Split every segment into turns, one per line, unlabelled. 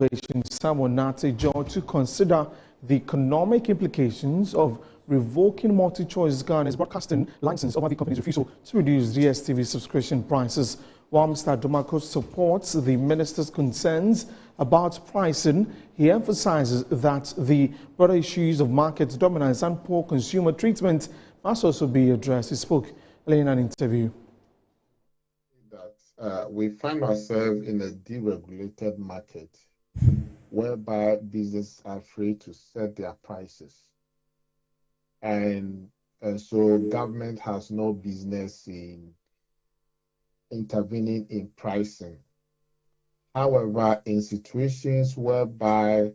Innovation Samuel Nate-John to consider the economic implications of revoking Multi-Choice Ghana's broadcasting license over the company's refusal to reduce DSTV subscription prices. While Mr. Domako supports the minister's concerns about pricing, he emphasizes that the broader issues of market dominance and poor consumer treatment must also be addressed. He spoke in an interview.
We find ourselves in a deregulated market whereby businesses are free to set their prices. And so government has no business in intervening in pricing. However, in situations whereby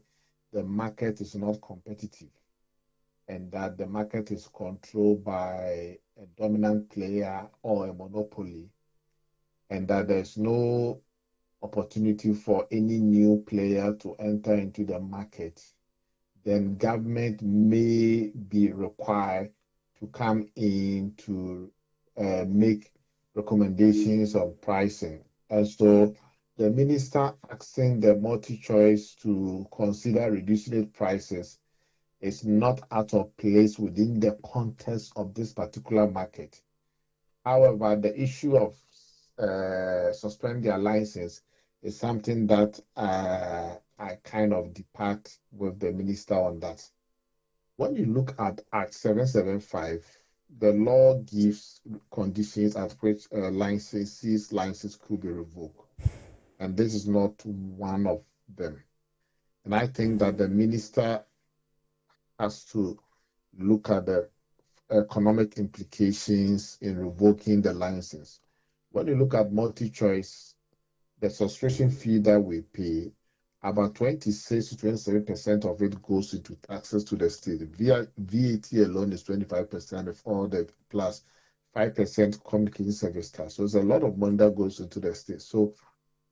the market is not competitive and that the market is controlled by a dominant player or a monopoly, and that there's no opportunity for any new player to enter into the market, then government may be required to come in to make recommendations on pricing. And so the minister asking the Multi-Choice to consider reducing its prices is not out of place within the context of this particular market. However, the issue of suspend their license is something that I kind of depart with the minister on that. When you look at Act 775, the law gives conditions at which licenses could be revoked. And this is not one of them. And I think that the minister has to look at the economic implications in revoking the license. When you look at Multi-Choice, the subscription fee that we pay, about 26 to 27% of it goes into taxes to the state. VAT alone is 25% of all the plus 5% communication service tax. So there's a lot of money that goes into the state. So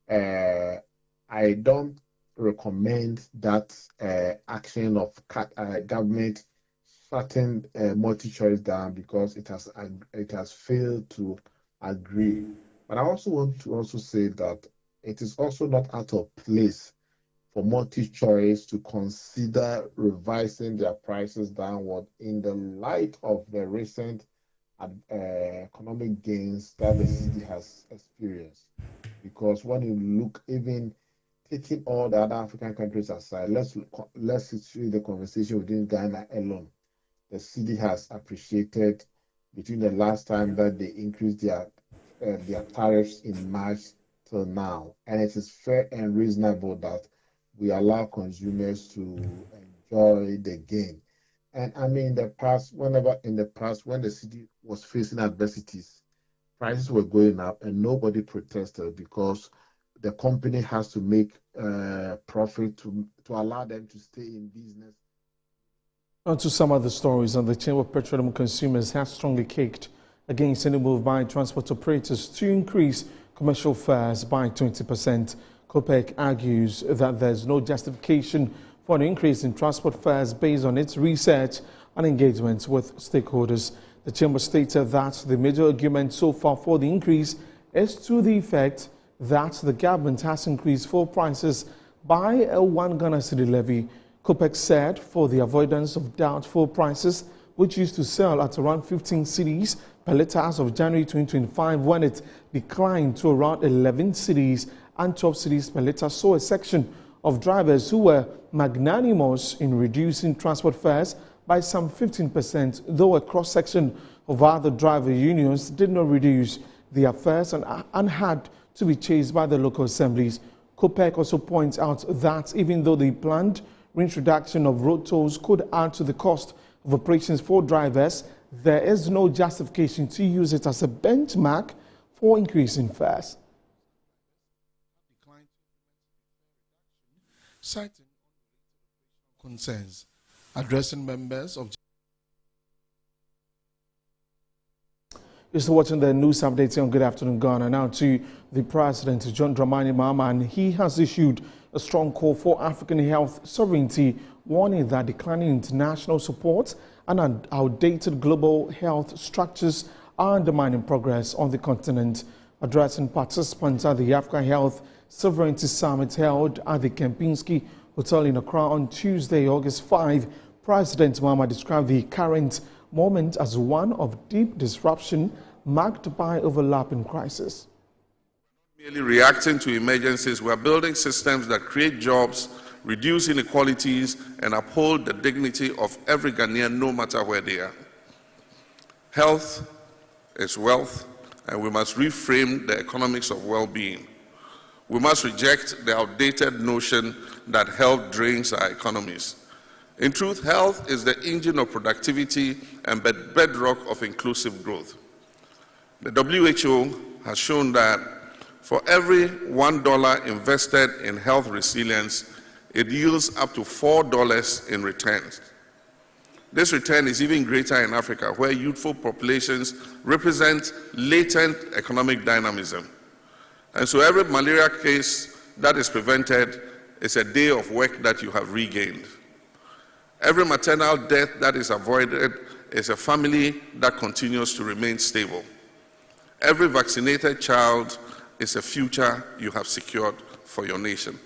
I don't recommend that action of government shutting Multi-Choice down because it has failed to agree. But I also want to say that it is also not out of place for Multi-Choice to consider revising their prices downward in the light of the recent economic gains that the city has experienced. Because when you look, even taking all the other African countries aside, let's see the conversation within Ghana alone. The city has appreciated between the last time that they increased their tariffs in March till now. And it is fair and reasonable that we allow consumers to enjoy the gain. And I mean, in the past, when the city was facing adversities, prices were going up and nobody protested because the company has to make profit to allow them to stay in business.
On to some other stories. The Chamber of Petroleum Consumers has strongly kicked against any move by transport operators to increase commercial fares by 20%. COPEC argues that there's no justification for an increase in transport fares based on its research and engagement with stakeholders. The Chamber stated that the major argument so far for the increase is to the effect that the government has increased fuel prices by a 1 Ghana cedi levy. COPEC said for the avoidance of doubtful prices, which used to sell at around 15 cedis per litre as of January 2025, when it declined to around 11 cedis and 12 cedis per litre, saw a section of drivers who were magnanimous in reducing transport fares by some 15%, though a cross-section of other driver unions did not reduce their fares and had to be chased by the local assemblies. COPEC also points out that even though the planned reintroduction of road tolls could add to the cost of operations for drivers, there is no justification to use it as a benchmark for increasing fares.
Citing concerns, addressing members of.
You're still watching the news updates on Good Afternoon Ghana. Now to the President, John Dramani Mahama, and he has issued a strong call for African health sovereignty, warning that declining international support and outdated global health structures are undermining progress on the continent. Addressing participants at the Africa Health Sovereignty Summit held at the Kempinski Hotel in Accra on Tuesday, August 5. President Mahama described the current moment as one of deep disruption marked by overlapping crises.
Merely reacting to emergencies, we are building systems that create jobs, reduce inequalities, and uphold the dignity of every Ghanaian, no matter where they are. Health is wealth, and we must reframe the economics of well-being. We must reject the outdated notion that health drains our economies. In truth, health is the engine of productivity and bedrock of inclusive growth. The WHO has shown that for every $1 invested in health resilience, it yields up to $4 in returns. This return is even greater in Africa, where youthful populations represent latent economic dynamism. And so every malaria case that is prevented is a day of work that you have regained. Every maternal death that is avoided is a family that continues to remain stable. Every vaccinated child is a future you have secured for your nation.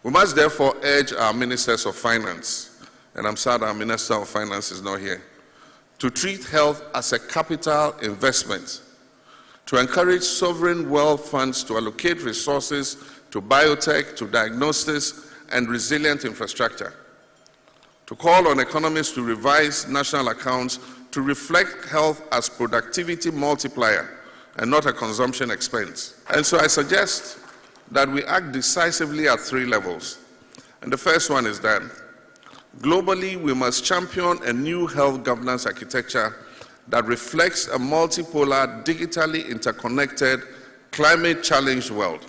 We must therefore urge our ministers of finance, and I'm sad our Minister of Finance is not here, to treat health as a capital investment, to encourage sovereign wealth funds to allocate resources to biotech, to diagnostics, and resilient infrastructure, to call on economists to revise national accounts to reflect health as productivity multiplier and not a consumption expense. And so I suggest that we act decisively at 3 levels. And the first one is that globally, we must champion a new health governance architecture that reflects a multipolar, digitally interconnected, climate-challenged world.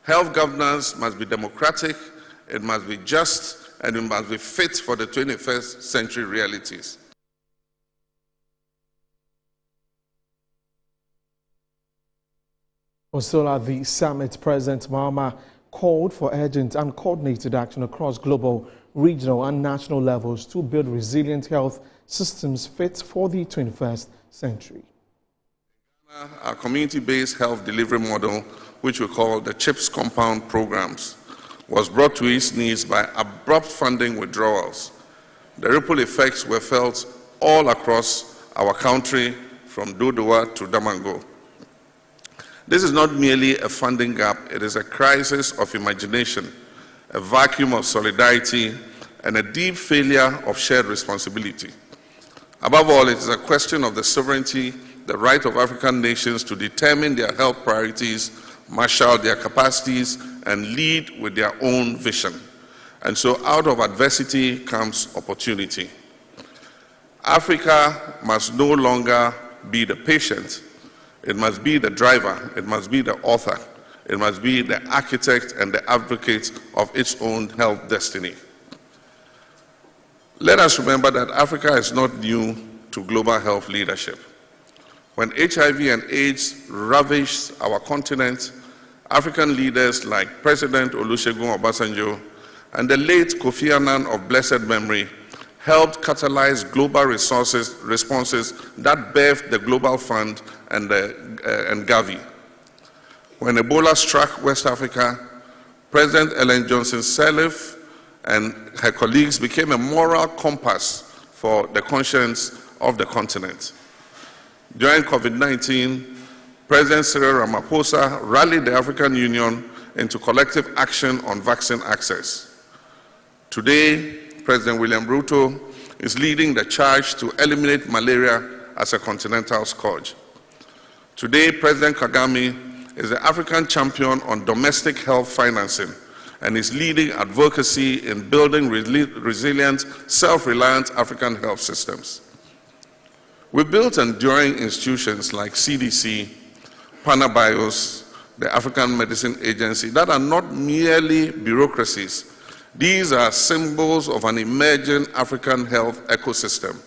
Health governance must be democratic, it must be just, and it must be fit for the 21st century realities.
Also at the summit, President Mahama called for urgent and coordinated action across global, regional and national levels to build resilient health systems fit for the 21st century.
Our community-based health delivery model, which we call the CHIPS compound programs, was brought to its knees by abrupt funding withdrawals. The ripple effects were felt all across our country, from Dodowa to Damango. This is not merely a funding gap, it is a crisis of imagination, a vacuum of solidarity, and a deep failure of shared responsibility. Above all, it is a question of the sovereignty, the right of African nations to determine their health priorities, marshal their capacities, and lead with their own vision. And so out of adversity comes opportunity. Africa must no longer be the patient. It must be the driver, it must be the author, it must be the architect and the advocate of its own health destiny. Let us remember that Africa is not new to global health leadership. When HIV and AIDS ravaged our continent, African leaders like President Olusegun Obasanjo and the late Kofi Annan of blessed memory helped catalyze global responses that birthed the Global Fund and Gavi. When Ebola struck West Africa, President Ellen Johnson Sirleaf and her colleagues became a moral compass for the conscience of the continent. During COVID-19, President Cyril Ramaphosa rallied the African Union into collective action on vaccine access. Today, President William Ruto is leading the charge to eliminate malaria as a continental scourge. Today, President Kagame is the African champion on domestic health financing and is leading advocacy in building resilient, self-reliant African health systems. We built enduring institutions like CDC, Panabios, the African Medicine Agency, that are not merely bureaucracies. These are symbols of an emerging African health ecosystem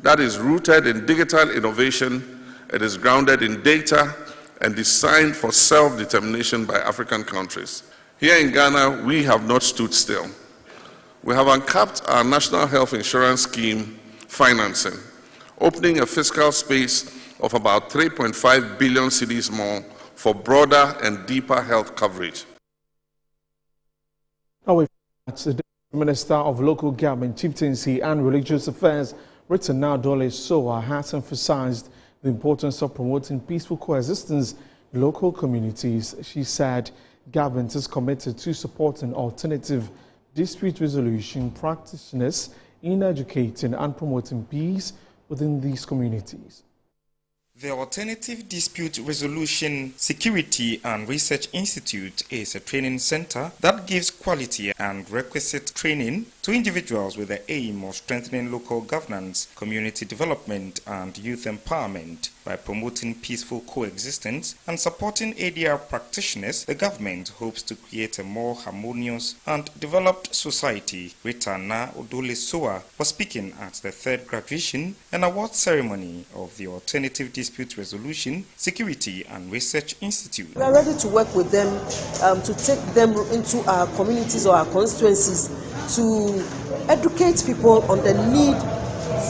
that is rooted in digital innovation, it is grounded in data, and designed for self-determination by African countries. Here in Ghana, we have not stood still. We have uncapped our national health insurance scheme financing, opening a fiscal space of about 3.5 billion cedis more for broader and deeper health coverage.
Now, the Minister of Local Government, Chieftaincy and Religious Affairs, Rita Dole Soa, has emphasized the importance of promoting peaceful coexistence in local communities. She said government is committed to supporting alternative dispute resolution practitioners in educating and promoting peace within these communities.
The Alternative Dispute Resolution Security and Research Institute is a training center that gives quality and requisite training to individuals with the aim of strengthening local governance, community development, and youth empowerment. By promoting peaceful coexistence and supporting ADR practitioners, the government hopes to create a more harmonious and developed society. Rita Dole Soa was speaking at the third graduation and award ceremony of the Alternative Dispute Resolution Security and Research Institute.
We are ready to work with them to take them into our communities or our constituencies to educate people on the need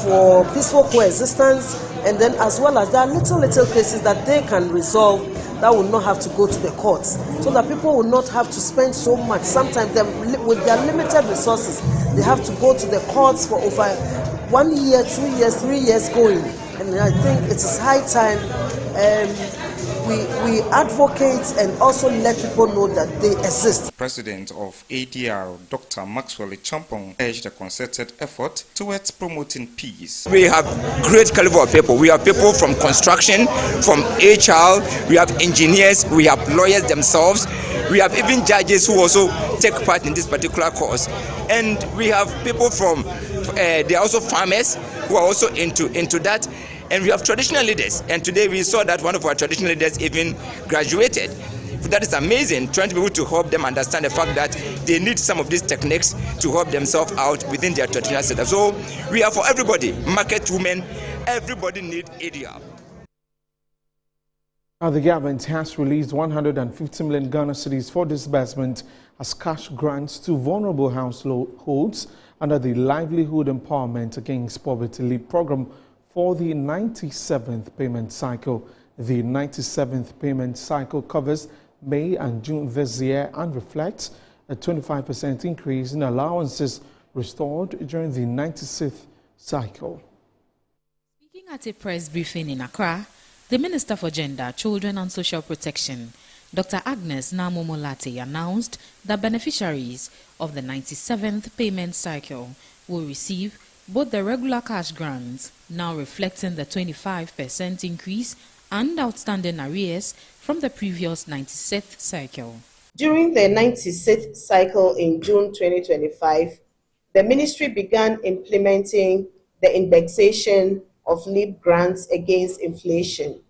for peaceful coexistence, and then as well as there are little cases that they can resolve that will not have to go to the courts, so that people will not have to spend so much. Sometimes with their limited resources, they have to go to the courts for over 1 year, 2 years, 3 years going. And I think it is high time we advocate and also let people know that they exist.
President of ADR, Dr. Maxwell Champong, urged a concerted effort towards promoting peace.
We have great caliber of people. We have people from construction, from HR, we have engineers, we have lawyers themselves, we have even judges who also take part in this particular course. And we have people from, they are also farmers who are also into that. And we have traditional leaders, and today we saw that one of our traditional leaders even graduated. That is amazing, trying to be able to help them understand the fact that they need some of these techniques to help themselves out within their traditional setup. So we are for everybody, market women, everybody needs ADR.
Now, the government has released 150 million Ghana cedis for disbursement as cash grants to vulnerable households under the Livelihood Empowerment Against Poverty LEAP program for the 97th payment cycle. The 97th payment cycle covers May and June this year and reflects a 25% increase in allowances restored during the 96th cycle.
Speaking at a press briefing in Accra, the Minister for Gender, Children and Social Protection, Dr. Agnes Namomolate, announced that beneficiaries of the 97th payment cycle will receive both the regular cash grants, now reflecting the 25% increase, and outstanding arrears from the previous 96th cycle.
During the 96th cycle in June 2025, the ministry began implementing the indexation of LEAP grants against inflation,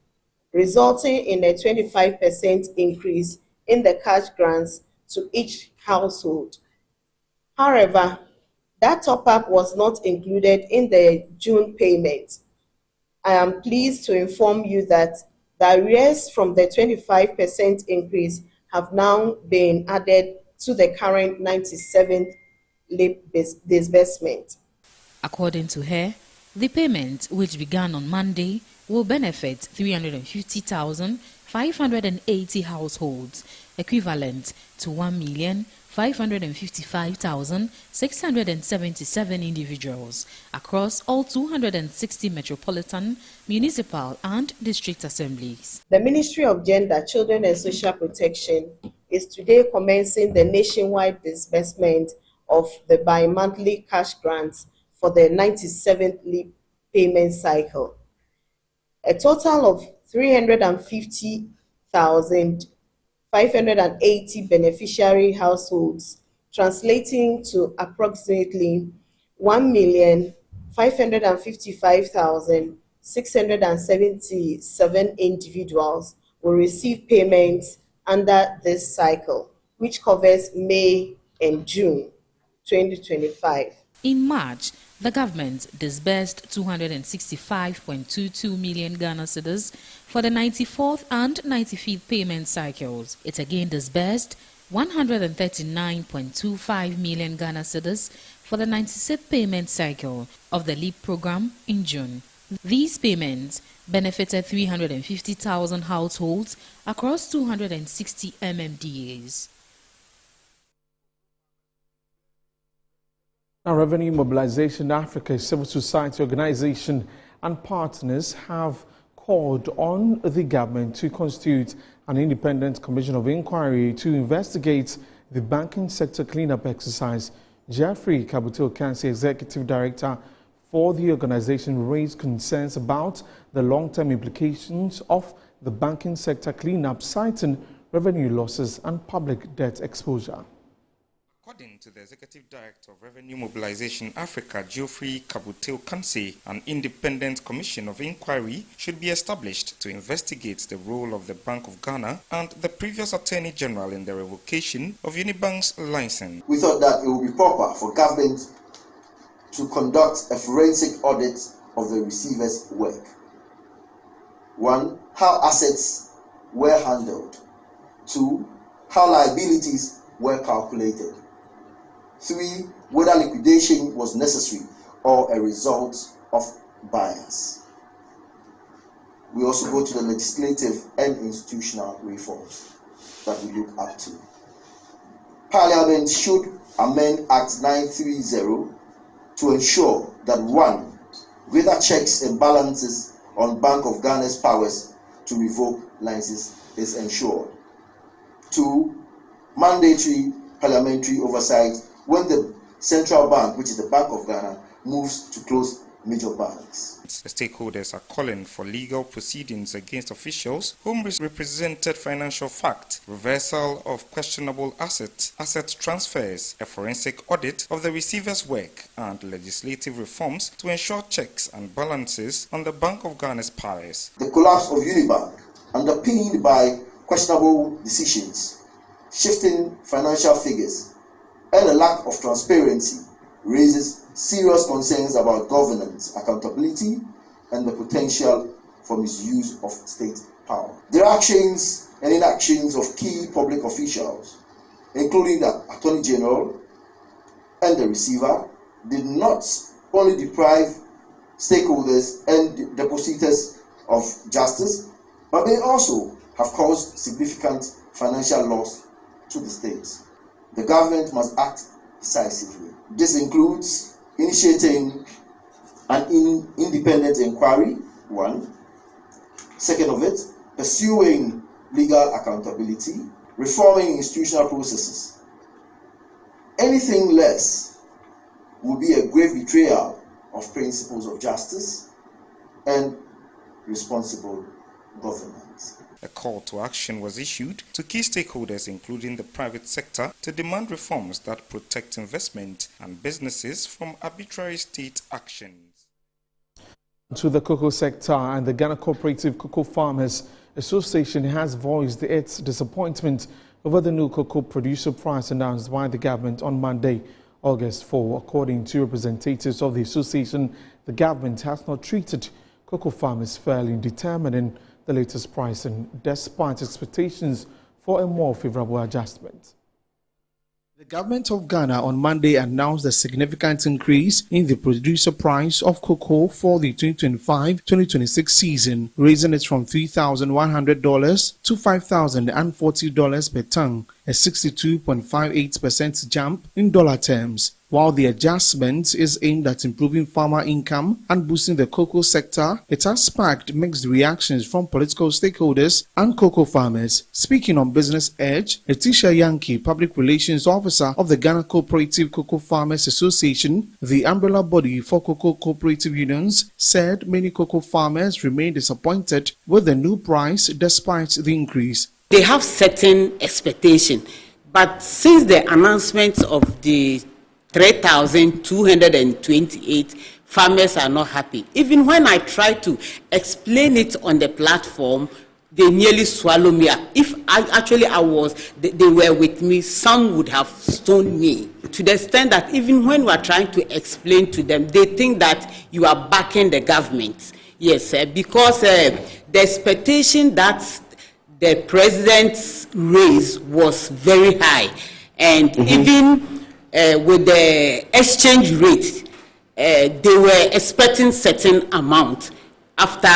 resulting in a 25% increase in the cash grants to each household. However, that top-up was not included in the June payment. I am pleased to inform you that the arrears from the 25% increase have now been added to the current 97th LEAP disbursement.
According to her, the payment, which began on Monday, will benefit 350,580 households, equivalent to 1,555,677 individuals across all 260 metropolitan, municipal and district assemblies.
The Ministry of Gender, Children and Social Protection is today commencing the nationwide disbursement of the bi-monthly cash grants for the 97th LEAP payment cycle. A total of 350,580 beneficiary households, translating to approximately 1,555,677 individuals will receive payments under this cycle, which covers May and June 2025.
In March, the government disbursed 265.22 million Ghana cedis for the 94th and 95th payment cycles. It again disbursed 139.25 million Ghana cedis for the 96th payment cycle of the LEAP program in June. These payments benefited 350,000 households across 260 MMDAs.
Now, Revenue Mobilization Africa, a civil society organization and partners have called on the government to constitute an independent commission of inquiry to investigate the banking sector cleanup exercise. Jeffrey Kabutil-Kansi, executive director for the organization, raised concerns about the long-term implications of the banking sector cleanup, citing revenue losses and public debt exposure.
According to the Executive Director of Revenue Mobilization Africa, Geoffrey Kabutil-Kansi, an independent commission of inquiry should be established to investigate the role of the Bank of Ghana and the previous Attorney General in the revocation of Unibank's license.
We thought that it would be proper for government to conduct a forensic audit of the receiver's work. 1. How assets were handled. 2. How liabilities were calculated. 3. Whether liquidation was necessary or a result of bias. We also go to the legislative and institutional reforms that we look up to. Parliament should amend Act 930 to ensure that 1. Greater checks and balances on Bank of Ghana's powers to revoke licenses is ensured. 2. Mandatory parliamentary oversight when the central bank, which is the Bank of Ghana, moves to close major banks.
The stakeholders are calling for legal proceedings against officials whom represented financial fact, reversal of questionable assets, asset transfers, a forensic audit of the receiver's work, and legislative reforms to ensure checks and balances on the Bank of Ghana's powers.
The collapse of Unibank, underpinned by questionable decisions, shifting financial figures, and a lack of transparency, raises serious concerns about governance, accountability, and the potential for misuse of state power. The actions and inactions of key public officials, including the Attorney General and the receiver, did not only deprive stakeholders and depositors of justice, but they also have caused significant financial loss to the state. The government must act decisively. This includes initiating an independent inquiry, 1. Second of it, pursuing legal accountability, reforming institutional processes. Anything less would be a grave betrayal of principles of justice and responsible governance.
A call to action was issued to key stakeholders, including the private sector, to demand reforms that protect investment and businesses from arbitrary state actions.
To the cocoa sector, and the Ghana Cooperative Cocoa Farmers Association has voiced its disappointment over the new cocoa producer price announced by the government on Monday, August 4. According to representatives of the association, the government has not treated cocoa farmers fairly in determining the latest pricing, despite expectations for a more favorable adjustment. The government of Ghana on Monday announced a significant increase in the producer price of cocoa for the 2025-2026 season, raising it from $3,100 to $5,040 per ton, a 62.58% jump in dollar terms. While the adjustment is aimed at improving farmer income and boosting the cocoa sector, it has sparked mixed reactions from political stakeholders and cocoa farmers. Speaking on Business Edge, Letitia Yankee, Public Relations Officer of the Ghana Cooperative Cocoa Farmers Association, the umbrella body for cocoa cooperative unions, said many cocoa farmers remain disappointed with the new price despite the increase.
They have certain expectation, but since the announcement of the 3,228, farmers are not happy. Even when I try to explain it on the platform, they nearly swallow me up. If they were with me, some would have stoned me. To the extent that even when we are trying to explain to them, they think that you are backing the government. Yes, because the expectation that the president's raise was very high, and even with the exchange rate, they were expecting certain amount. after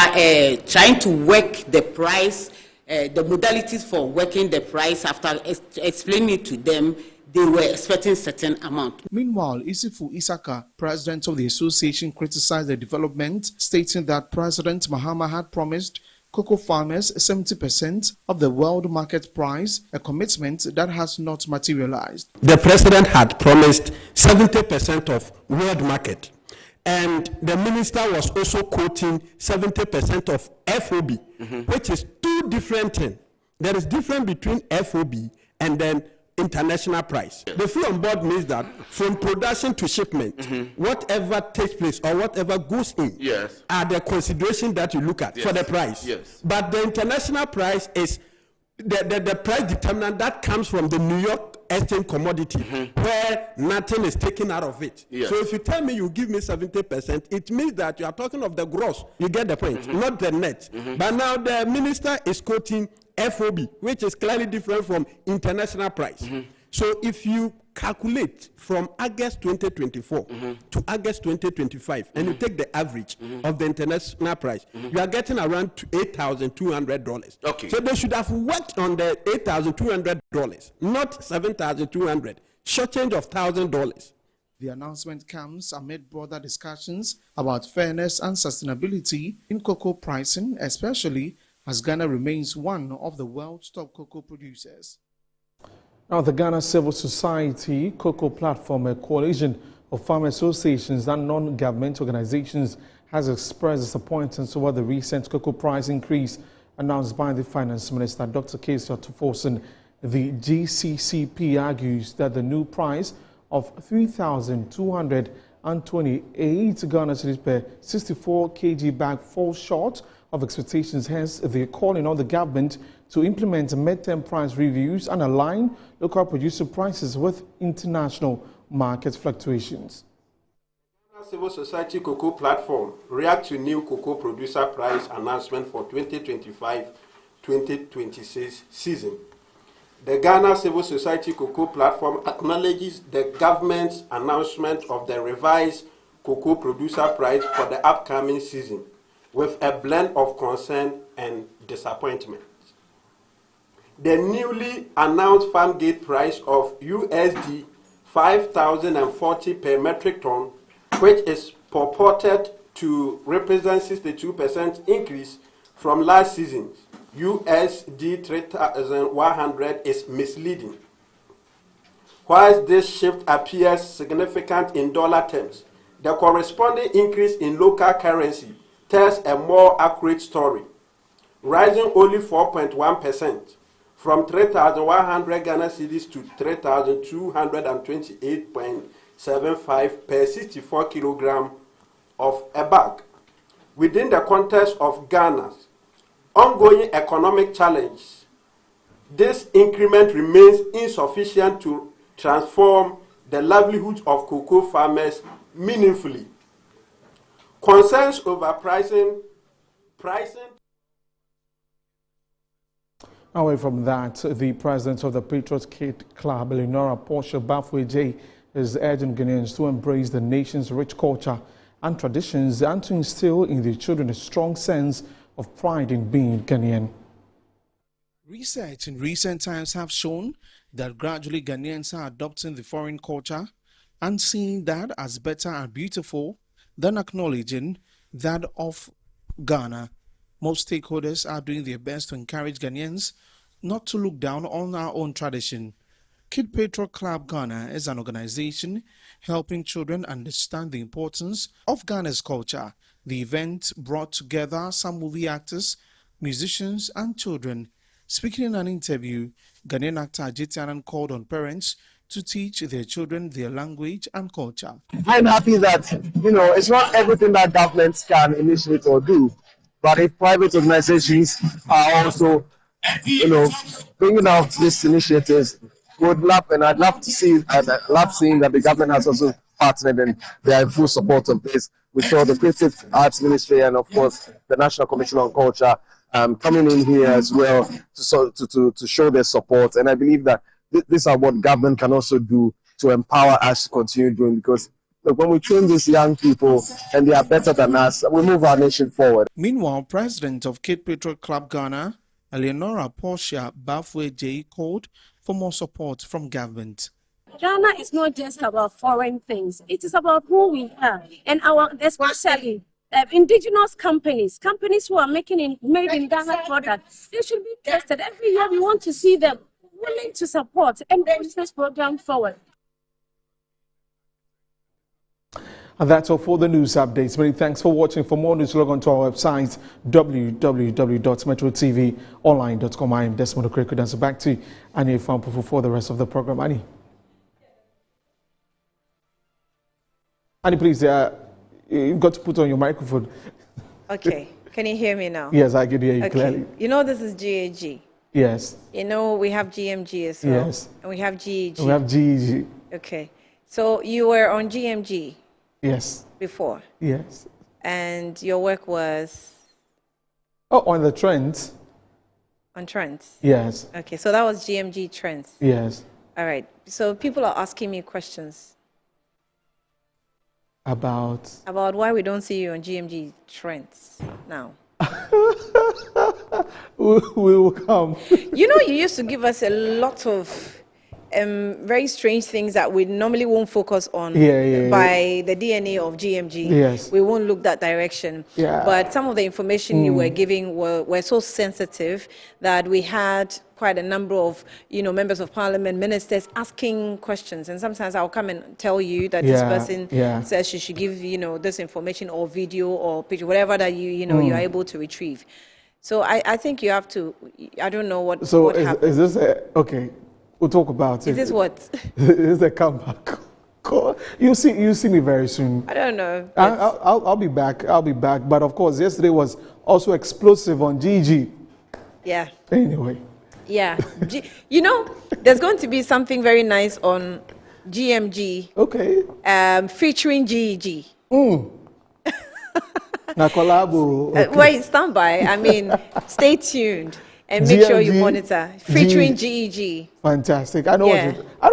trying to work the price, the modalities for working the price, after explaining it to them, they were expecting certain amount.
Meanwhile, Isifu Isaka, president of the association, criticized the development, stating that President Mahama had promised cocoa farmers 70% of the world market price, a commitment that has not materialized.
The president had promised 70% of world market, and the minister was also quoting 70% of FOB, which is two different things. There is difference between FOB and then international price. The fee on board means that from production to shipment, whatever takes place or whatever goes in are the consideration that you look at for the price. But the international price is the price determinant that comes from the New York exchange commodity, where nothing is taken out of it. So if you tell me you give me 70%, it means that you are talking of the gross. You get the point, not the net. But now the minister is quoting FOB, which is clearly different from international price. So if you calculate from August 2024 to August 2025, and you take the average of the international price, you are getting around $8,200. Okay. So they should have worked on the $8,200, not $7,200, short change of $1,000.
The announcement comes amid broader discussions about fairness and sustainability in cocoa pricing, especially as Ghana remains one of the world's top cocoa producers.
Now, the Ghana Civil Society Cocoa Platform, a coalition of farm associations and non-government organizations, has expressed disappointment over the recent cocoa price increase announced by the Finance Minister, Dr. Kesio Tuforson. The GCCP argues that the new price of 3,228 Ghana cedis per 64 kg bag falls short of expectations. Hence, they're calling on the government to implement midterm price reviews and align local producer prices with international market fluctuations.
The Civil Society Cocoa Platform reacts to new cocoa producer price announcement for 2025-2026 season. The Ghana Civil Society Cocoa Platform acknowledges the government's announcement of the revised cocoa producer price for the upcoming season with a blend of concern and disappointment. The newly announced farm gate price of USD 5,040 per metric ton, which is purported to represent 62% increase from last season's USD 3,100, is misleading. Whilst this shift appears significant in dollar terms, the corresponding increase in local currency tells a more accurate story, rising only 4.1%. From 3,100 Ghana cedis to 3,228.75 per 64 kilogram of a bag. Within the context of Ghana's ongoing economic challenge, this increment remains insufficient to transform the livelihoods of cocoa farmers meaningfully. Concerns over pricing.
Away from that, the president of the Patriot Kid Club, Eleonora Portia Bafweje, is urging Ghanaians to embrace the nation's rich culture and traditions and to instill in their children a strong sense of pride in being Ghanaian.
Research in recent times have shown that gradually Ghanaians are adopting the foreign culture and seeing that as better and beautiful than acknowledging that of Ghana. Most stakeholders are doing their best to encourage Ghanaians not to look down on our own tradition. Kid Patriot Club Ghana is an organization helping children understand the importance of Ghana's culture. The event brought together some movie actors, musicians, and children. Speaking in an interview, Ghanaian actor Ajitianan called on parents to teach their children their language and culture.
I'm happy that, it's not everything that governments can initiate or do. But if private organizations are also, bringing out these initiatives, I'd love to see, I'd love seeing that the government has also partnered and they are in full support of this. We saw the Creative Arts Ministry and, of course, the National Commission on Culture coming in here as well to show their support. And I believe that these are what government can also do to empower us to continue doing, because look, when we train these young people and they are better than us, we move our nation forward.
Meanwhile, President of Cape Patriot Club Ghana, Eleonora Portia Bafwe called for more support from government.
Ghana is not just about foreign things. It is about who we are. And especially indigenous companies who are made in Ghana products, they should be tested. Every year we want to see them willing to support and push this program forward.
And that's all for the news updates. Many thanks for watching. For more news, log on to our website, www.metrotvonline.com. I am Desmond Okreko. So back to Annie Fampofu for the rest of the program. Annie, please, you've got to put on your microphone.
Okay. Can you hear me now?
Yes, I can hear you clearly.
You know this is GAG.
Yes.
You know we have GMG as well.
Yes.
And we have GEG.
We have GEG.
Okay. So you were on GMG.
Yes.
Before.
Yes.
And your work was?
Oh, on the trends.
On trends?
Yes.
Okay, so that was GMG trends.
Yes.
All right. So people are asking me questions.
About
why we don't see you on GMG trends now.
we will come.
You know, you used to give us a lot of very strange things that we normally won't focus on by the DNA of GMG.
Yes.
We won't look that direction.
Yeah.
But some of the information you were giving were so sensitive that we had quite a number of, members of parliament, ministers asking questions. And sometimes I'll come and tell you that this person says you should give, this information or video or picture, whatever that you're able to retrieve. So I think you have to, I don't know what happened.
Is this okay? We'll talk about it.
Is this what?
Is the comeback? You see me very soon.
I don't know.
I'll be back. I'll be back. But of course, yesterday was also explosive on GG.
Yeah.
Anyway.
Yeah. There's going to be something very nice on GMG.
Okay.
Featuring GEG.
Na collabo. Okay.
Wait, stand by. I mean, stay tuned. And make sure you monitor. Featuring GEG.
Fantastic. I know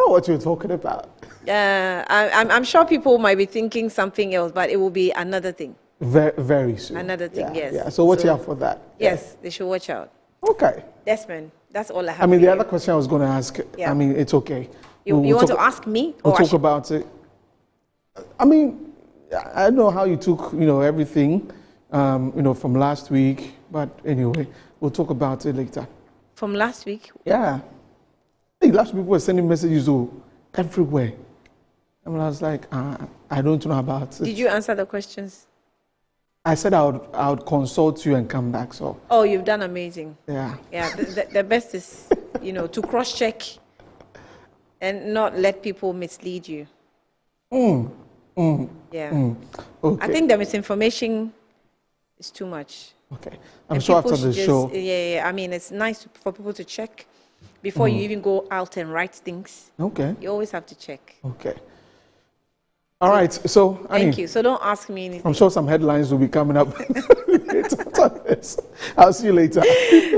what you're talking about.
I'm sure people might be thinking something else, but it will be another thing.
Very, very soon.
Another thing, yes.
Yeah. So watch out for that.
Yes, they should watch out.
Okay.
Desmond, that's all I have.
I mean, the other question I was going to ask, I mean, it's okay.
You want to ask me?
We'll talk about it. I mean, I don't know how you took, everything, from last week, but anyway. We'll talk about it later.
From last week?
Yeah. Hey, last week we were sending messages everywhere. I mean, I was like, I don't know about it.
Did you answer the questions?
I said I would consult you and come back. So.
Oh, you've done amazing.
Yeah.
Yeah. The best is, to cross-check and not let people mislead you. Yeah.
Okay.
I think the misinformation is too much.
Okay. I'm sure after the show.
Yeah. I mean, it's nice for people to check before you even go out and write things.
Okay.
You always have to check.
Okay. All right. So, Annie,
thank you. So don't ask me anything.
I'm sure some headlines will be coming up later. I'll see you later.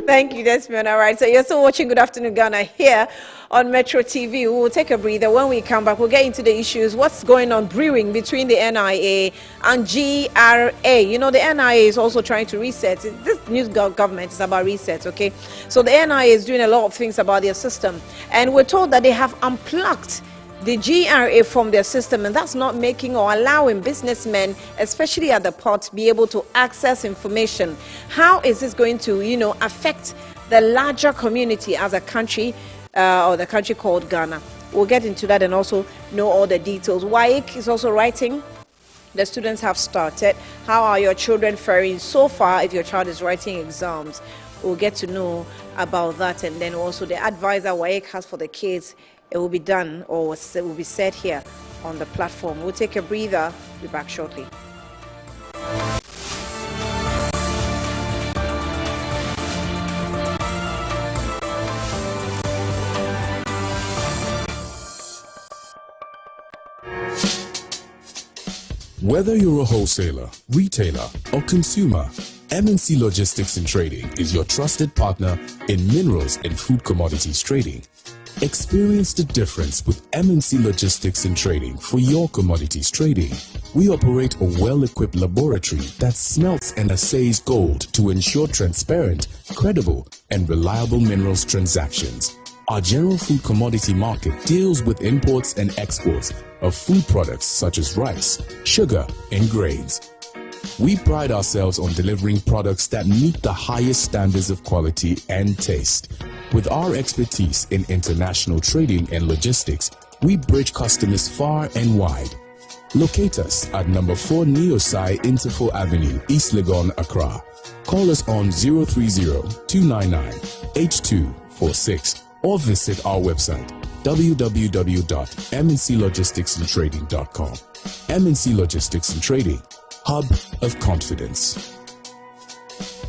Thank you, Desmond. All right. So you're still watching Good Afternoon Ghana here on Metro TV. We will take a breather. When we come back, we'll get into the issues. What's going on brewing between the NIA and GRA? The NIA is also trying to reset. This new government is about reset, okay? So the NIA is doing a lot of things about their system. And we're told that they have unplugged the GRA from their system, and that's not making or allowing businessmen, especially at the port, be able to access information. How is this going to, affect the larger community as a country, or the country called Ghana? We'll get into that and also know all the details. WAEC is also writing. The students have started. How are your children faring so far if your child is writing exams? We'll get to know about that, and then also the advisor WAEC has for the kids. It will be done, or it will be said here on the platform. We'll take a breather. Be back shortly.
Whether you're a wholesaler, retailer, or consumer, MNC Logistics and Trading is your trusted partner in minerals and food commodities trading. Experience the difference with MNC Logistics and Trading for your commodities trading. We operate a well-equipped laboratory that smelts and assays gold to ensure transparent, credible, and reliable minerals transactions. Our general food commodity market deals with imports and exports of food products such as rice, sugar, and grains. We pride ourselves on delivering products that meet the highest standards of quality and taste. With our expertise in international trading and logistics, we bridge customers far and wide. Locate us at number 4 Neosai Interfo Avenue, East Legon, Accra. Call us on 030-299-8246 or visit our website www.mnclogisticsandtrading.com. MNC Logistics and Trading, hub of confidence.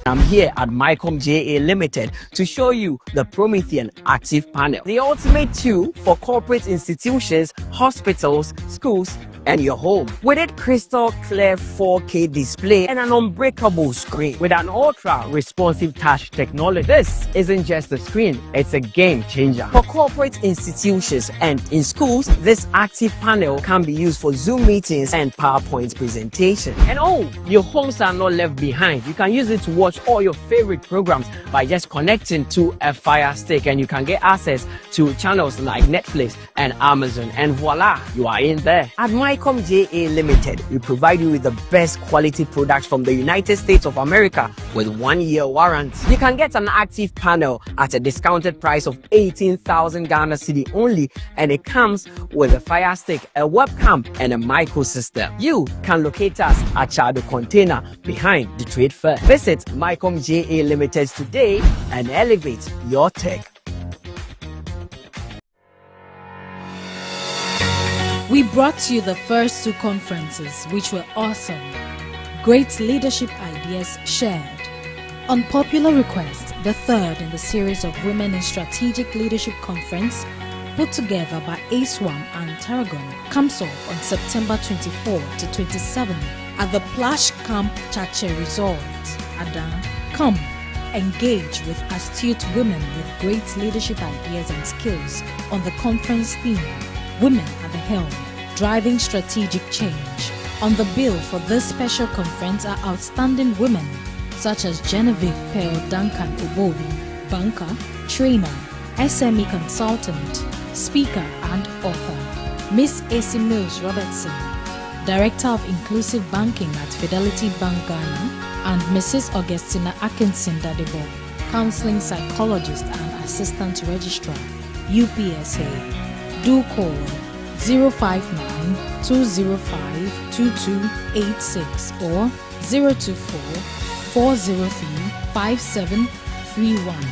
I'm here at MyCom GRA Limited to show you the Promethean Active Panel, the ultimate tool for corporate institutions, hospitals, schools, and your home. With its crystal clear 4K display and an unbreakable screen with an ultra responsive touch technology, this isn't just a screen, it's a game changer. For corporate institutions and in schools, this active panel can be used for Zoom meetings and PowerPoint presentation. And oh, your homes are not left behind. You can use it to watch all your favorite programs by just connecting to a Fire Stick, and you can get access to channels like Netflix and Amazon, and voila, you are in there. At MyCom GRA Limited, we provide you with the best quality products from the United States of America with 1-year warranty. You can get an active panel at a discounted price of 18,000 Ghana cedi only, and it comes with a Fire Stick, a webcam, and a microsystem. You can locate us at Chado Container behind the Trade Fair. Visit MyCom GRA Limited today and elevate your tech.
We brought you the first 2 conferences, which were awesome. Great leadership ideas shared. On popular request, the third in the series of Women in Strategic Leadership Conference, put together by ASWAM and Tarragon, comes off on September 24 to 27 at the Plash Camp Chache Resort. Ada, come, engage with astute women with great leadership ideas and skills on the conference theme, Women at the Helm, Driving Strategic Change. On the bill for this special conference are outstanding women such as Genevieve Pearl Duncan Obobi, banker, trainer, SME consultant, speaker and author. Miss AC Mills Robertson, Director of Inclusive Banking at Fidelity Bank Ghana, and Mrs. Augustina Atkinson Dadebo, Counseling Psychologist and Assistant Registrar, UPSA. Do call 059-205-2286 or 024-403-5731.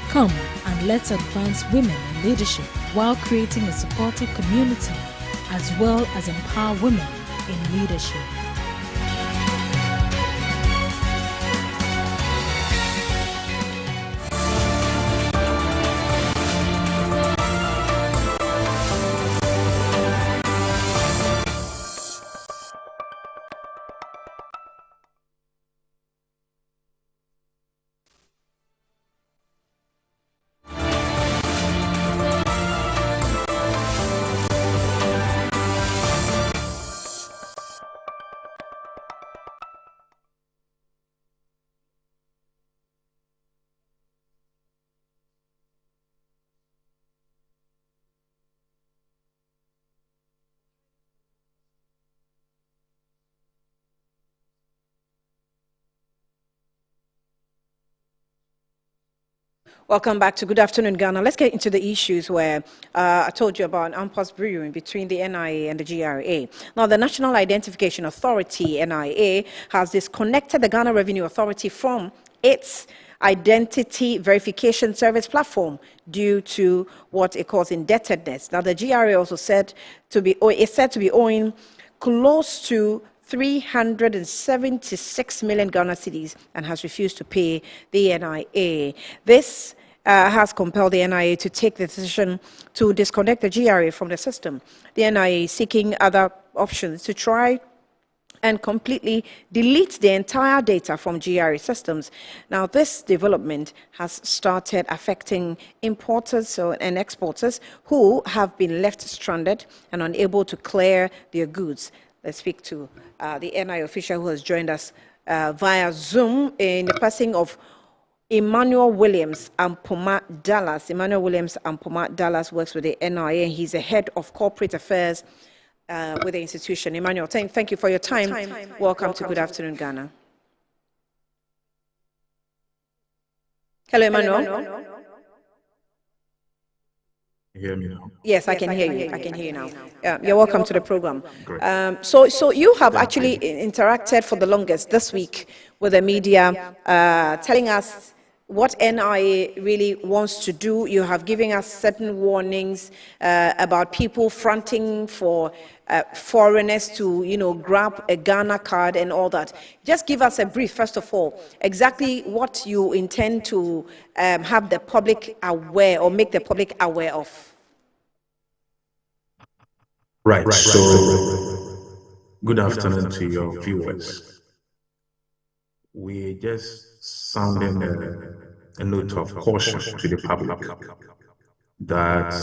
Come and let's advance women in leadership while creating a supportive community as well as empower women in leadership.
Welcome back to Good Afternoon, Ghana. Let's get into the issues where I told you about AMPOS brewing between the NIA and the GRA. Now, the National Identification Authority, NIA, has disconnected the Ghana Revenue Authority from its identity verification service platform due to what it calls indebtedness. Now, the GRA also said to be owing close to 376 million Ghana cedis and has refused to pay the NIA. This has compelled the NIA to take the decision to disconnect the GRA from the system. The NIA is seeking other options to try and completely delete the entire data from GRA systems. Now, this development has started affecting importers and exporters who have been left stranded and unable to clear their goods. Let's speak to the NIA official who has joined us via Zoom in the passing of Emmanuel Williams Ampoma Dallas. Emmanuel Williams Ampoma Dallas works with the NIA. He's the head of corporate affairs with the institution. Emmanuel, thank you for your time. Welcome to Good Afternoon, Ghana. Hello, Emmanuel.
You hear me now?
Yes, I can hear you. I can hear you now. You're welcome to the program. So you have actually interacted for the longest this week with the media, telling us what NIA really wants to do. You have given us certain warnings about people fronting for foreigners to, grab a Ghana card and all that. Just give us a brief, first of all, exactly what you intend to have the public aware or make the public aware of.
Right. So, good afternoon to your viewers. We're just sounding a note of caution to the public that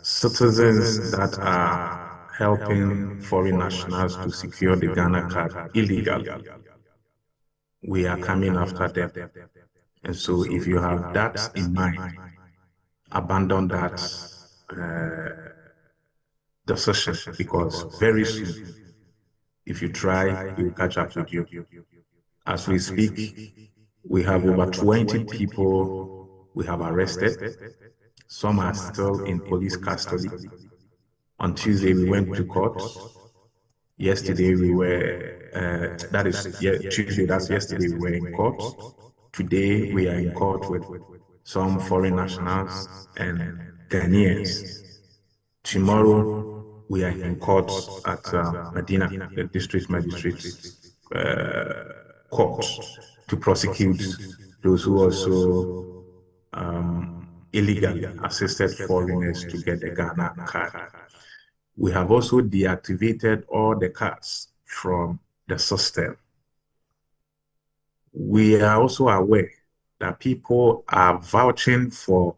citizens that are helping foreign nationals to secure the Ghana card illegally, we are coming after them. And so if you have that in mind, abandon that decision, because very soon, if you try, it will catch up with you. As we speak, we have over 20 people we have arrested. Some are still in police custody. On Tuesday, we went to court. Yesterday, we were, Tuesday, that's yesterday, we were in court. Today, we are in court with some foreign nationals and Ghanaians. Tomorrow, we are in court at Medina, the district magistrate's court, to prosecute those who also illegally assisted foreigners to get the Ghana card. We have also deactivated all the cards from the system. We are also aware that people are vouching for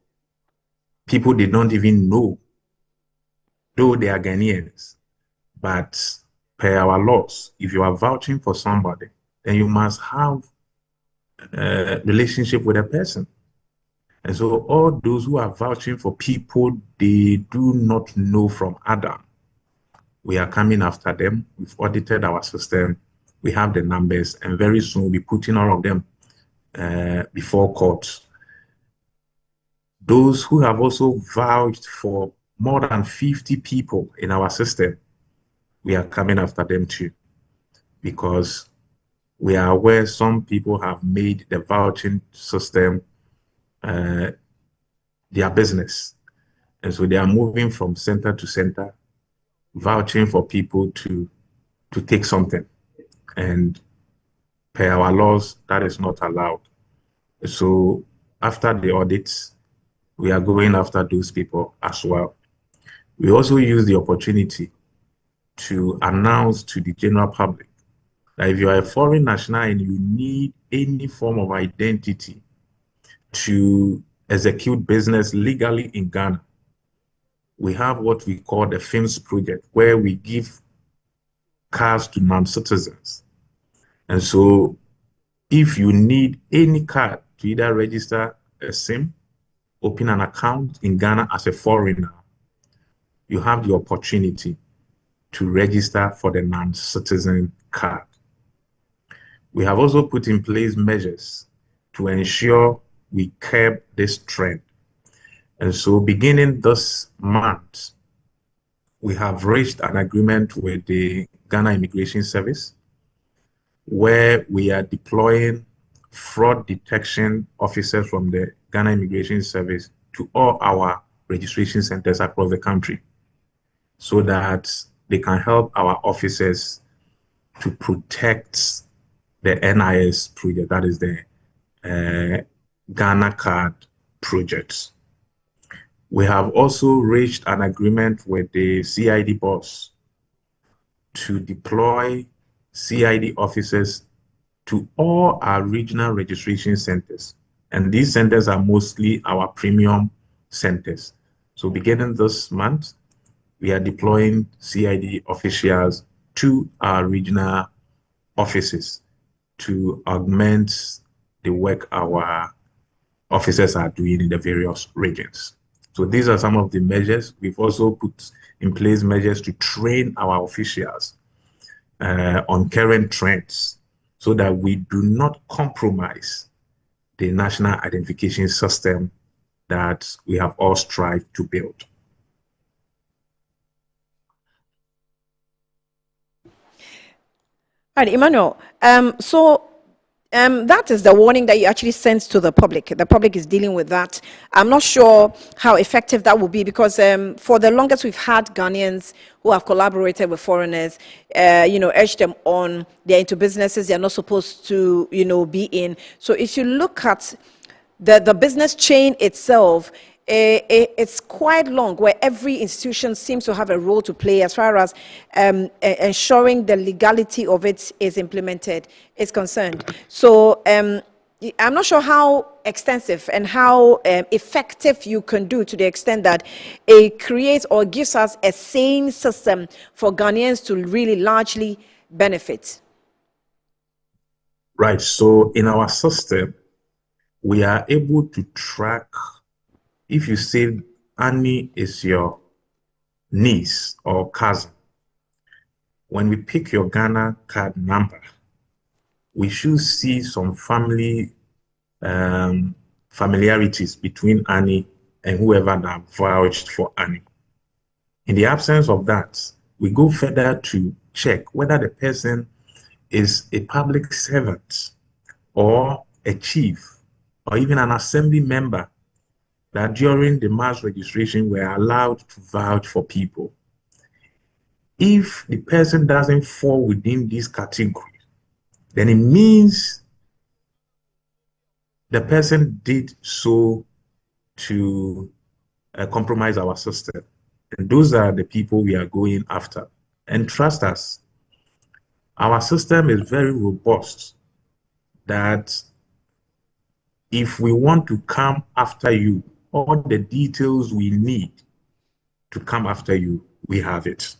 people they don't even know, though they are Ghanaians. But per our laws, if you are vouching for somebody, then you must have a relationship with a person. And so all those who are vouching for people they do not know from Adam, we are coming after them. We've audited our system. We have the numbers, and very soon we'll be putting all of them before court. Those who have also vouched for more than 50 people in our system, we are coming after them too, because we are aware some people have made the vouching system their business. And so they are moving from center to center, vouching for people to take something. And per our laws, that is not allowed. So after the audits, we are going after those people as well. We also use the opportunity to announce to the general public that if you are a foreign national and you need any form of identity to execute business legally in Ghana, we have what we call the FIMS project, where we give cards to non-citizens. And so if you need any card to either register a SIM, open an account in Ghana as a foreigner, you have the opportunity to register for the non-citizen card. We have also put in place measures to ensure we curb this trend. And so beginning this month, we have reached an agreement with the Ghana Immigration Service, where we are deploying fraud detection officers from the Ghana Immigration Service to all our registration centers across the country, so that they can help our officers to protect the NIS project, that is the Ghana Card project. We have also reached an agreement with the CID boss to deploy CID officers to all our regional registration centers. And these centers are mostly our premium centers. So beginning this month, we are deploying CID officials to our regional offices to augment the work our officers are doing in the various regions. So these are some of the measures. We've also put in place measures to train our officials on current trends so that we do not compromise the national identification system that we have all strived to build.
All right, Emmanuel. That is the warning that you actually sent to the public. The public is dealing with that. I'm not sure how effective that will be because for the longest we've had Ghanaians who have collaborated with foreigners, urged them on. They're into businesses they're not supposed to, be in. So if you look at the business chain itself, it's quite long, where every institution seems to have a role to play as far as ensuring the legality of it is implemented is concerned. So I'm not sure how extensive and how effective you can do to the extent that it creates or gives us a sane system for Ghanaians to really largely benefit.
Right. So in our system, we are able to track. If you say Annie is your niece or cousin, when we pick your Ghana card number, we should see some familiarities between Annie and whoever that vouched for Annie. In the absence of that, we go further to check whether the person is a public servant or a chief or even an assembly member that during the mass registration were allowed to vouch for people. If the person doesn't fall within this category, then it means the person did so to compromise our system. And those are the people we are going after. And trust us, our system is very robust that if we want to come after you, all the details we need to come after you, we have it.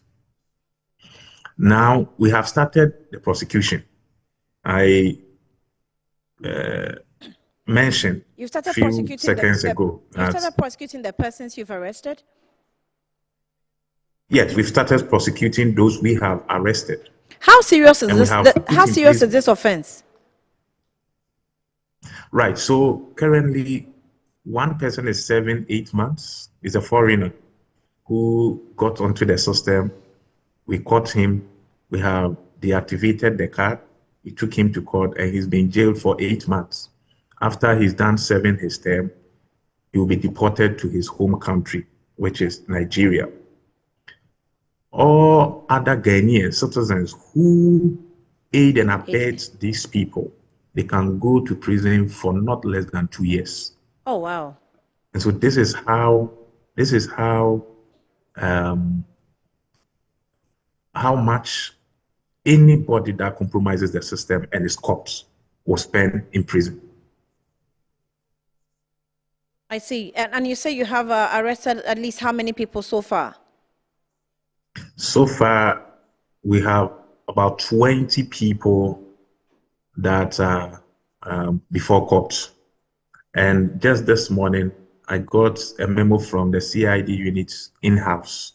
Now, we have started the prosecution. I mentioned
You've started
a few
prosecuting
seconds ago.
You've started prosecuting the persons you've arrested?
Yes, we've started prosecuting those we have arrested.
How serious is this? How serious is this offense?
Right. So currently, one person is serving 8 months. He's a foreigner who got onto the system. We caught him. We have deactivated the card. We took him to court and he's been jailed for 8 months. After he's done serving his term, he will be deported to his home country, which is Nigeria. All other Ghanaian citizens who aid and abet these people, they can go to prison for not less than 2 years.
Oh, wow.
And so this is how much anybody that compromises the system and is caught will spend in prison.
I see. And you say you have arrested at least how many people so far?
So far, we have about 20 people that are before court. And just this morning, I got a memo from the CID units in-house.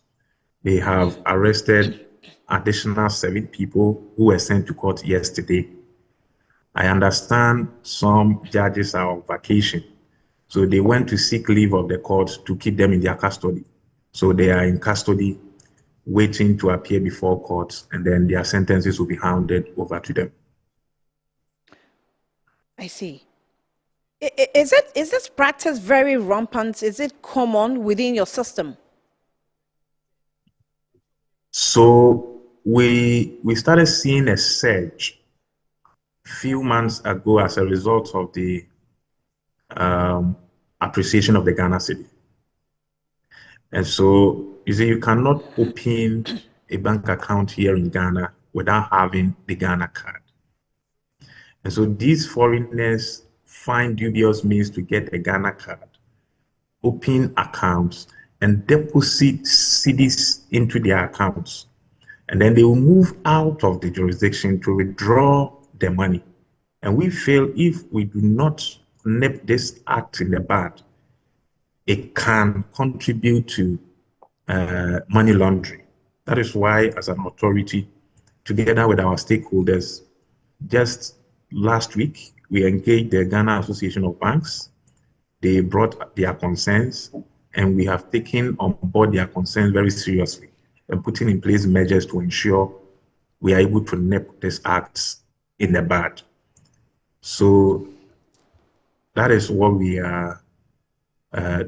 They have arrested additional 7 people who were sent to court yesterday. I understand some judges are on vacation, so they went to seek leave of the court to keep them in their custody. So they are in custody, waiting to appear before court, and then their sentences will be handed over to them.
I see. Is this practice very rampant? Is it common within your system?
So we started seeing a surge a few months ago as a result of the appreciation of the Ghana cedi. And so you see, you cannot open a bank account here in Ghana without having the Ghana card. And so these foreigners find dubious means to get a Ghana card, open accounts, and deposit cedis into their accounts. And then they will move out of the jurisdiction to withdraw the money. And we feel if we do not nip this act in the bud, it can contribute to money laundering. That is why, as an authority, together with our stakeholders, just last week, we engaged the Ghana Association of Banks. They brought their concerns, and we have taken on board their concerns very seriously and putting in place measures to ensure we are able to nip these acts in the bud. So that is what we are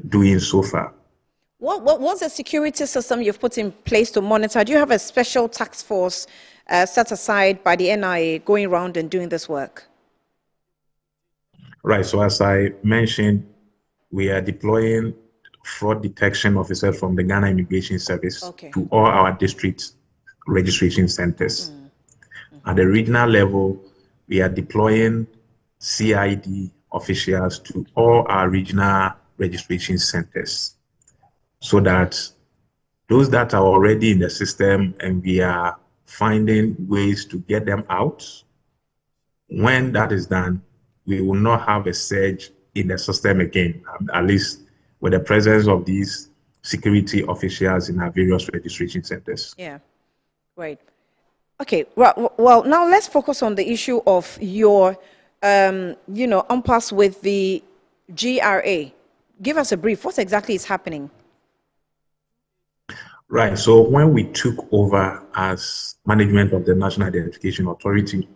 doing so far.
What's the security system you've put in place to monitor? Do you have a special task force set aside by the NIA going around and doing this work?
Right. So as I mentioned, we are deploying fraud detection officers from the Ghana Immigration Service to all our district registration centers. At the regional level, we are deploying CID officials to all our regional registration centers so that those that are already in the system and we are finding ways to get them out, when that is done, we will not have a surge in the system again, at least with the presence of these security officials in our various registration centers.
Yeah, right. Okay, well, now let's focus on the issue of your, impasse with the GRA. Give us a brief. What exactly is happening?
Right. So when we took over as management of the National Identification Authority,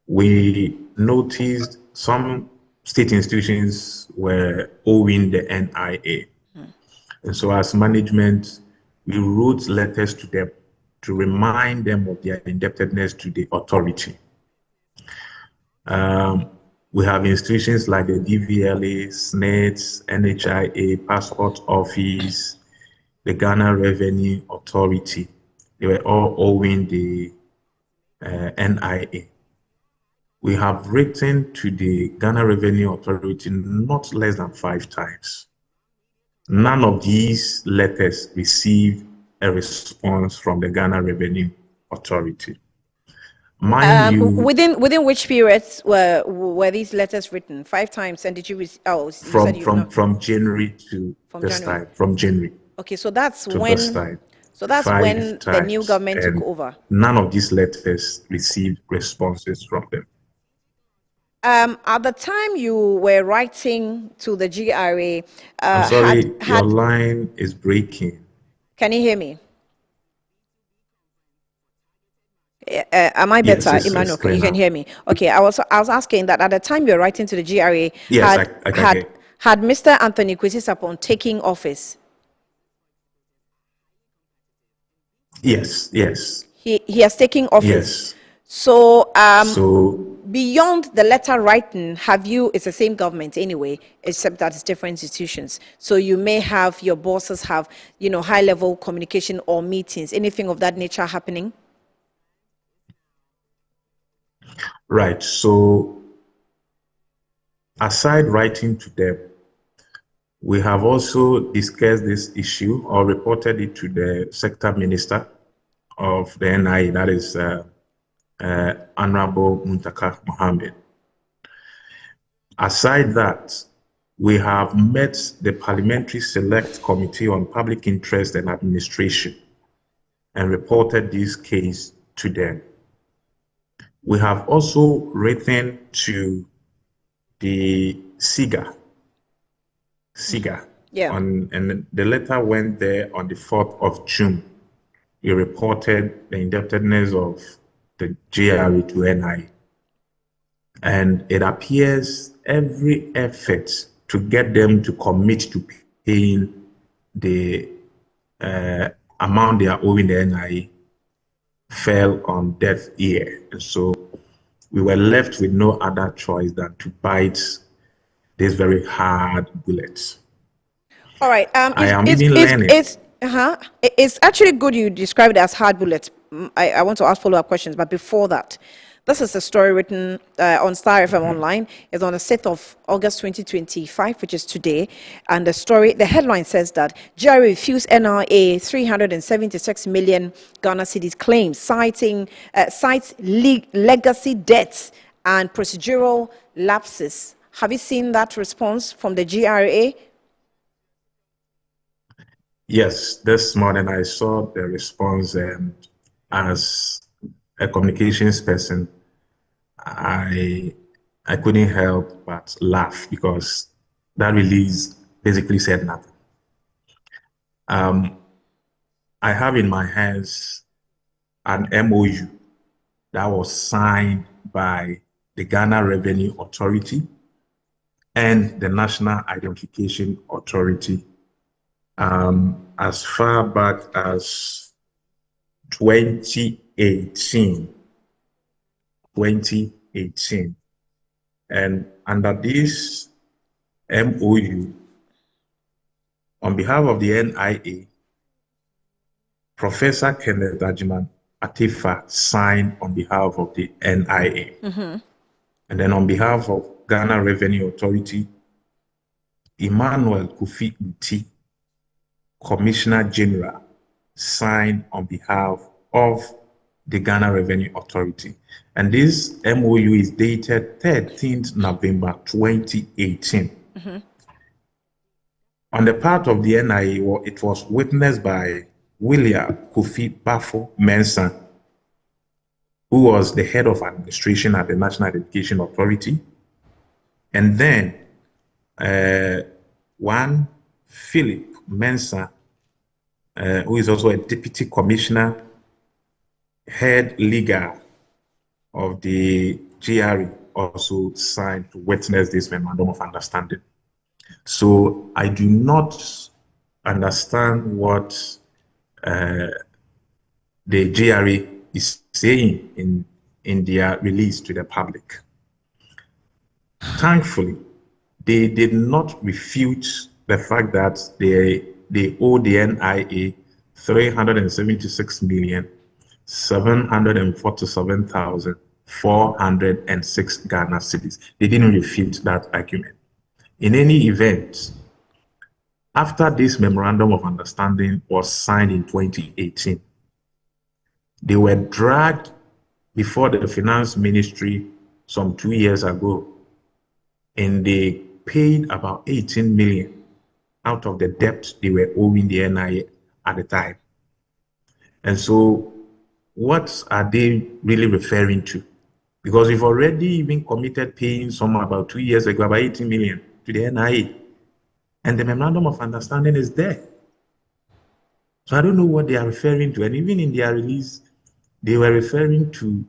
we noticed some state institutions were owing the NIA. And so as management, we wrote letters to them to remind them of their indebtedness to the authority. We have institutions like the DVLA, SNETS, NHIA, Passport Office, the Ghana Revenue Authority. They were all owing the NIA. We have written to the Ghana Revenue Authority not less than 5 times. None of these letters received a response from the Ghana Revenue Authority. Mind you,
within which periods were these letters written? 5 times, and did you receive? Oh, you said you
from January to this time. From January.
Okay, so that's when. So that's when the new government took over.
None of these letters received responses from them.
At the time you were writing to the GRA,
I'm sorry, your line is breaking.
Can you hear me? Am I better,
yes,
Emmanuel?
Yes,
you can hear me. Okay, I was asking that at the time you were writing to the GRA,
yes,
had Mr. Anthony Kwesi Sapon taking office?
Yes.
He has taken office.
Yes.
So beyond the letter writing, it's the same government anyway, except that it's different institutions. So you may have your bosses have, high level communication or meetings, anything of that nature happening?
Right. So aside writing to them, we have also discussed this issue or reported it to the sector minister of the NIA, that is Honorable Muntaka Mohammed. Aside that, we have met the Parliamentary Select Committee on Public Interest and Administration and reported this case to them. We have also written to the SIGA.
Yeah.
And the letter went there on the 4th of June. We reported the indebtedness of the GRA to NI. And it appears every effort to get them to commit to paying the amount they are owing the NI fell on deaf ear. And so we were left with no other choice than to bite this very hard bullet.
All right.
I am even learning.
It's actually good you describe it as hard bullets. I want to ask follow-up questions, but before that, this is a story written on Star FM Online. It's on the 6th of August 2025, which is today. And the headline says that GRA refused NIA 376 million Ghana cedis claims, cites legacy debts and procedural lapses. Have you seen that response from the GRA?
Yes, this morning I saw the response, and as a communications person, I couldn't help but laugh because that release basically said nothing. I have in my hands an MOU that was signed by the Ghana Revenue Authority and the National Identification Authority as far back as 2018. And under this MOU, on behalf of the NIA, Professor Kenneth Ajiman Atifa signed on behalf of the NIA. And then on behalf of Ghana Revenue Authority, Emmanuel Kofi Nti, Commissioner General, signed on behalf of the Ghana Revenue Authority. And this MOU is dated 13th November 2018. On the part of the NIA, it was witnessed by William Kofi Bafo Mensah, who was the head of administration at the National Identification Authority, and then one Philip Mensah, who is also a deputy commissioner, head legal of the GRA, also signed to witness this memorandum of understanding. So I do not understand what the GRA is saying in their release to the public. Thankfully, they did not refute the fact that they owe the NIA 376,747,406 Ghana cedis. They didn't refute that argument. In any event, after this memorandum of understanding was signed in 2018, they were dragged before the finance ministry some 2 years ago, and they paid about 18 million out of the debt they were owing the NIA at the time. And so what are they really referring to? Because we've already even committed paying some about 2 years ago, about 18 million to the NIA. And the memorandum of understanding is there. So I don't know what they are referring to. And even in their release, they were referring to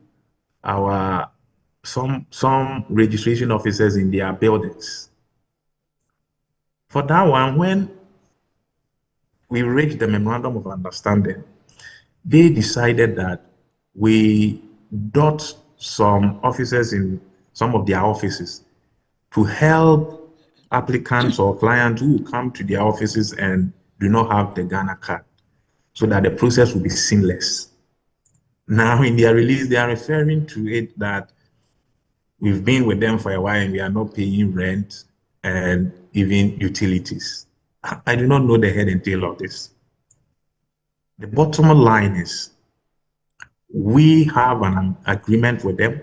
our some registration officers in their buildings. For that one, when we reached the memorandum of understanding, they decided that we dot some officers in some of their offices to help applicants or clients who come to their offices and do not have the Ghana card, so that the process will be seamless. Now, in their release, they are referring to it that we've been with them for a while and we are not paying rent and even utilities. I do not know the head and tail of this. The bottom line is we have an agreement with them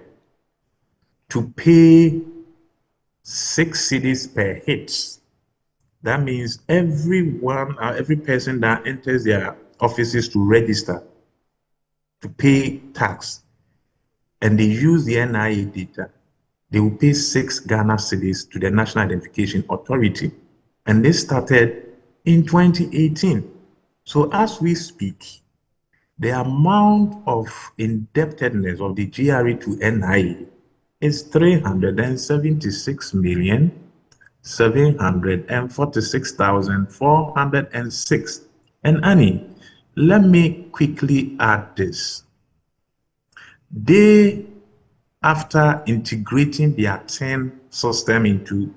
to pay 6 cedis per hit. That means every person that enters their offices to register to pay tax and they use the NIA data, they will pay 6 Ghana cedis to the National Identification Authority. And this started in 2018. So as we speak, the amount of indebtedness of the GRA to NIA is 376,746,406. And Annie, let me quickly add this. They, after integrating their TIN system into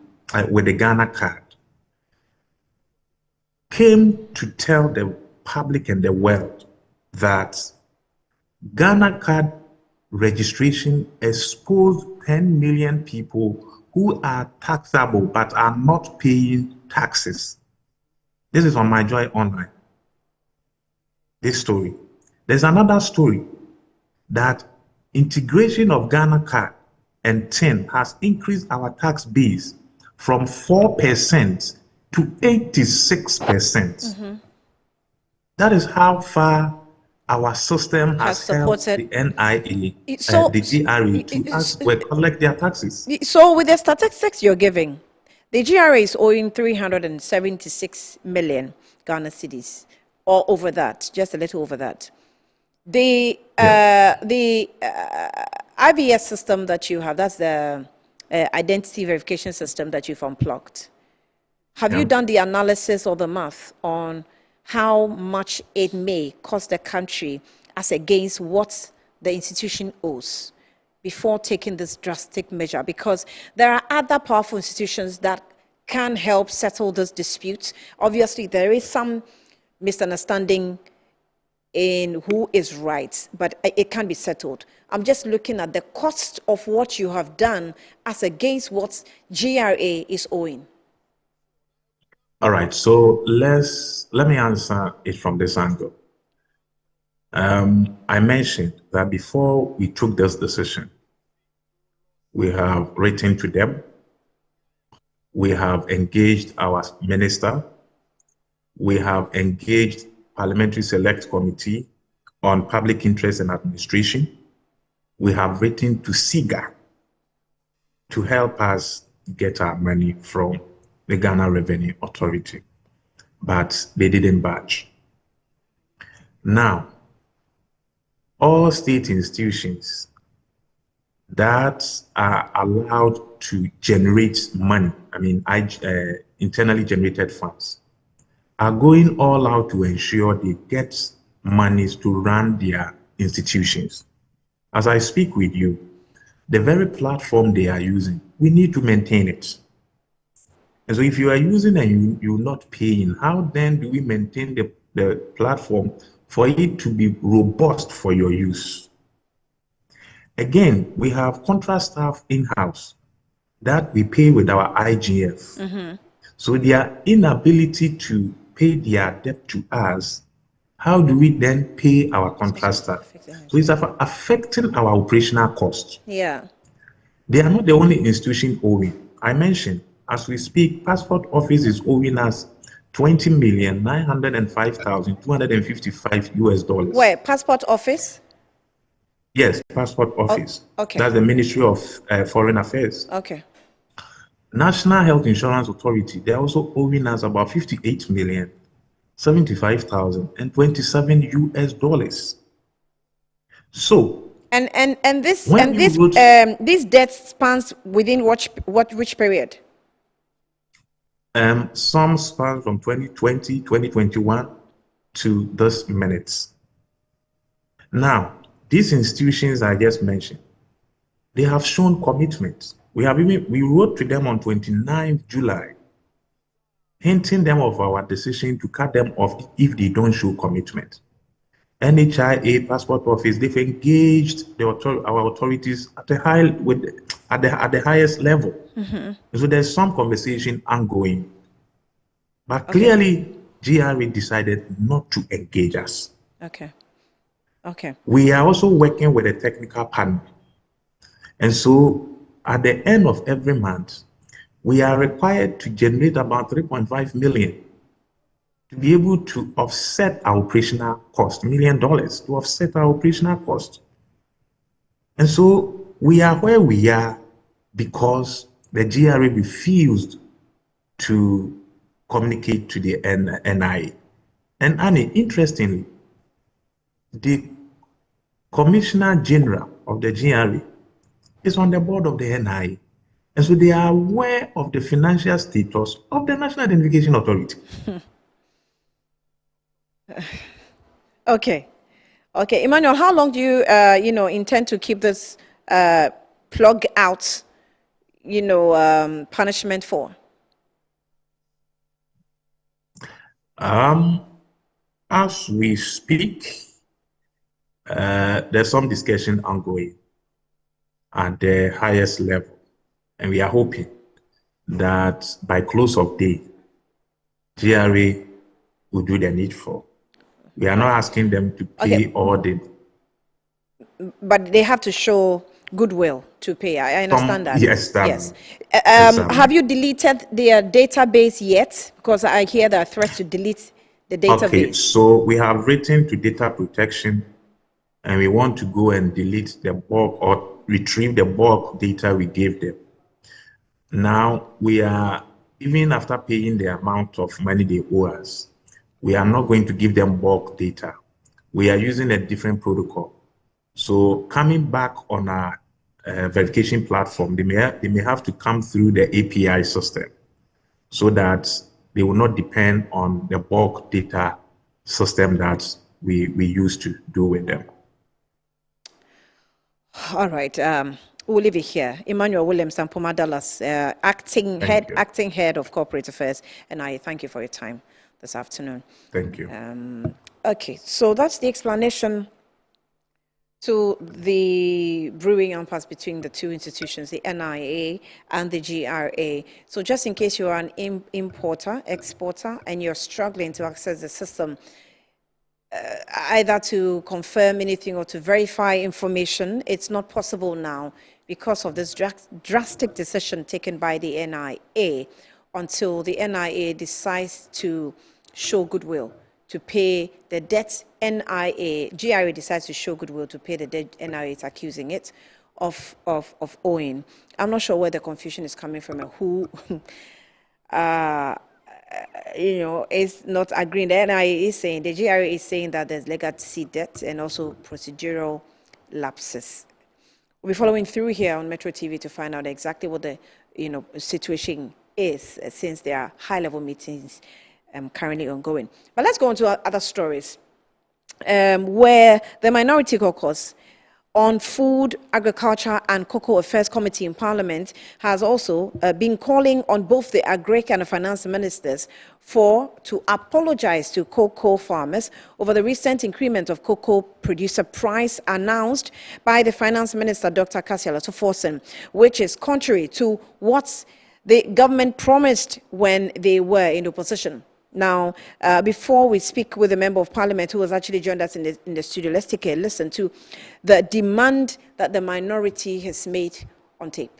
with the Ghana card, came to tell the public and the world that Ghana card registration exposed 10 million people who are taxable but are not paying taxes. This is on my Joy Online. This story. There's another story that integration of Ghana card and TIN has increased our tax base from 4% to 86%. That is how far our system has helped the NIA and the GRA to collect their taxes.
So with the statistics you're giving, the GRA is owing 376 million Ghana cedis, or over that, just a little over that. The IVS system that you have, that's the identity verification system that you've unplugged. Have you done the analysis or the math on how much it may cost the country as against what the institution owes before taking this drastic measure? Because there are other powerful institutions that can help settle this dispute. Obviously, there is some misunderstanding in who is right, but it can be settled. I'm just looking at the cost of what you have done as against what GRA is owing.
All right, so let me answer it from this angle. I mentioned that before we took this decision, we have written to them, we have engaged our minister, we have engaged Parliamentary Select Committee on Public Interest and Administration. We have written to SIGA to help us get our money from the Ghana Revenue Authority, but they didn't budge. Now, all state institutions that are allowed to generate money, internally generated funds, are going all out to ensure they get monies to run their institutions. As I speak with you, the very platform they are using, we need to maintain it. And so if you are using and you're not paying, how then do we maintain the platform for it to be robust for your use? Again, we have contract staff in-house that we pay with our IGF. So their inability to pay their debt to us, how do we then pay our contract staff? So it's affecting our operational costs.
Yeah.
They are not the only institution owing. I mentioned, as we speak, Passport Office is owing us $20,905,255 US.
Where? Passport Office?
Yes, Passport Office.
Okay.
That's the Ministry of Foreign Affairs.
Okay.
National Health Insurance Authority, they're also owing us about $58,075,027 US. So,
this debt spans within which period?
Some span from 2020, 2021 to this minute. Now, these institutions I just mentioned, they have shown commitment. We wrote to them on 29th July, hinting them of our decision to cut them off if they don't show commitment. NHIA, Passport Office, they've engaged our authorities at the highest level. So there's some conversation ongoing. But clearly, GRA decided not to engage us.
Okay.
We are also working with a technical partner. And so at the end of every month, we are required to generate about 3.5 million to be able to offset our operational cost, $1 million to offset our operational cost. And so we are where we are because the GRA refused to communicate to the NIA. And Annie, interestingly, the Commissioner General of the GRA is on the board of the NIA. And so they are aware of the financial status of the National Identification Authority.
Okay. Emmanuel, how long do you, intend to keep this plug out, punishment for?
As we speak, there's some discussion ongoing at the highest level, and we are hoping that by close of day, GRA will do the needful. We are not asking them to pay all the.
But they have to show goodwill to pay. I understand that.
Yes,
yes.
exactly.
Have you deleted their database yet? Because I hear there are threats to delete the database.
Okay, so we have written to data protection, and we want to go and delete the bulk or retrieve the bulk data we gave them. Now, we are, even after paying the amount of money they owe us, we are not going to give them bulk data. We are using a different protocol. So coming back on our verification platform, they may have to come through the API system so that they will not depend on the bulk data system that we used to do with them.
All right. We'll leave it here. Emmanuel Williams and Puma Dallas, acting head of corporate affairs, and I thank you for your time this afternoon.
Thank you.
Okay, so that's the explanation to the brewing impasse between the two institutions, the NIA and the GRA. So just in case you are an importer, exporter, and you're struggling to access the system, either to confirm anything or to verify information, it's not possible now because of this drastic decision taken by the NIA until the NIA decides to show goodwill to pay the debt GRA decides to show goodwill to pay the debt NIA is accusing it of owing. I'm not sure where the confusion is coming from and who is not agreeing. The NIA is saying, the GRA is saying that there's legacy debt and also procedural lapses. We'll be following through here on Metro TV to find out exactly what the situation is, since there are high-level meetings currently ongoing. But let's go on to other stories, where the Minority Caucus on Food, Agriculture and Cocoa Affairs Committee in Parliament has also been calling on both the Agric and the Finance Ministers to apologize to cocoa farmers over the recent increment of cocoa producer price announced by the Finance Minister, Dr. Kasiala Toforsen, which is contrary to what the government promised when they were in opposition. Now, before we speak with a member of parliament who has actually joined us in the studio, let's take a listen to the demand that the minority has made on tape.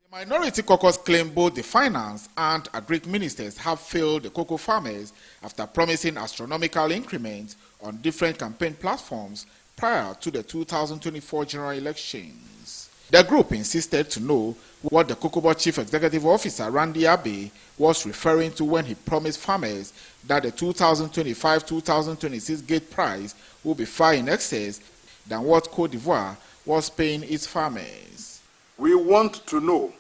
The Minority Caucus claim both the finance and agric ministers have failed the cocoa farmers after promising astronomical increments on different campaign platforms prior to the 2024 general elections. The group insisted to know what the Cocoa Board Chief Executive Officer, Randy Abbey, was referring to when he promised farmers that the 2025-2026 gate price will be far in excess than what Côte d'Ivoire was paying its farmers.
We want to know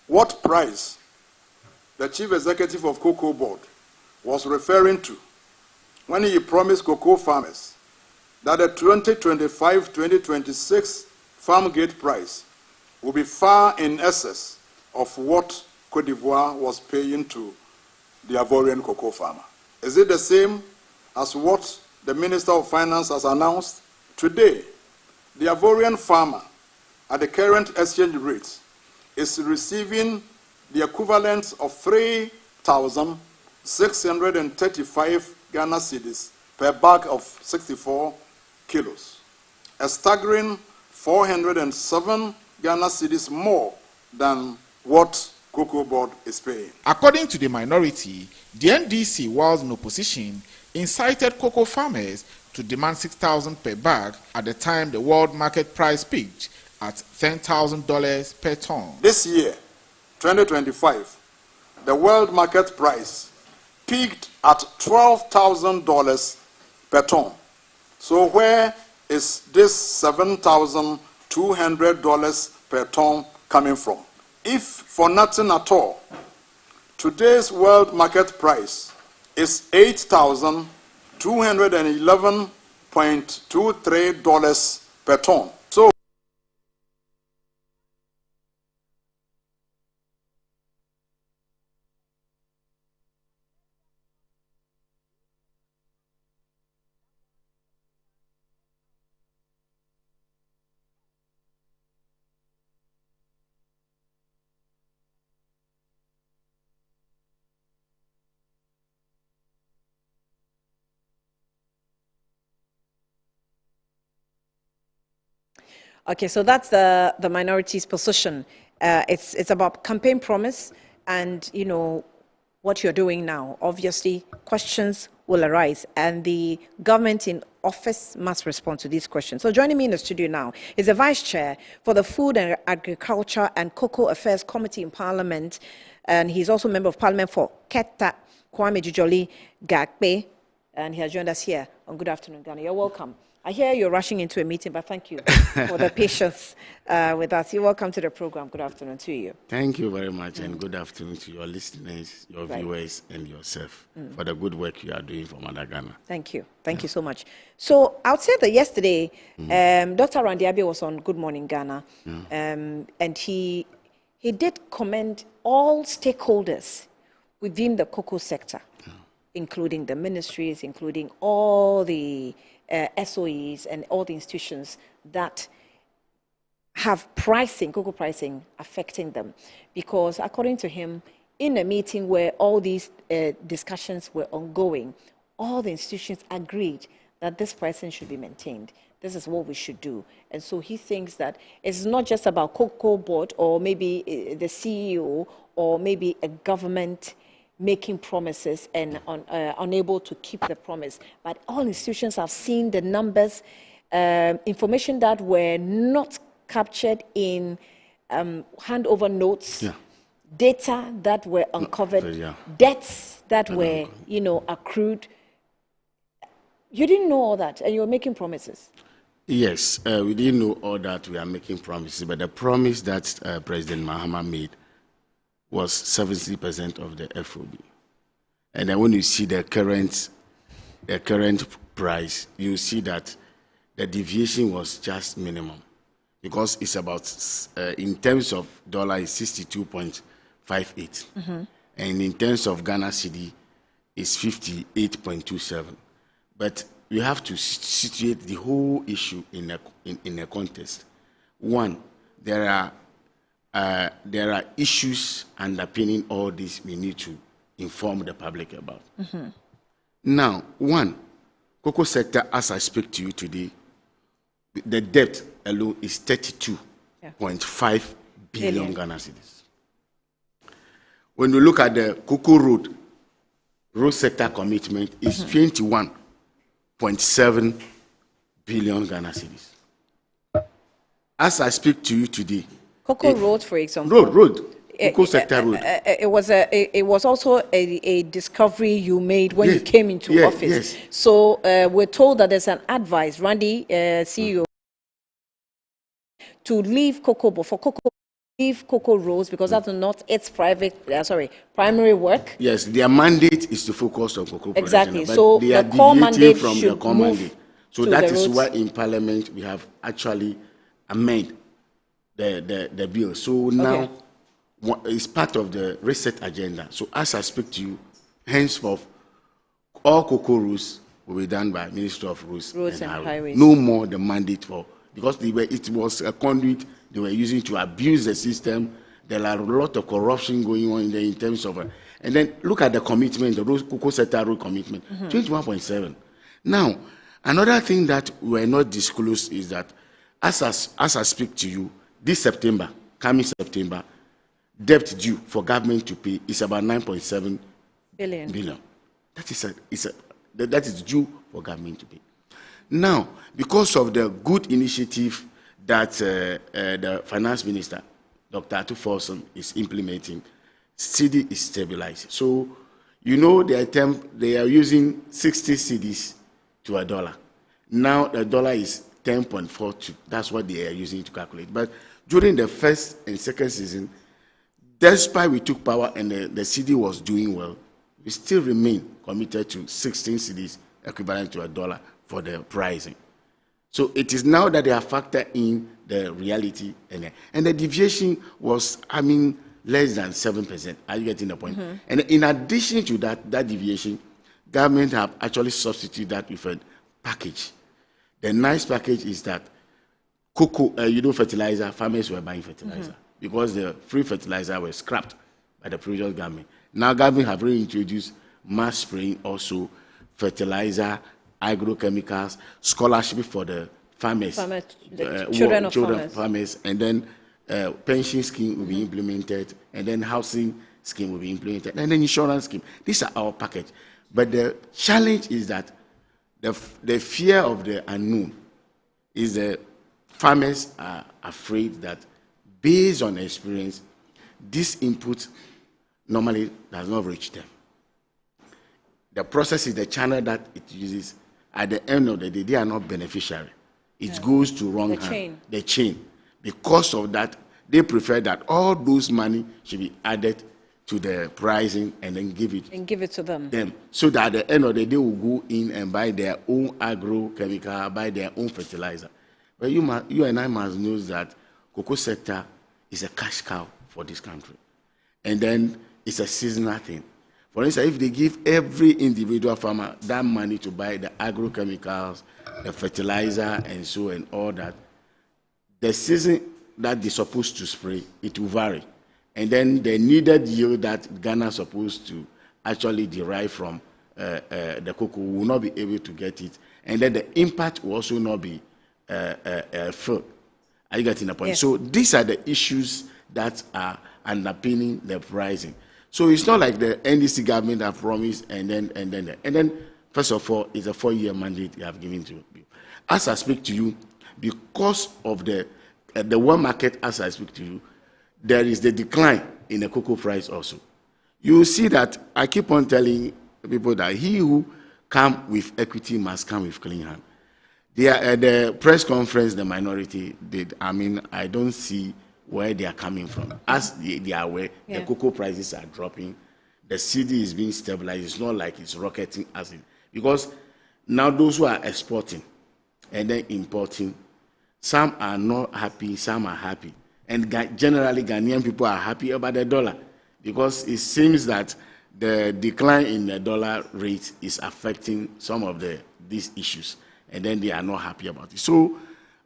what price the Chief Executive of Cocoa Board was referring to when he promised cocoa farmers that the 2025-2026 farm gate price will be far in excess of what Côte d'Ivoire was paying to the Ivorian cocoa farmer. Is it the same as what the Minister of Finance has announced? Today, the Ivorian farmer at the current exchange rate is receiving the equivalent of 3,635 Ghana cedis per bag of 64 kilos, a staggering 407 Ghana cedis more than what Cocoa Board is paying.
According to the minority, the NDC, while in opposition, incited cocoa farmers to demand $6,000 per bag at the time the world market price peaked at $10,000 per ton.
This year, 2025, the world market price peaked at $12,000 per ton. So where is this $7,200 per ton coming from? If for nothing at all, today's world market price is $8,211.23 per ton. So
Okay, so that's the minority's position. It's about campaign promise and, you know, what you're doing now. Obviously, questions will arise, and the government in office must respond to these questions. So joining me in the studio now is the Vice Chair for the Food and Agriculture and Cocoa Affairs Committee in Parliament, and he's also Member of Parliament for Keta, Kwame Jujoli Gakpe, and he has joined us here on Good Afternoon, Ghana. You're welcome. I hear you're rushing into a meeting, but thank you for the patience with us. You're welcome to the program. Good afternoon to you.
Thank you very much, and good afternoon to your listeners, your viewers, and yourself for the good work you are doing for Mother Ghana.
Thank you. Thank you so much. So I would say that yesterday, Dr. Randy Abbey was on Good Morning Ghana, and he did commend all stakeholders within the cocoa sector, including the ministries, including all the SOEs and all the institutions that have pricing, cocoa pricing, affecting them. Because according to him, in a meeting where all these discussions were ongoing, all the institutions agreed that this pricing should be maintained. This is what we should do. And so he thinks that it's not just about Cocoa Board or maybe the CEO or maybe a government making promises and unable to keep the promise. But all institutions have seen the numbers, information that were not captured in handover notes, data that were uncovered, debts that were, you know, accrued. You didn't know all that, and you were making promises.
Yes, we didn't know all that. We are making promises, but the promise that President Mahama made was 70% of the FOB. And then when you see the current price, you see that the deviation was just minimum, because it's about, in terms of dollar, it's 62.58. And in terms of Ghana cedi, it's 58.27. But you have to situate the whole issue in a context. One, there are issues underpinning all this we need to inform the public about. Now, one, cocoa sector, as I speak to you today, the debt alone is 32.5 billion Ghana cedis. When you look at the cocoa road sector commitment, is 21.7 billion Ghana cedis. As I speak to you today,
Cocoa Road, for example.
Road. Cocoa sector road.
It was also a discovery you made when you came into office. So we're told that there's an advice, Randy, CEO, to leave leave Cocoa Roads because that's not its primary work.
Yes, their mandate is to focus on cocoa production.
Exactly.
But
So
they are
the core mandate
from
should
the core
move
mandate. So
to
that
the
is
roads.
why in Parliament we have actually amended the bill. So now it's part of the reset agenda. So as I speak to you, henceforth, all cocoa roads will be done by Ministry of Roads and Highways. No more the mandate for, because it was a conduit they were using to abuse the system. There are a lot of corruption going on in there in terms of, and then look at the commitment, the cocoa sector road commitment, 21.7. Now, another thing that were not disclosed is that as I speak to you, this September, coming September, debt due for government to pay is about 9.7 billion. That is due for government to pay. Now, because of the good initiative that the finance minister, Dr. Atu Folsom, is implementing, cedi is stabilized. So, you know, they are using 60 cedis to $1. Now the dollar is 10.42. That's what they are using to calculate. But during the first and second season, despite we took power and the cedi was doing well, we still remain committed to 16 cedis equivalent to $1 for the pricing. So it is now that they are factored in the reality, and the deviation was, less than 7%. Are you getting the point? And in addition to that deviation, government have actually substituted that with a package. The nice package is that cocoa, fertilizer, farmers were buying fertilizer because the free fertilizer was scrapped by the previous government. Now government have reintroduced mass spraying, also fertilizer, agrochemicals, scholarship for the farmers,
children of
farmers, and then pension scheme will be implemented, and then housing scheme will be implemented, and then insurance scheme. These are our package. But the challenge is that the fear of the unknown is that farmers are afraid that, based on experience, this input normally does not reach them. The process is the channel that it uses. At the end of the day, they are not beneficiary. It goes to wrong hand. The chain. Because of that, they prefer that all those money should be added to the pricing and then give it
to them.
So that at the end of the day, they will go in and buy their own agrochemical, buy their own fertilizer. But you and I must know that cocoa sector is a cash cow for this country. And then it's a seasonal thing. For instance, if they give every individual farmer that money to buy the agrochemicals, the fertilizer, and so and all that, the season that they're supposed to spray, it will vary. And then the needed yield that Ghana is supposed to actually derive from the cocoa will not be able to get it. And then the impact will also not be filled. Are you getting the point? Yes. So these are the issues that are underpinning the pricing. So it's not like the NDC government have promised and then first of all, it's a 4-year mandate you have given to you. As I speak to you, because of the world market, as I speak to you, there is the decline in the cocoa price also. You will see that I keep on telling people that he who come with equity must come with clean hand. At the press conference, the minority did. I mean, I don't see where they are coming from. As they are aware, the cocoa prices are dropping. The CD is being stabilized. It's not like it's rocketing as it. Because now those who are exporting and then importing, some are not happy, some are happy. And generally, Ghanaian people are happy about the dollar because it seems that the decline in the dollar rate is affecting some of these issues, and then they are not happy about it. So,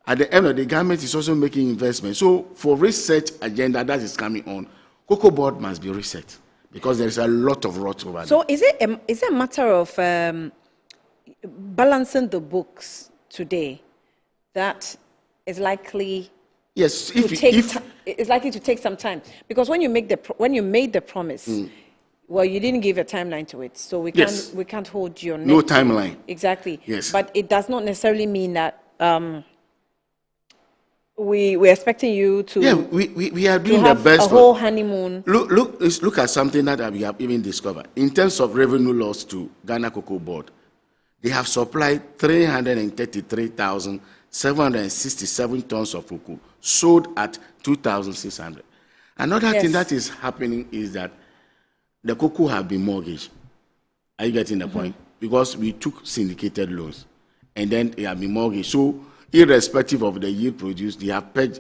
at the end of the government is also making investments. So, for research agenda that is coming on, Cocoa Board must be reset because there is a lot of rot over there.
So, is it a matter of balancing the books today that is likely?
Yes,
it's likely to take some time because when you made the promise, well, you didn't give a timeline to it, so we can't hold your neck.
No timeline.
Exactly.
Yes.
But it does not necessarily mean that we're expecting you to.
Yeah, we are doing the best.
A whole honeymoon.
Look at something that we have even discovered in terms of revenue loss to Ghana Cocoa Board. They have supplied 333,767 tons of cocoa, sold at 2,600. Another thing that is happening is that the cocoa have been mortgaged. Are you getting the point? Because we took syndicated loans, and then they have been mortgaged. So, irrespective of the yield produced, they have hedged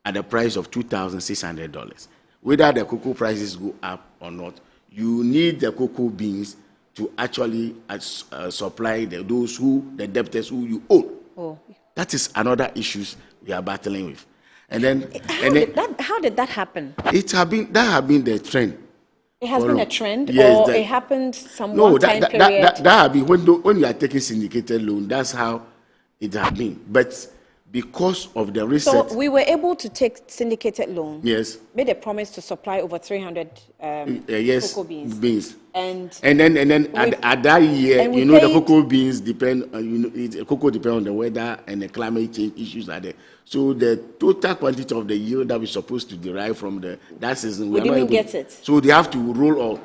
at the price of $2,600. Whether the cocoa prices go up or not, you need the cocoa beans to actually supply the debtors who you owe. Oh. That is another issue we are battling with. And then,
how did that happen?
That have been the trend.
It has been a trend, or it happened some one-time period?
That have been when you are taking syndicated loan. That's how it has been. But because of the research,
so we were able to take syndicated loan.
Yes.
Made a promise to supply over 300 cocoa beans. And
then at that year, the cocoa beans depend. Cocoa depend on the weather and the climate change issues are there. So the total quantity of the yield that we're supposed to derive from that season,
we didn't get it.
So they have to roll on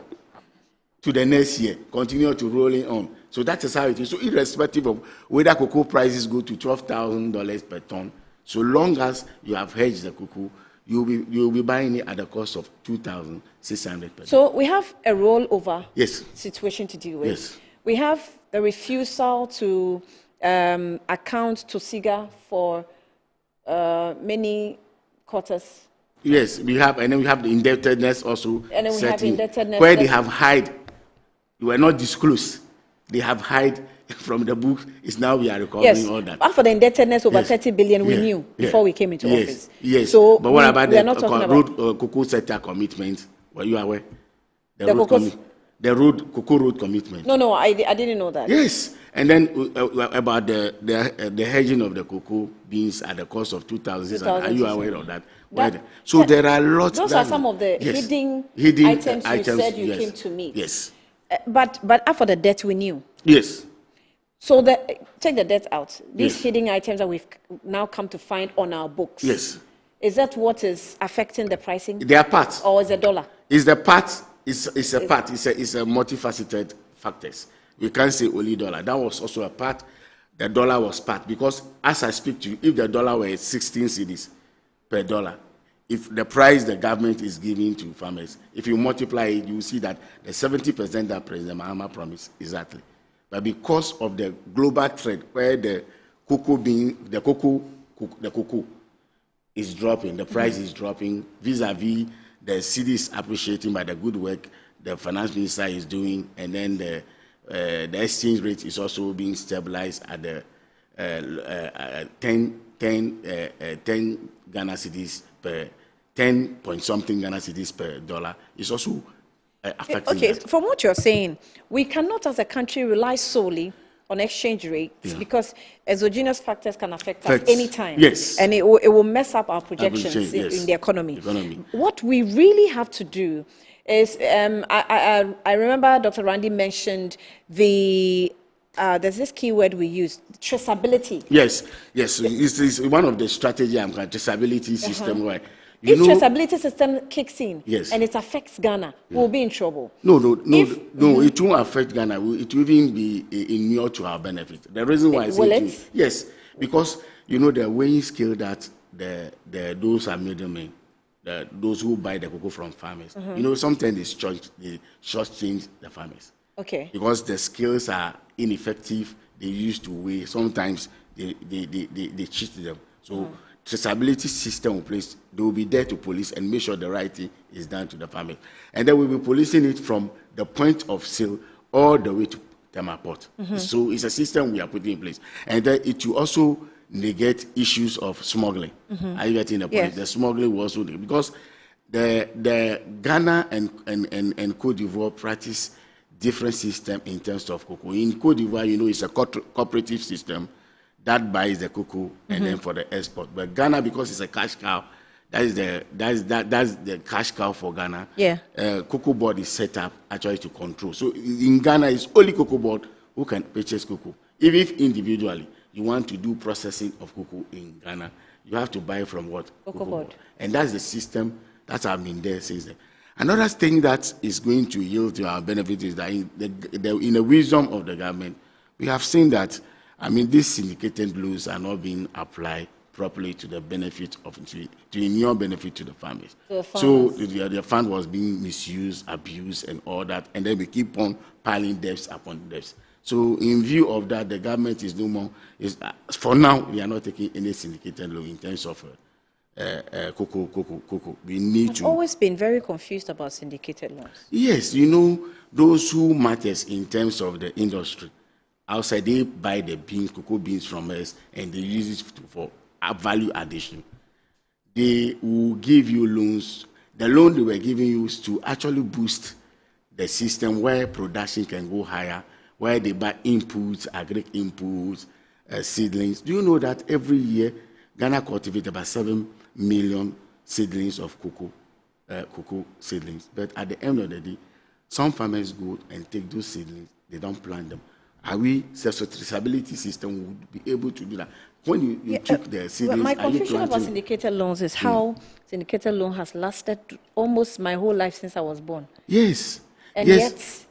to the next year, continue to rolling on. So that is how it is. So irrespective of whether cocoa prices go to $12,000 per ton, so long as you have hedged the cocoa, you'll be buying it at the cost of $2,600 per ton.
So we have a rollover
situation
to deal with.
Yes.
We have the refusal to account to SIGA for many quarters.
Yes, we have, and then we have the indebtedness also.
And then we have indebtedness
where they have hide. You were not disclosed. They have hide from the book. It's now we are recovering all that.
But for the indebtedness over 30 billion, we knew before we came into office.
Yes.
So
but what about the cocoa sector commitment? Were you aware? The The cocoa road commitment.
No, I didn't know that.
Yes, and then about the hedging of the cocoa beans at the cost of 2,000. Are you aware of that? So there are lots.
Those are some of the hidden items you said you came to meet.
Yes.
But after the debt, we knew.
Yes.
So take the debt out. These hidden items that we've now come to find on our books.
Yes.
Is that what is affecting the pricing?
They are parts.
Or is it dollar?
It's the part. It's a part. It's a multifaceted factors. We can't say only dollar. That was also a part. The dollar was part because as I speak to you, if the dollar were 16 cedis per dollar, if the price the government is giving to farmers, if you multiply it, you will see that the 70% that President Mahama promised exactly. But because of the global trade, where the cocoa is dropping, the price is dropping vis-a-vis the city is appreciating by the good work the finance minister is doing, and then the exchange rate is also being stabilized at the 10 Ghana cedis per 10 point something Ghana cedis per dollar. It's also affecting.
Okay,
that.
From what you're saying, we cannot as a country rely solely on exchange rates because exogenous factors can affect us anytime.
Yes.
And it will mess up our projections in the economy. What we really have to do is, I remember Dr. Randy mentioned there's this keyword we use, traceability.
Yes. It's one of the strategy traceability system where
if traceability system kicks in
and
it affects Ghana, we'll be in trouble.
No, it won't affect Ghana. It will even be immune to our benefit. The reason why I say yes, because the weighing scale that those are middlemen, those who buy the cocoa from farmers. Sometimes they shortchange the farmers.
Okay.
Because the scales are ineffective, they used to weigh. Sometimes they cheat them. So traceability system in place, they will be there to police and make sure the right thing is done to the farmer. And then we'll be policing it from the point of sale all the way to Tema Port. So it's a system we are putting in place. And then it will also negate issues of smuggling. Are you getting the point? Yes. The smuggling will also, because the Ghana and Cote d'Ivoire practice different system in terms of cocoa. In Cote d'Ivoire, it's a cooperative system that buys the cocoa and then for the export. But Ghana, because it's a cash cow, that's the cash cow for Ghana.
Yeah.
Cocoa board is set up actually to control. So in Ghana, it's only cocoa board who can purchase cocoa. Even if individually you want to do processing of cocoa in Ghana, you have to buy from what?
Cocoa board.
And that's the system that has been there since then. Another thing that is going to yield to our benefit is that in the wisdom of the government, we have seen that these syndicated loans are not being applied properly to the benefit to your benefit to the farmers. So the fund was being misused, abused, and all that, and then we keep on piling debts upon debts. So in view of that, the government is no more. For now, we are not taking any syndicated loan in terms of cocoa. We need to.
I've always been very confused about syndicated loans.
Yes, those who matters in terms of the industry. Outside, they buy the cocoa beans from us, and they use it for value addition. They will give you loans. The loan they were giving you is to actually boost the system where production can go higher, where they buy inputs, agri inputs, seedlings. Do you know that every year Ghana cultivates about 7 million seedlings of cocoa seedlings? But at the end of the day, some farmers go and take those seedlings, they don't plant them. Are we self-traceability system would be able to do that? When you took the seedlings,
my confusion about syndicated loans is how syndicated loan has lasted almost my whole life since I was born.
Yes.
And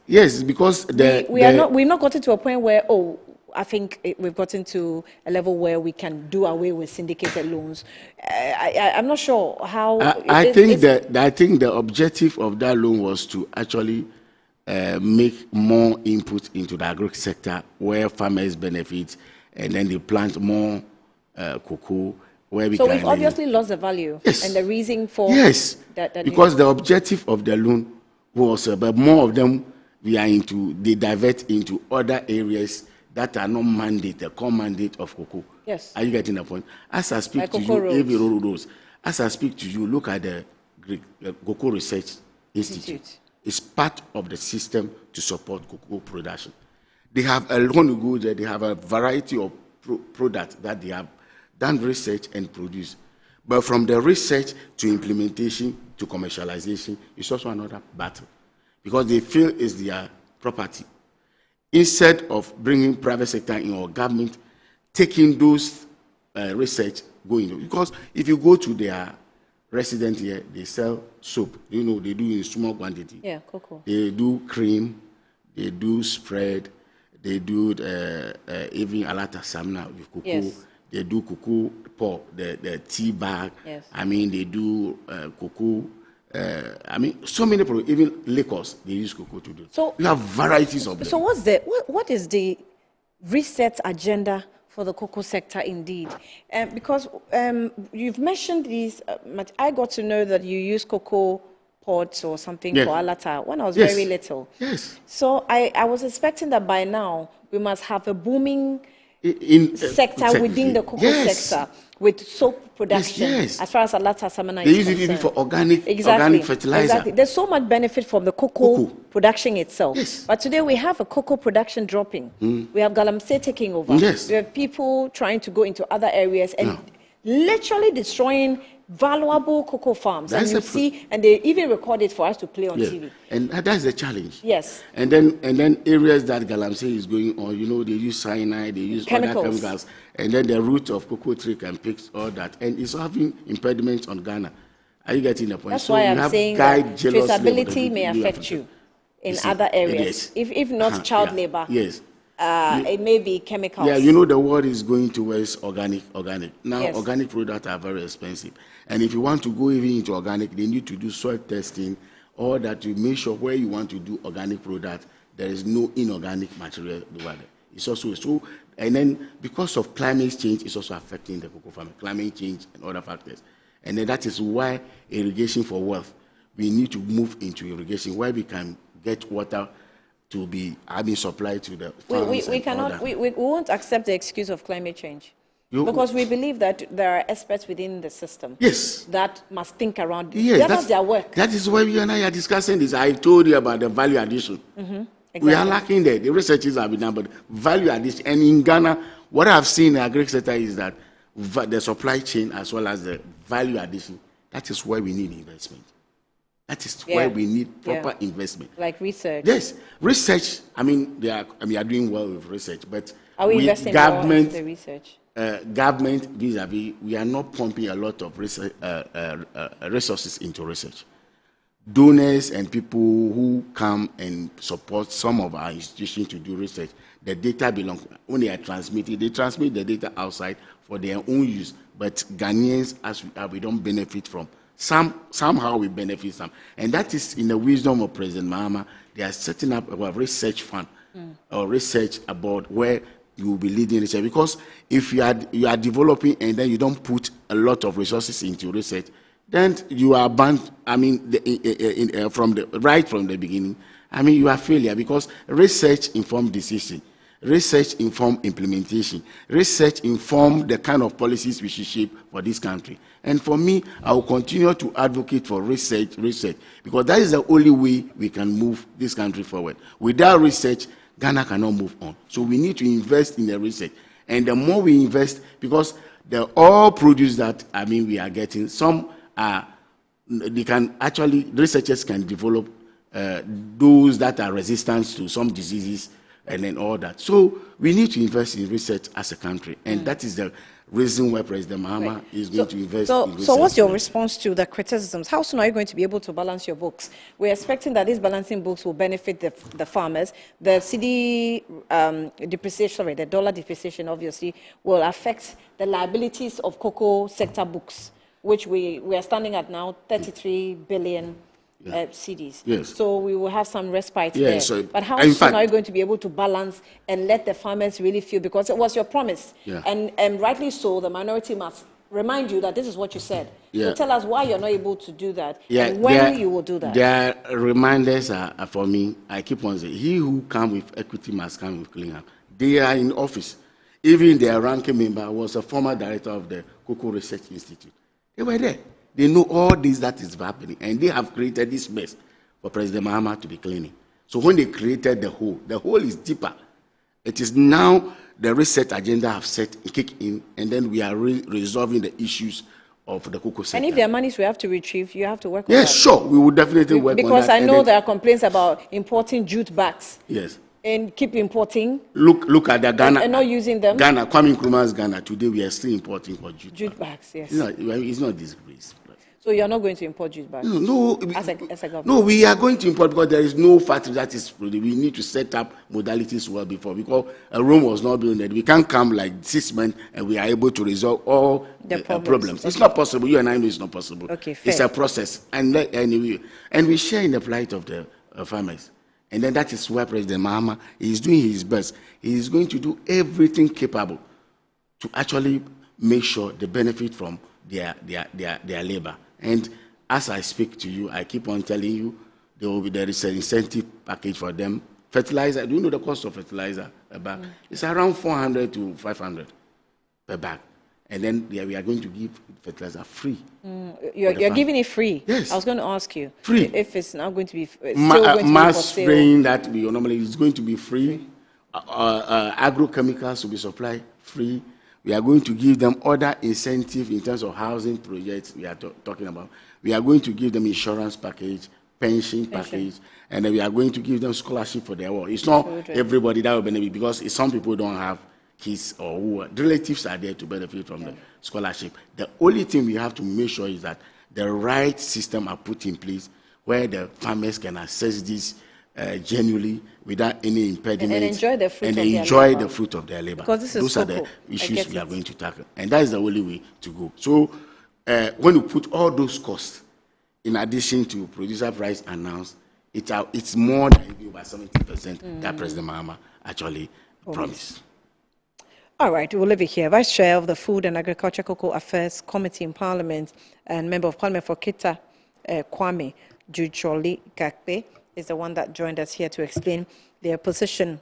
yes, because
we've not gotten to a point where I think we've gotten to a level where we can do away with syndicated loans. I'm not sure how.
I think the objective of that loan was to actually make more input into the agri sector where farmers benefit, and then they plant more cocoa where we can.
So we've obviously lost the value.
Yes.
And the reason for that
because the objective of the loan was, but more of them they divert into other areas that are not the core mandate of cocoa.
Yes.
Are you getting the point? As I speak to you, as I speak to you, look at the Cocoa Research Institute. It's part of the system to support cocoa production. They have a long ago there. They have a variety of products that they have done research and produced. But from the research to implementation to commercialization, it's also another battle because they feel it's their property. Instead of bringing private sector in or government taking those research going, because if you go to their resident here, they sell soap. You know, they do in small quantity.
Yeah, cocoa.
They do cream, they do spread, they do even alata samna with cocoa.
Yes.
They do cocoa pop, the tea bag.
Yes.
I mean, they do cocoa. I mean, so many products, even liquors, they use cocoa to do.
So
you have varieties of them.
So what is the research agenda for the cocoa sector indeed? Because you've mentioned these, I got to know that you use cocoa pods or something for alata when I was very little.
Yes.
So I was expecting that by now we must have a booming sector within the cocoa sector with soap production as far as alata samana is concerned.
They use it even for organic fertilizer.
Exactly. There's so much benefit from the cocoa production itself. Yes. But today we have a cocoa production dropping. We have Galamsey taking over.
Yes.
We have people trying to go into other areas and literally destroying valuable cocoa farms. And you see, and they even record it for us to play on TV.
And that's the challenge.
Yes.
And then areas that Galamsey is going on, you know, they use cyanide, they use other chemicals. And then the root of cocoa tree can pick all that. And it's having impediments on Ghana. Are you getting the point?
That's why I'm saying that traceability may affect you in other areas. If not child labor.
Yes.
It may be chemicals.
Yeah, you know the world is going towards organic. Now, organic products are very expensive. And if you want to go even into organic, they need to do soil testing, or that to make sure where you want to do organic product, there is no inorganic material. It's also so, and then because of climate change, it's also affecting the cocoa farming. Climate change and other factors. And then that is why irrigation for wealth, we need to move into irrigation where we can get water to be supplied to the farms.
We won't accept the excuse of climate change. Because we believe that there are experts within the system that must think around. That's their work.
That is why you and I are discussing this. I told you about the value addition.
Exactly.
We are lacking there. The researchers have been done, but value addition. And in Ghana, what I've seen in the agri sector is that the supply chain as well as the value addition, that is where we need investment. That is where we need proper investment.
Like research.
Yes. Research, I mean, we are doing well with research, but
are we investing more in the research?
Government vis-a-vis, we are not pumping a lot of research, resources into research. Donors and people who come and support some of our institutions to do research, the data belongs, when they are transmitted, they transmit the data outside for their own use. But Ghanaians, as we don't benefit from. Somehow we benefit some. And that is in the wisdom of President Mahama. They are setting up a research fund or research about where you will be leading research. Because if you are developing and then you don't put a lot of resources into research, then you are banned. I mean, from the beginning, I mean, you are failure because research informs decision. Research informs implementation. Research informs the kind of policies we should shape for this country. And for me, I will continue to advocate for research, because that is the only way we can move this country forward. Without research, Ghana cannot move on. So we need to invest in the research. And the more we invest, because the all produce that, I mean, we are getting, some are, they can actually, researchers can develop those that are resistant to some diseases and then all that. So we need to invest in research as a country. And that is the reason why President Mahama is going to invest in research.
So what's your response to the criticisms? How soon are you going to be able to balance your books? We're expecting that these balancing books will benefit the farmers. The CD depreciation rate, the dollar depreciation, obviously, will affect the liabilities of cocoa sector books, which we are standing at now 33 billion CDs.
Yes.
So we will have some respite there.
So,
but how soon are you going to be able to balance and let the farmers really feel? Because it was your promise. And rightly so, the minority must remind you that this is what you said. So tell us why you're not able to do that and when you will do that.
Their reminders are for me. I keep on saying, he who comes with equity must come with clean hands. They are in office. Even their ranking member was a former director of the Cocoa Research Institute. They were there. They know all this that is happening, and they have created this mess for President Mahama to be cleaning. So when they created the hole is deeper. It is now the reset agenda have kick in, and then we are resolving the issues of the cocoa sector.
And if there are monies we have to retrieve, you have to work on
yes,
that.
Yes, sure. We will definitely work on that.
Because I know there are complaints about importing jute bags.
Yes.
And keep importing.
Look at the Ghana.
And not using them.
Ghana, Kwame Nkrumah's Ghana. Today we are still importing for jute
bags. Yes.
It's not disgrace.
So you're not going to import jute bags?
No.
As a government?
No, we are going to import because there is no factory that is produced. We need to set up modalities well before, because a room was not built. We can't come like 6 months and we are able to resolve all the problems. Okay. It's not possible. You and I know it's not possible.
Okay, fair.
It's a process. And we share in the plight of the farmers. And then that is why President Mahama is doing his best. He is going to do everything capable to actually make sure they benefit from their labor. And as I speak to you, I keep on telling you there is an incentive package for them. Fertilizer, do you know the cost of fertilizer per bag? It's around 400 to 500 per bag. And then we are going to give fertilizer free.
You're giving it free?
Yes.
I was going to ask you.
Free.
If it's now going to be
mass spraying that we normally is going to be free. Agrochemicals will be supplied free. We are going to give them other incentives in terms of housing projects we are talking about. We are going to give them insurance package, pension package, and then we are going to give them scholarship for their work. It's not everybody that will benefit, because some people don't have kids or relatives are there to benefit from the scholarship. The only thing we have to make sure is that the right system are put in place where the farmers can access this genuinely without any impediment
and enjoy the
fruit of their labor.
Because this is
those are the issues we are going to tackle, and that is the only way to go. So when you put all those costs in addition to producer price announced, it's more than about 70% that President Mahama actually promised.
All right, we'll leave it here. Vice Chair of the Food and Agriculture Cocoa Affairs Committee in Parliament and Member of Parliament for Kita, Kwame Jucholi-Gakpe, is the one that joined us here to explain their position.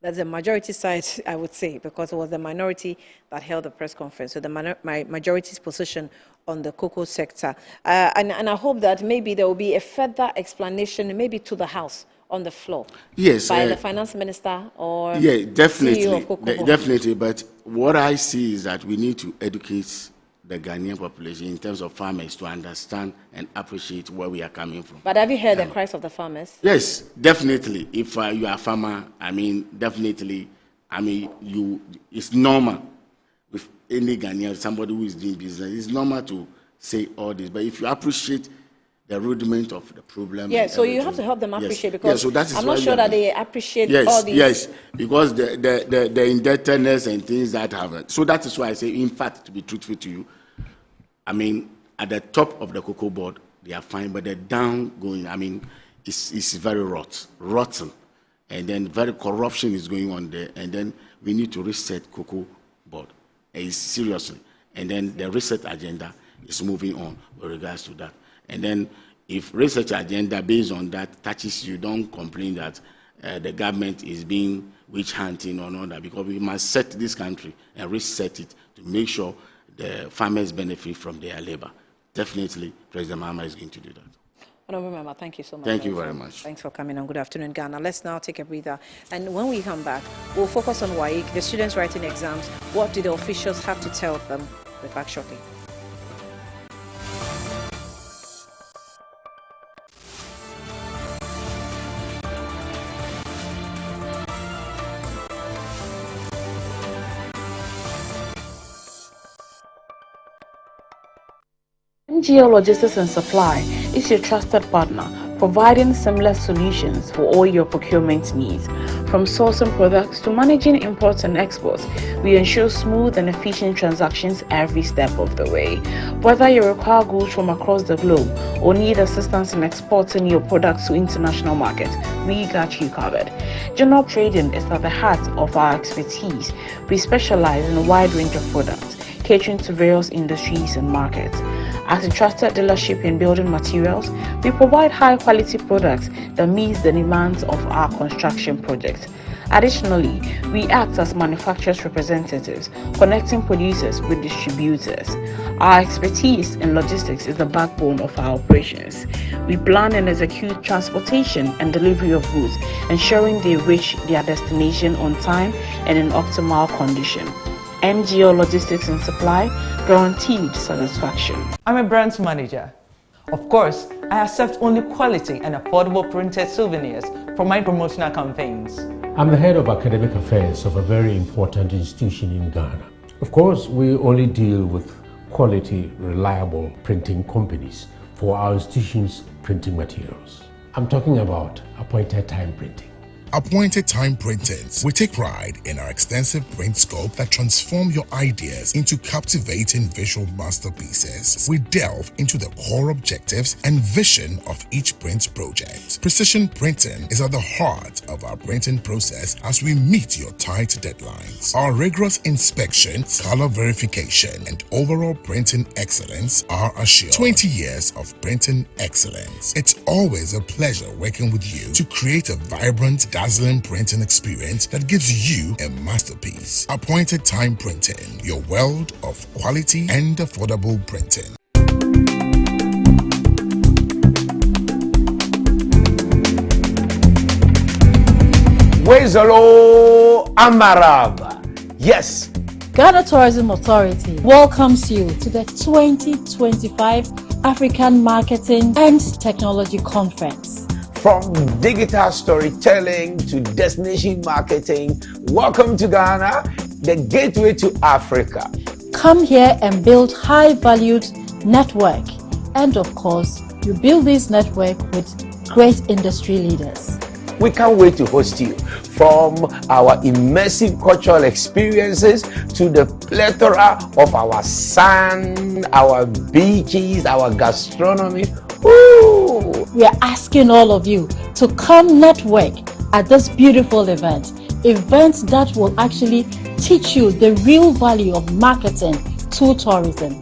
That's the majority side, I would say, because it was the minority that held the press conference. So the majority's position on the cocoa sector. And I hope that maybe there will be a further explanation, maybe to the House on the floor.
Yes.
By the finance minister or
definitely,
CEO of Cocoa.
Definitely. But what I see is that we need to educate the Ghanaian population in terms of farmers to understand and appreciate where we are coming from.
But have you heard the cries of the farmers?
Yes, definitely. If you are a farmer, definitely, it's normal with any Ghanaian, somebody who is doing business, it's normal to say all this. But if you appreciate the rudiment of the problem.
Yeah, so you have to help them appreciate, because
so that is
I'm not sure that they appreciate all these.
Yes, because the indebtedness and things that happen. So that is why I say, in fact, to be truthful to you, at the top of the cocoa board, they are fine, but the down going, it's very rotten. And then very corruption is going on there. And then we need to reset cocoa board seriously. And then the reset agenda is moving on with regards to that. And then if research agenda based on that touches you, don't complain that the government is being witch hunting or not, because we must set this country and reset it to make sure the farmers benefit from their labor. Definitely, President Mahama is going to do that.
Honorable Member, thank you so much.
Thank you very much.
Thanks for coming on. Good afternoon, Ghana. Let's now take a breather. And when we come back, we'll focus on WAEC, the students writing exams. What do the officials have to tell them? We're back shortly.
NGL Logistics and Supply is your trusted partner, providing seamless solutions for all your procurement needs. From sourcing products to managing imports and exports, we ensure smooth and efficient transactions every step of the way. Whether you require goods from across the globe or need assistance in exporting your products to international markets, we got you covered. General trading is at the heart of our expertise. We specialize in a wide range of products, catering to various industries and markets. As a trusted dealership in building materials, we provide high-quality products that meet the demands of our construction projects. Additionally, we act as manufacturers' representatives, connecting producers with distributors. Our expertise in logistics is the backbone of our operations. We plan and execute transportation and delivery of goods, ensuring they reach their destination on time and in optimal condition. MGO Logistics and Supply, guaranteed satisfaction.
I'm a brands manager. Of course, I accept only quality and affordable printed souvenirs for my promotional campaigns.
I'm the head of academic affairs of a very important institution in Ghana. Of course, we only deal with quality, reliable printing companies for our institution's printing materials. I'm talking about appointed time printing.
Appointed Time Printings. We take pride in our extensive print scope that transform your ideas into captivating visual masterpieces. We delve into the core objectives and vision of each print project. Precision printing is at the heart of our printing process as we meet your tight deadlines. Our rigorous inspection, color verification, and overall printing excellence are assured. 20 years of printing excellence. It's always a pleasure working with you to create a vibrant, dazzling printing experience that gives you a masterpiece. Appointed Time Printing, your world of quality and affordable printing.
Wezalo Amarab. Yes.
Ghana Tourism Authority welcomes you to the 2025 African Marketing and Technology Conference.
From digital storytelling to destination marketing, welcome to Ghana, the gateway to Africa.
Come here and build high-valued network. And of course, you build this network with great industry leaders.
We can't wait to host you. From our immersive cultural experiences to the plethora of our sun, our beaches, our gastronomy. Woo!
We are asking all of you to come network at this beautiful event that will actually teach you the real value of marketing to tourism.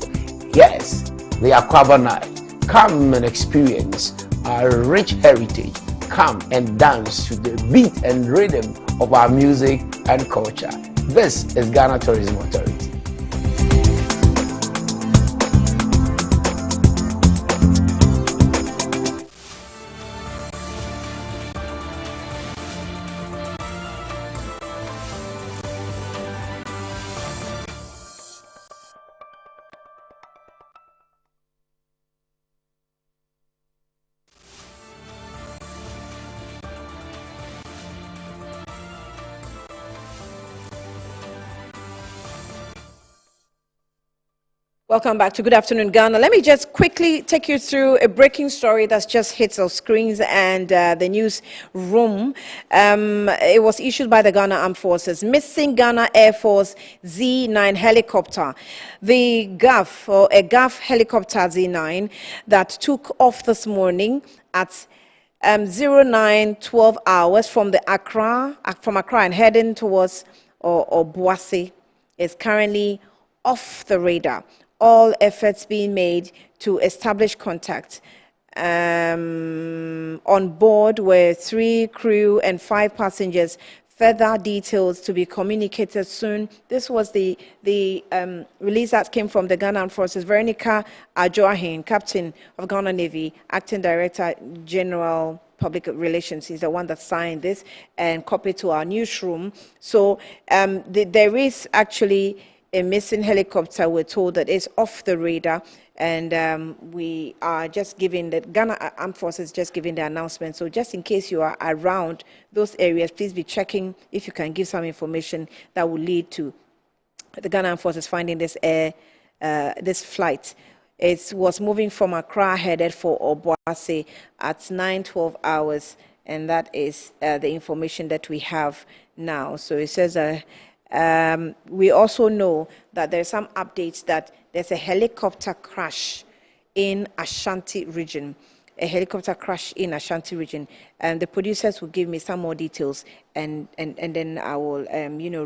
Yes, the Aquaba Night. Come and experience our rich heritage. Come and dance to the beat and rhythm of our music and culture. This is Ghana Tourism Authority.
Welcome back to Good Afternoon Ghana. Let me just quickly take you through a breaking story that's just hit our screens and the newsroom. It was issued by the Ghana Armed Forces. Missing Ghana Air Force Z9 helicopter. The GAF, or a GAF helicopter Z9 that took off this morning at 09:12 hours from Accra and heading towards Obuasi is currently off the radar. All efforts being made to establish contact. On board were 3 crew and 5 passengers. Further details to be communicated soon. This was the release that came from the Ghana Armed Forces. Veronica Ajoahin, Captain of Ghana Navy, Acting Director General Public Relations, is the one that signed this and copied to our newsroom. So there is actually a missing helicopter. We're told that it's off the radar, and we are just giving the Ghana Armed Forces just giving the announcement. So just in case you are around those areas, please be checking if you can give some information that will lead to the Ghana Armed Forces finding this this flight. It was moving from Accra, headed for Obuasi at 9:12 hours, and that is the information that we have now. So it says we also know that there's some updates that there's a helicopter crash in Ashanti region. A helicopter crash in Ashanti region, and the producers will give me some more details, and then I will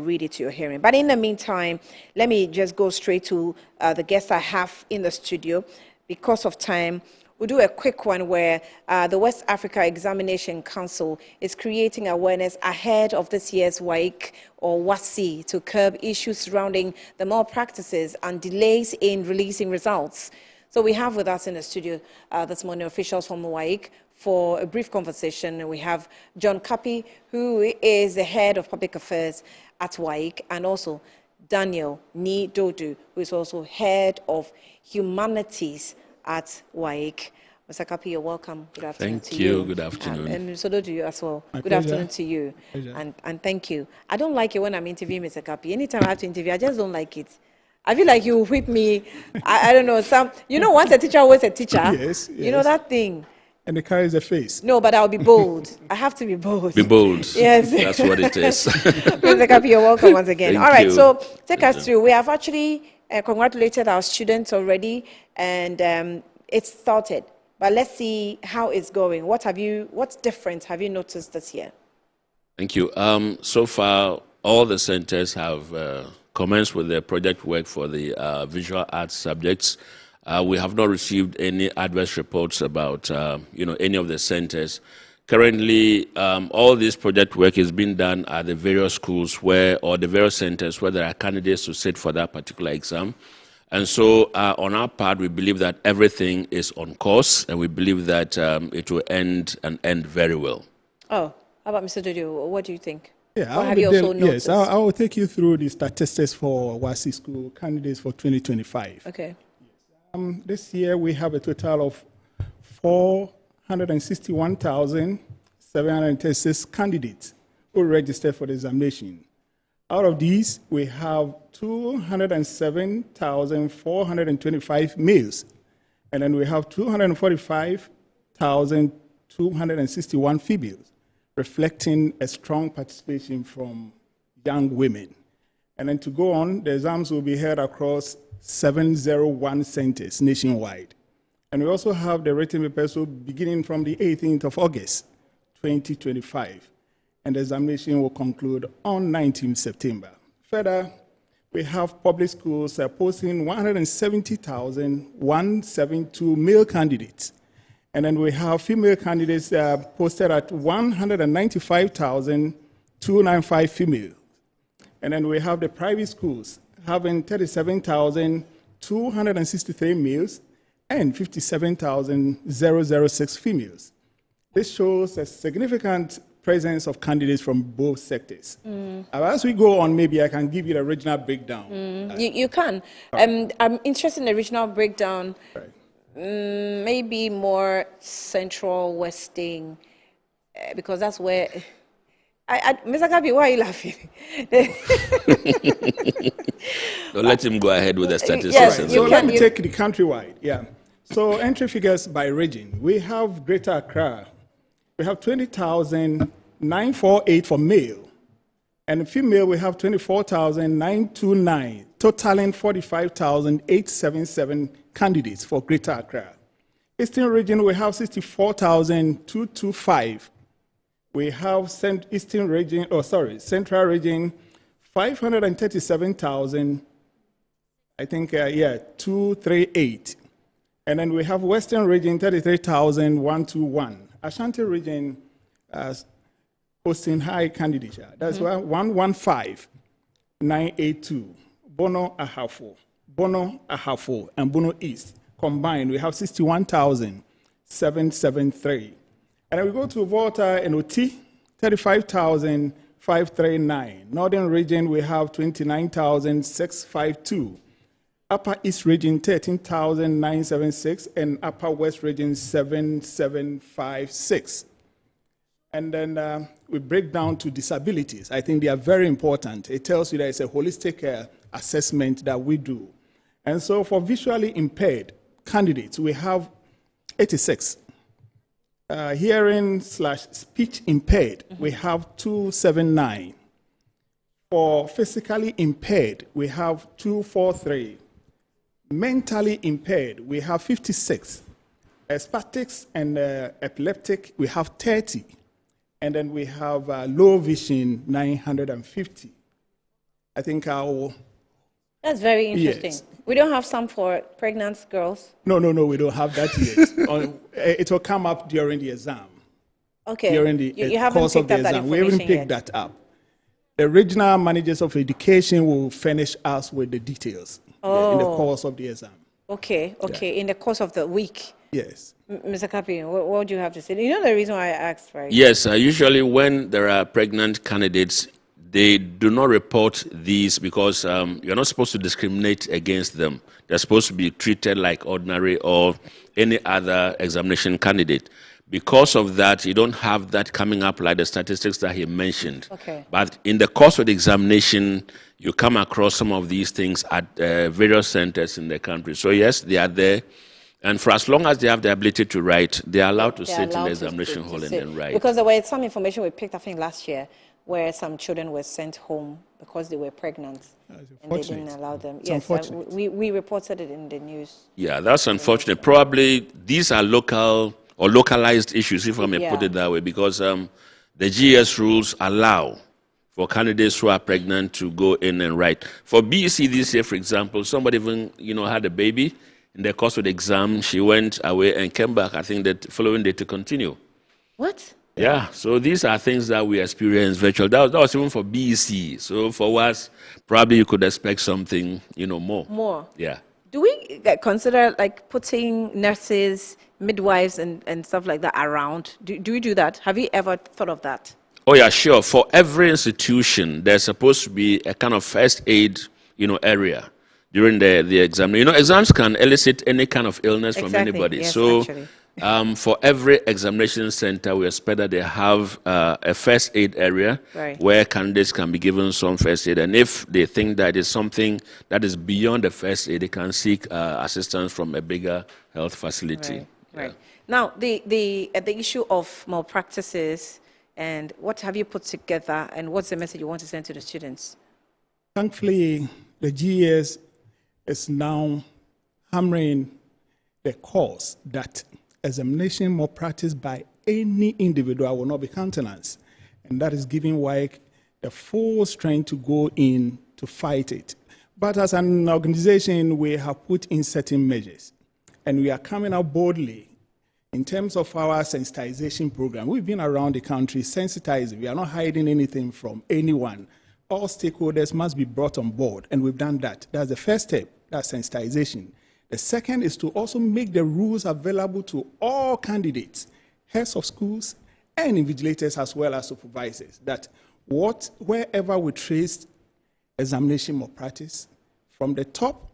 read it to your hearing. But in the meantime, let me just go straight to the guests I have in the studio. Because of time, we'll do a quick one where the West Africa Examination Council is creating awareness ahead of this year's WAEC or WASI to curb issues surrounding the malpractices and delays in releasing results. So we have with us in the studio this morning officials from the WAEC for a brief conversation. We have John Kapi, who is the head of public affairs at WAEC, and also Daniel Ni Dodu, who is also head of humanities at WAEC. Mr. Kapi, you're welcome. Good afternoon to you.
Thank you. Good afternoon.
And Mr. Dodu, you as well.
My
Good
pleasure.
afternoon to you. And thank you. I don't like it when I'm interviewing Mr. Kapi. Anytime I have to interview, I just don't like it. I feel like you whip me. I don't know. Once a teacher, always a teacher.
Yes.
You know that thing.
And it carries a face.
No, but I'll be bold. I have to be bold.
Be bold.
Yes.
That's what it is.
Mr. Kapi, you're welcome once again.
Thank
All right,
you.
so take us through. We have actually congratulated our students already, and it's started. But let's see how it's going. What's different have you noticed this year?
Thank you. So far, all the centers have commenced with their project work for the visual arts subjects. We have not received any adverse reports about, any of the centers. Currently, all this project work is being done at the various schools or the various centers where there are candidates to sit for that particular exam. And so, on our part, we believe that everything is on course, and we believe that it will end very well.
Oh, how about Mr. Dodu? What do you think?
Yeah,
what have you also noticed?
Yes, I will take you through the statistics for WASI school candidates for 2025.
Okay.
This year we have a total of 461,736 candidates who registered for the examination. Out of these, we have 207,425 males, and then we have 245,261 females, reflecting a strong participation from young women. And then to go on, the exams will be held across 701 centers nationwide. And we also have the written papers beginning from the 18th of August, 2025. And the examination will conclude on 19th September. Further, we have public schools posting 170,172 male candidates. And then we have female candidates posted at 195,295 females. And then we have the private schools having 37,263 males and 57,006 females. This shows a significant presence of candidates from both sectors. As we go on, maybe I can give you the regional breakdown.
You can. I'm interested in the regional breakdown, maybe more central, western, because that's where... Mr. Kapi, why are you laughing?
So let him go ahead with the statistics.
Yes, so let me take the countrywide. Yeah. So entry figures by region. We have Greater Accra. We have 20,948 for male. And female, we have 24,929, totaling 45,877 candidates for Greater Accra. Eastern region, we have 64,225. We have Central region, 537,000, 238. And then we have Western region, 33,121. Ashanti region hosting high candidature. That's 115,982. Bono Ahafo, and Bono East. Combined, we have 61,773. And then we go to Volta and Oti, 35,539. Northern region, we have 29,652. Upper East region, 13,976. And Upper West region, 7,756. And then we break down to disabilities. I think they are very important. It tells you that it's a holistic assessment that we do. And so for visually impaired candidates, we have 86. Hearing/speech impaired, we have 279. For physically impaired, we have 243. Mentally impaired, we have 56. Spastic and epileptic, we have 30. And then we have low vision, 950. I think I will
That's very interesting.
Yes.
We don't have some for pregnant girls?
No, we don't have that yet. It will come up during the exam.
Okay.
During the
you haven't
course of
picked
the
up that
exam. We haven't
information
picked
yet.
that up. The regional managers of education will furnish us with the details in the course of the exam.
Okay. In the course of the week.
Yes.
Mr. Kapi, what do you have to say? You know the reason why I asked, right?
Yes, usually when there are pregnant candidates, they do not report these because you're not supposed to discriminate against them. They're supposed to be treated like ordinary or any other examination candidate. Because of that, you don't have that coming up like the statistics that he mentioned.
Okay.
But in the course of the examination, you come across some of these things at various centers in the country. So yes, they are there. And for as long as they have the ability to write, they are allowed to sit in the examination hall and then write.
Because there were some information we picked, I think, last year, where some children were sent home because they were pregnant. And they didn't allow them.
It's
yes,
unfortunate.
we reported it in the news.
Yeah, that's unfortunate. Probably these are local or localized issues, if I may put it that way, because the GS rules allow for candidates who are pregnant to go in and write. For BEC this year, for example, somebody even had a baby. In the course of the exam, she went away and came back, I think, the following day to continue.
What?
Yeah, so these are things that we experience virtual. That was even for BEC. So for us, probably you could expect something, more.
More?
Yeah.
Do we consider like putting nurses, midwives, and stuff like that around? Do we do that? Have you ever thought of that?
Oh, yeah, sure. For every institution, there's supposed to be a kind of first aid, area during the exam. Exams can elicit any kind of illness from anybody.
Yes,
so
actually.
For every examination center, we expect that they have a first aid area where candidates can be given some first aid. And if they think that is something that is beyond the first aid, they can seek assistance from a bigger health facility.
Right. Now, the issue of malpractices, and what have you put together, and what's the message you want to send to the students?
Thankfully, the GS is now hammering the cause that examination malpractice by any individual will not be countenanced. And that is giving WAEC the full strength to go in to fight it. But as an organization, we have put in certain measures. And we are coming out boldly in terms of our sensitization program. We've been around the country sensitizing. We are not hiding anything from anyone. All stakeholders must be brought on board, and we've done that. That's the first step, that's sensitization. The second is to also make the rules available to all candidates, heads of schools, and invigilators as well as supervisors, that wherever we trace examination malpractice, from the top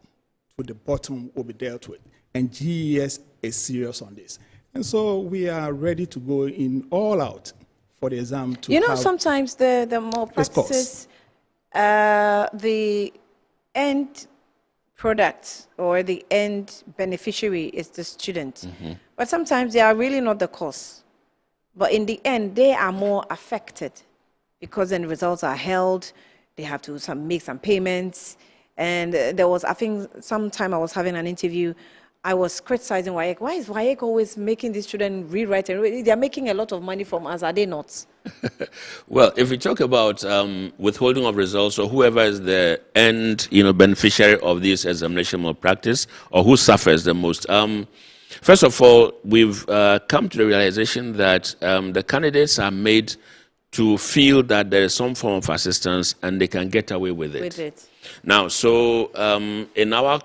to the bottom will be dealt with. And GES is serious on this. And so we are ready to go in all out for the exam to have
sometimes the malpractices, the end product or the end beneficiary is the student. But sometimes they are really not the cause. But in the end, they are more affected because then results are held, they have to make some payments. And there was, I think, sometime I was having an interview, I was criticizing WAEC. Why is WAEC always making these children rewrite? They are making a lot of money from us, are they not?
Well, if we talk about withholding of results, or whoever is the end, beneficiary of this examination malpractice, or who suffers the most, first of all, we've come to the realization that the candidates are made to feel that there is some form of assistance and they can get away with it. Now, so in our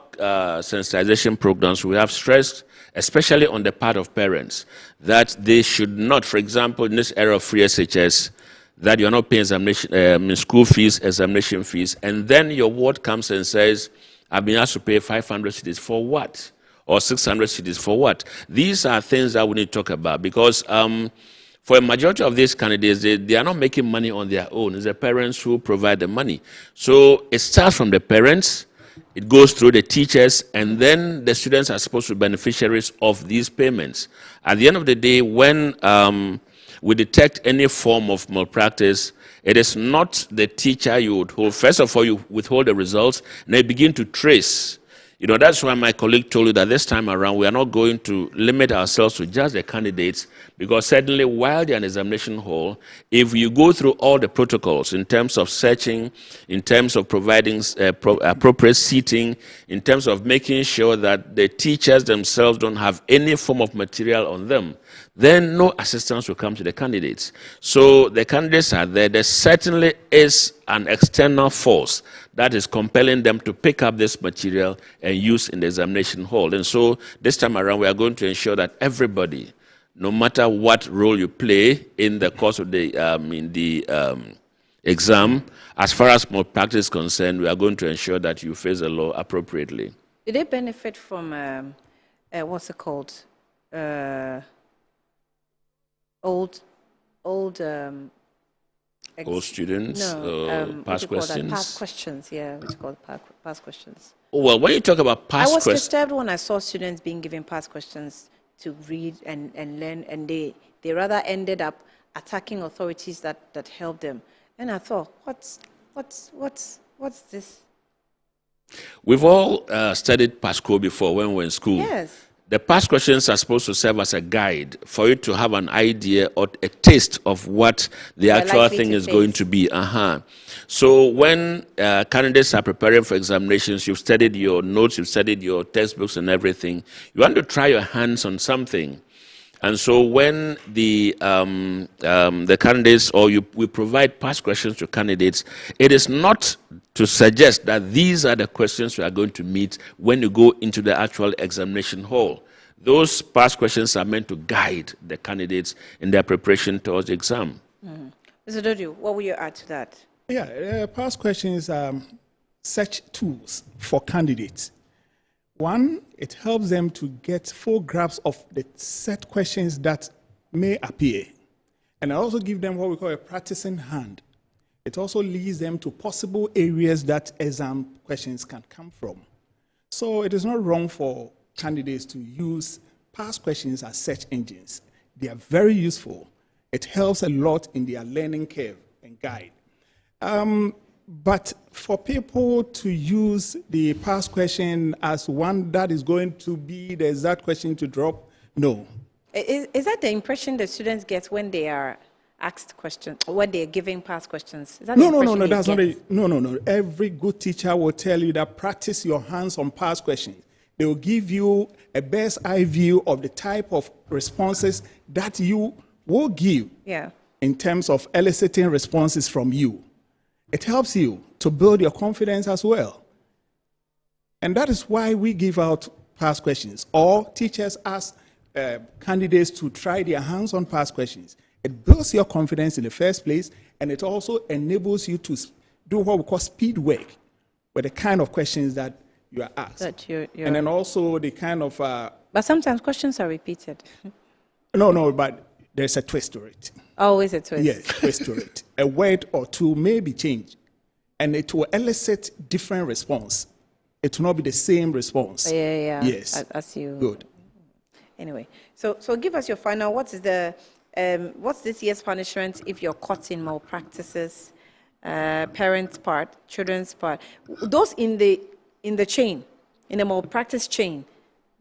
sensitization programs, we have stressed, especially on the part of parents, that they should not, for example, in this era of free SHS, that you're not paying examination, school fees, examination fees, and then your ward comes and says, I've been asked to pay 500 cedis for what? Or 600 cedis for what? These are things that we need to talk about because for a majority of these candidates, they are not making money on their own. It's the parents who provide the money. So it starts from the parents, it goes through the teachers, and then the students are supposed to be beneficiaries of these payments. At the end of the day, when we detect any form of malpractice, it is not the teacher you would hold. First of all, you withhold the results, and they begin to trace, You know, that's why my colleague told you that this time around we are not going to limit ourselves to just the candidates, because certainly while they're in examination hall, if you go through all the protocols in terms of searching, in terms of providing appropriate seating, in terms of making sure that the teachers themselves don't have any form of material on them, then no assistance will come to the candidates. So the candidates are there. There certainly is an external force that is compelling them to pick up this material and use in the examination hall. And so this time around, we are going to ensure that everybody, no matter what role you play in the course of the exam, as far as more practice is concerned, we are going to ensure that you face the law appropriately.
Do they benefit from, what's it called? Old
students, past questions?
Past questions, yeah, what's called past questions.
Oh, well, when you talk about past questions...
I was disturbed when I saw students being given past questions to read and learn, and they rather ended up attacking authorities that helped them. And I thought, what's this?
We've all studied PASCO before when we were in school.
Yes.
The past questions are supposed to serve as a guide for you to have an idea or a taste of what the actual thing is going to be. So when candidates are preparing for examinations, you've studied your notes, you've studied your textbooks and everything. You want to try your hands on something. And so when the candidates, or we provide past questions to candidates, it is not to suggest that these are the questions you are going to meet when you go into the actual examination hall. Those past questions are meant to guide the candidates in their preparation towards the exam.
Mr. Dodio, what will you add to that?
Yeah, past questions are such tools for candidates. One, it helps them to get full grasp of the set questions that may appear. And I also give them what we call a practicing hand. It also leads them to possible areas that exam questions can come from. So it is not wrong for candidates to use past questions as search engines. They are very useful. It helps a lot in their learning curve and guide. But for people to use the past question as one that is going to be the exact question to drop, no.
Is that the impression that students get when they are asked questions, or when they are giving past questions? Is that
No, that's not no. Every good teacher will tell you that practice your hands on past questions. They will give you a bird's eye view of the type of responses that you will give in terms of eliciting responses from you. It helps you to build your confidence as well. And that is why we give out past questions, or teachers ask candidates to try their hands on past questions. It builds your confidence in the first place, and it also enables you to do what we call speed work with the kind of questions that you are asked. And then also the kind of...
but sometimes questions are repeated.
No, but there's a twist to it.
Always a twist.
Yes, twist to it. A word or two may be changed, and it will elicit different response. It will not be the same response.
Yeah.
Yes.
As you.
Good.
Anyway, so give us your final. What's this year's punishment if you're caught in malpractices? Parents' part, children's part. Those in the chain, in the malpractice chain.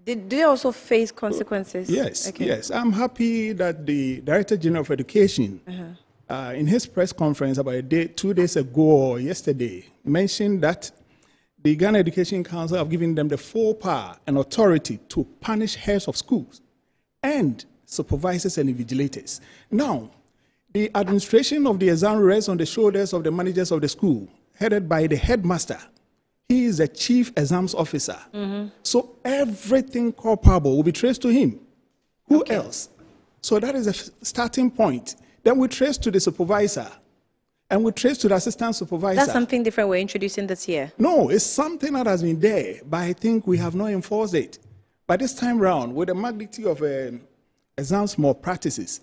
Do they also face consequences?
Yes, yes. I'm happy that the Director General of Education, in his press conference about 2 days ago or yesterday, mentioned that the Ghana Education Council have given them the full power and authority to punish heads of schools and supervisors and invigilators. Now, the administration of the exam rests on the shoulders of the managers of the school, headed by the headmaster. He is the chief exams officer. So everything culpable will be traced to him. Who else? So that is a starting point. Then we trace to the supervisor, and we trace to the assistant supervisor.
That's something different we're introducing this year.
No, it's something that has been there, but I think we have not enforced it. By this time round, with the magnitude of exams malpractices,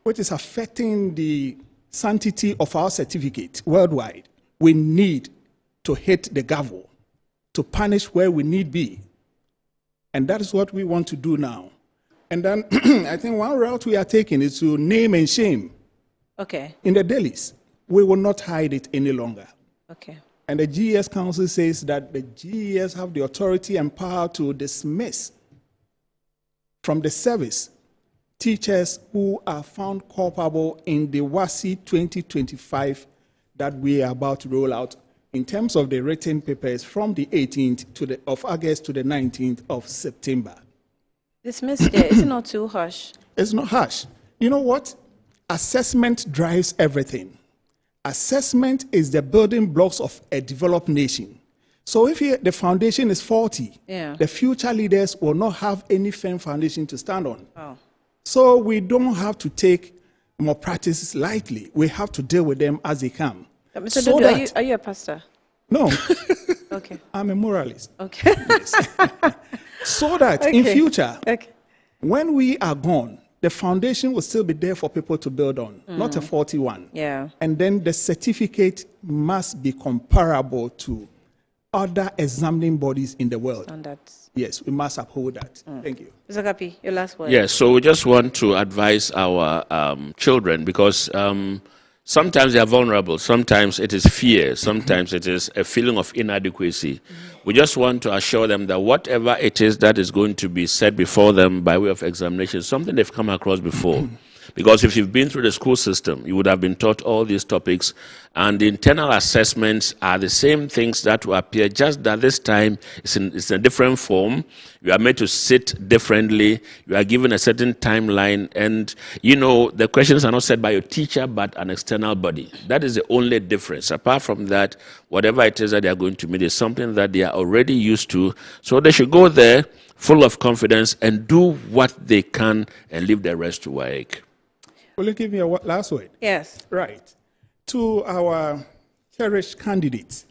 which is affecting the sanctity of our certificate worldwide, we need to hit the gavel, to punish where we need be. And that is what we want to do now. And then I think one route we are taking is to name and shame.
Okay.
In the dailies, we will not hide it any longer.
Okay.
And the GES Council says that the GES have the authority and power to dismiss from the service teachers who are found culpable in the WASI 2025 that we are about to roll out in terms of the written papers from the 18th of August to the 19th of September.
Dismissed there. Is it not too harsh?
It's not harsh. You know what? Assessment drives everything. Assessment is the building blocks of a developed nation. So if the foundation is faulty, the future leaders will not have any firm foundation to stand on.
Oh.
So we don't have to take more practices lightly. We have to deal with them as they come.
Mr. So Dudu, are you a pastor?
No.
Okay.
I'm a moralist.
Okay.
Yes. So that in future, when we are gone, the foundation will still be there for people to build on, not a faulty one.
Yeah.
And then the certificate must be comparable to other examining bodies in the world.
Standards.
Yes, we must uphold that. Thank you.
Mr. Kapi, your last word.
Yes, so we just want to advise our children because sometimes they are vulnerable. Sometimes it is fear. Sometimes it is a feeling of inadequacy. We just want to assure them that whatever it is that is going to be said before them by way of examination is something they've come across before. Because if you've been through the school system, you would have been taught all these topics, and the internal assessments are the same things that will appear, just that this time it's in a different form. You are made to sit differently. You are given a certain timeline, and you know the questions are not set by your teacher but an external body. That is the only difference. Apart from that, whatever it is that they are going to meet is something that they are already used to. So they should go there full of confidence and do what they can and leave the rest to WAEC.
Will you give me a last word?
Yes.
Right. To our cherished candidates,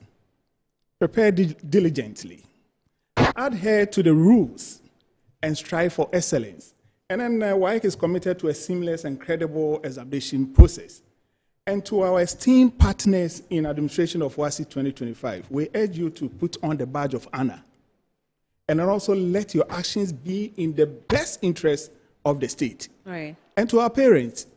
prepare diligently, adhere to the rules, and strive for excellence. And then WAEC is committed to a seamless and credible examination process. And to our esteemed partners in administration of WASI 2025, we urge you to put on the badge of honor. And then also let your actions be in the best interest of the state.
Right.
And to our parents,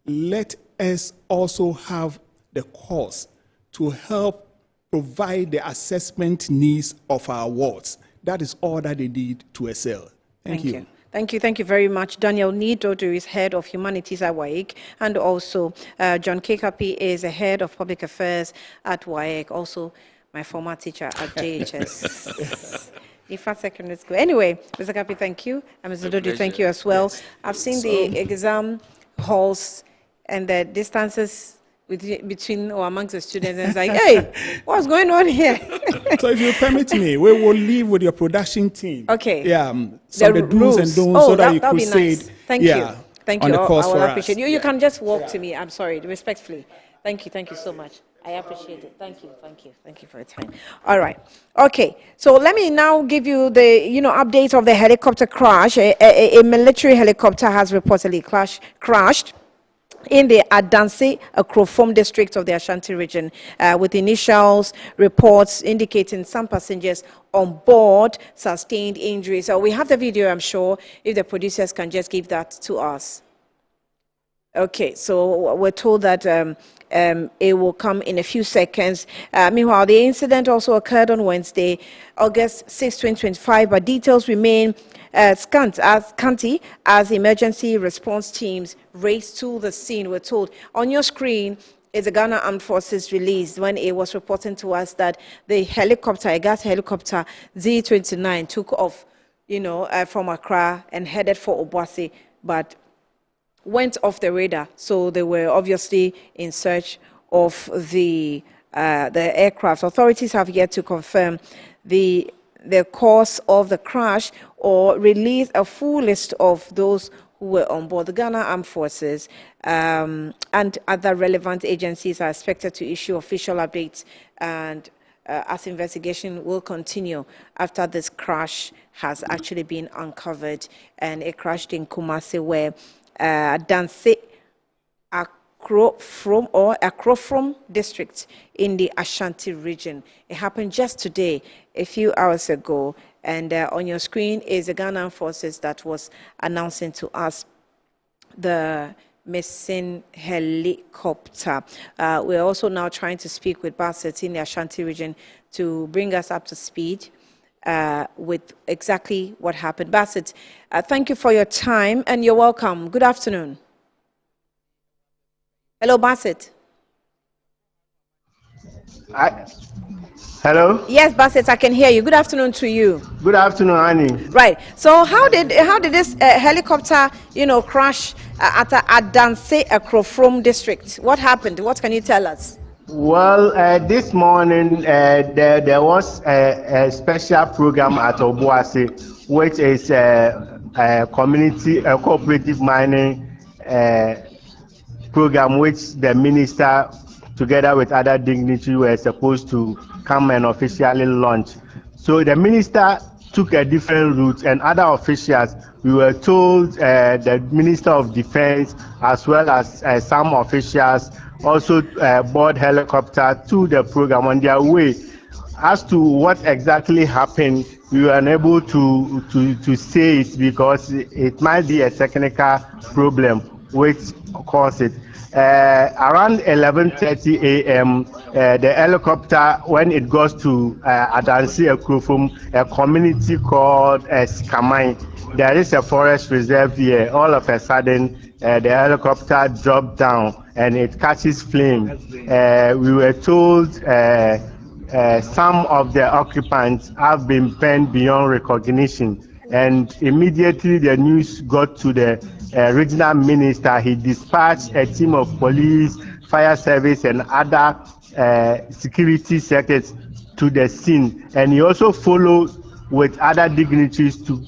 let us also have the cause to help provide the assessment needs of our wards. That is all that they need to excel. Thank you.
Thank you very much. Daniel Nidodo is head of humanities at WAEC, and also John Kekapi is the head of public affairs at WAEC, also my former teacher at JHS. Ifat Secondary School. Anyway, Mr. Kapi, thank you. And Mr. Dodu, thank you as well. Yes. I've seen the exam halls and the distances between or amongst the students. And it's like, hey, what's going on here?
So if you permit me, we will leave with your production team.
Okay.
Yeah, some of the do's and don'ts so that you could say
nice. Thank you. Thank you. I will appreciate you. You can just walk to me. I'm sorry, respectfully. Thank you so much. I appreciate it. Thank you for your time. All right. Okay. So let me now give you the update of the helicopter crash. A military helicopter has reportedly crashed in the Adanse Akrofom district of the Ashanti region, with initial reports indicating some passengers on board sustained injuries. So we have the video, I'm sure, if the producers can just give that to us. Okay, so we're told that it will come in a few seconds. Meanwhile, the incident also occurred on Wednesday, August 6, 2025, but details remain scanty as emergency response teams race to the scene. We're told on your screen is the Ghana Armed Forces release when it was reporting to us that the helicopter, a gas helicopter Z-29, took off, from Accra and headed for Obuasi, but went off the radar. So they were obviously in search of the aircraft. Authorities have yet to confirm the cause of the crash or release a full list of those who were on board. The Ghana Armed Forces and other relevant agencies are expected to issue official updates, and as investigation will continue after this crash has actually been uncovered. And it crashed in Kumasi, where Danse Akrofom district in the Ashanti region. It happened just today, a few hours ago, and on your screen is the Ghana Forces that was announcing to us the missing helicopter. We're also now trying to speak with Bassett in the Ashanti region to bring us up to speed with exactly what happened. Bassett, thank you for your time and you're welcome. Good afternoon. Hello, Bassett.
Hello?
Yes, Bassett, I can hear you. Good afternoon to you.
Good afternoon, Annie.
Right. So how did this helicopter, crash at Adanse Ekrofrom district? What happened? What can you tell us?
Well, this morning there was a special program at Obuasi, which is a community, a cooperative mining program, which the minister, together with other dignitaries, were supposed to come and officially launch. So the minister took a different route, and other officials, we were told the Minister of Defense, as well as some officials, also board helicopter to the program on their way. As to what exactly happened, we were unable to say it because it might be a technical problem which caused it. Around 11:30 a.m., the helicopter, when it goes to Adanse Ekrofrom, a community called Skamai, there is a forest reserve here. All of a sudden, the helicopter dropped down and it catches flame. We were told some of the occupants have been burned beyond recognition, and immediately the news got to the regional minister. He dispatched a team of police, fire service, and other security sectors to the scene, and he also followed with other dignitaries to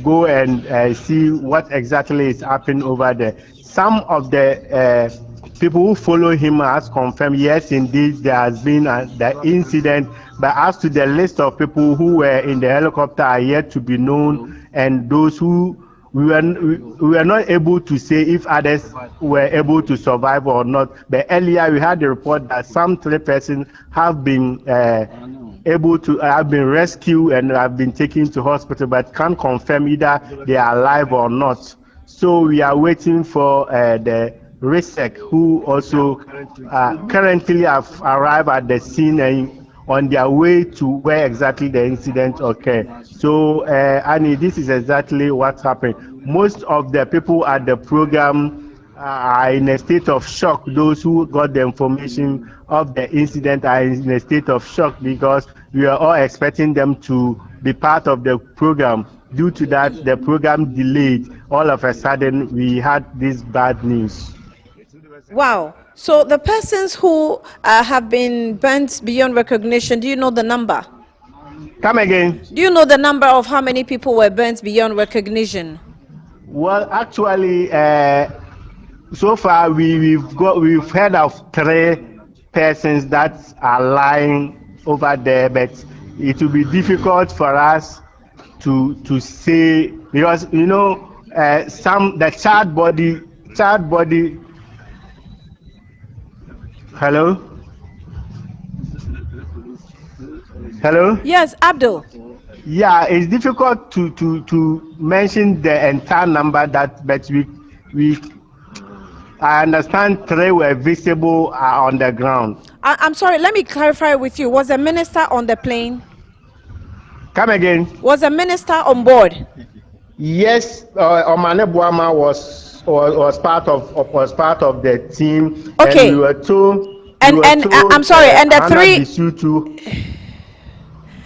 go and see what exactly is happening over there. Some of the people who follow him has confirmed, yes, indeed, there has been the incident, but as to the list of people who were in the helicopter are yet to be known, and those who we were not able to say if others were able to survive or not. But earlier we had the report that some 3 persons have been have been rescued and have been taken to hospital, but can't confirm either they are alive or not. So we are waiting for the RISEC, who also currently have arrived at the scene and on their way to where exactly the incident occurred. So, Annie, this is exactly what happened. Most of the people at the program are in a state of shock. Those who got the information of the incident are in a state of shock because we are all expecting them to be part of the program. Due to that, the program delayed. All of a sudden, we had this bad news.
Wow. So the persons who have been burnt beyond recognition, do you know the number?
Come again.
Do you know the number of how many people were burnt beyond recognition?
Well, actually, so far we've heard of 3 persons that are lying over there, but it will be difficult for us to say because the child body. Hello? Hello?
Yes, Abdul.
Yeah, it's difficult to mention the entire number but I understand 3 were visible on the ground.
I'm sorry, let me clarify with you. Was a minister on the plane?
Come again.
Was a minister on board?
Yes, Omane Buama was part of the team.
Okay.
And we were told.
I'm sorry. And the 3.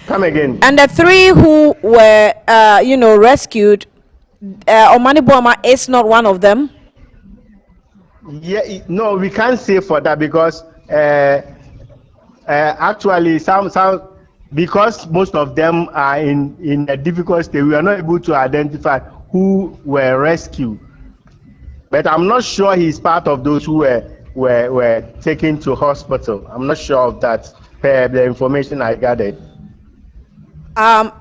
Come again.
And the 3 who were, rescued. Omane Buama is not one of them.
Yeah, no, we can't say for that because actually some because most of them are in a difficult state. We are not able to identify who were rescued. But I'm not sure he's part of those who were taken to hospital. I'm not sure of that, per the information I gathered. I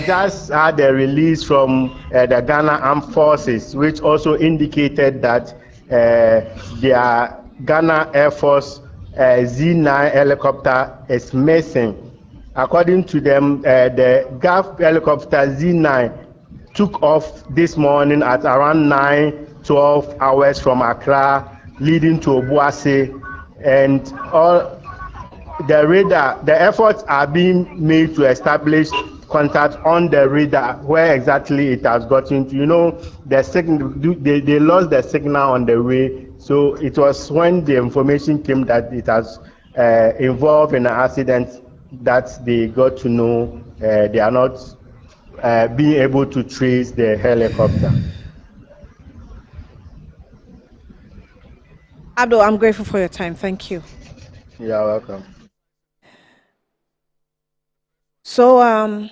just had a release from the Ghana Armed Forces, which also indicated that their Ghana Air Force Z9 helicopter is missing. According to them, the GAF helicopter Z9 took off this morning at around 9 12 hours from Accra, leading to Obuasi, and all the radar. The efforts are being made to establish contact on the radar where exactly it has gotten to. You know, the signal, they lost the signal on the way, so it was when the information came that it has involved in an accident that they got to know they are not being able to trace the helicopter.
Abdul, I'm grateful for your time. Thank you.
You're welcome.
So,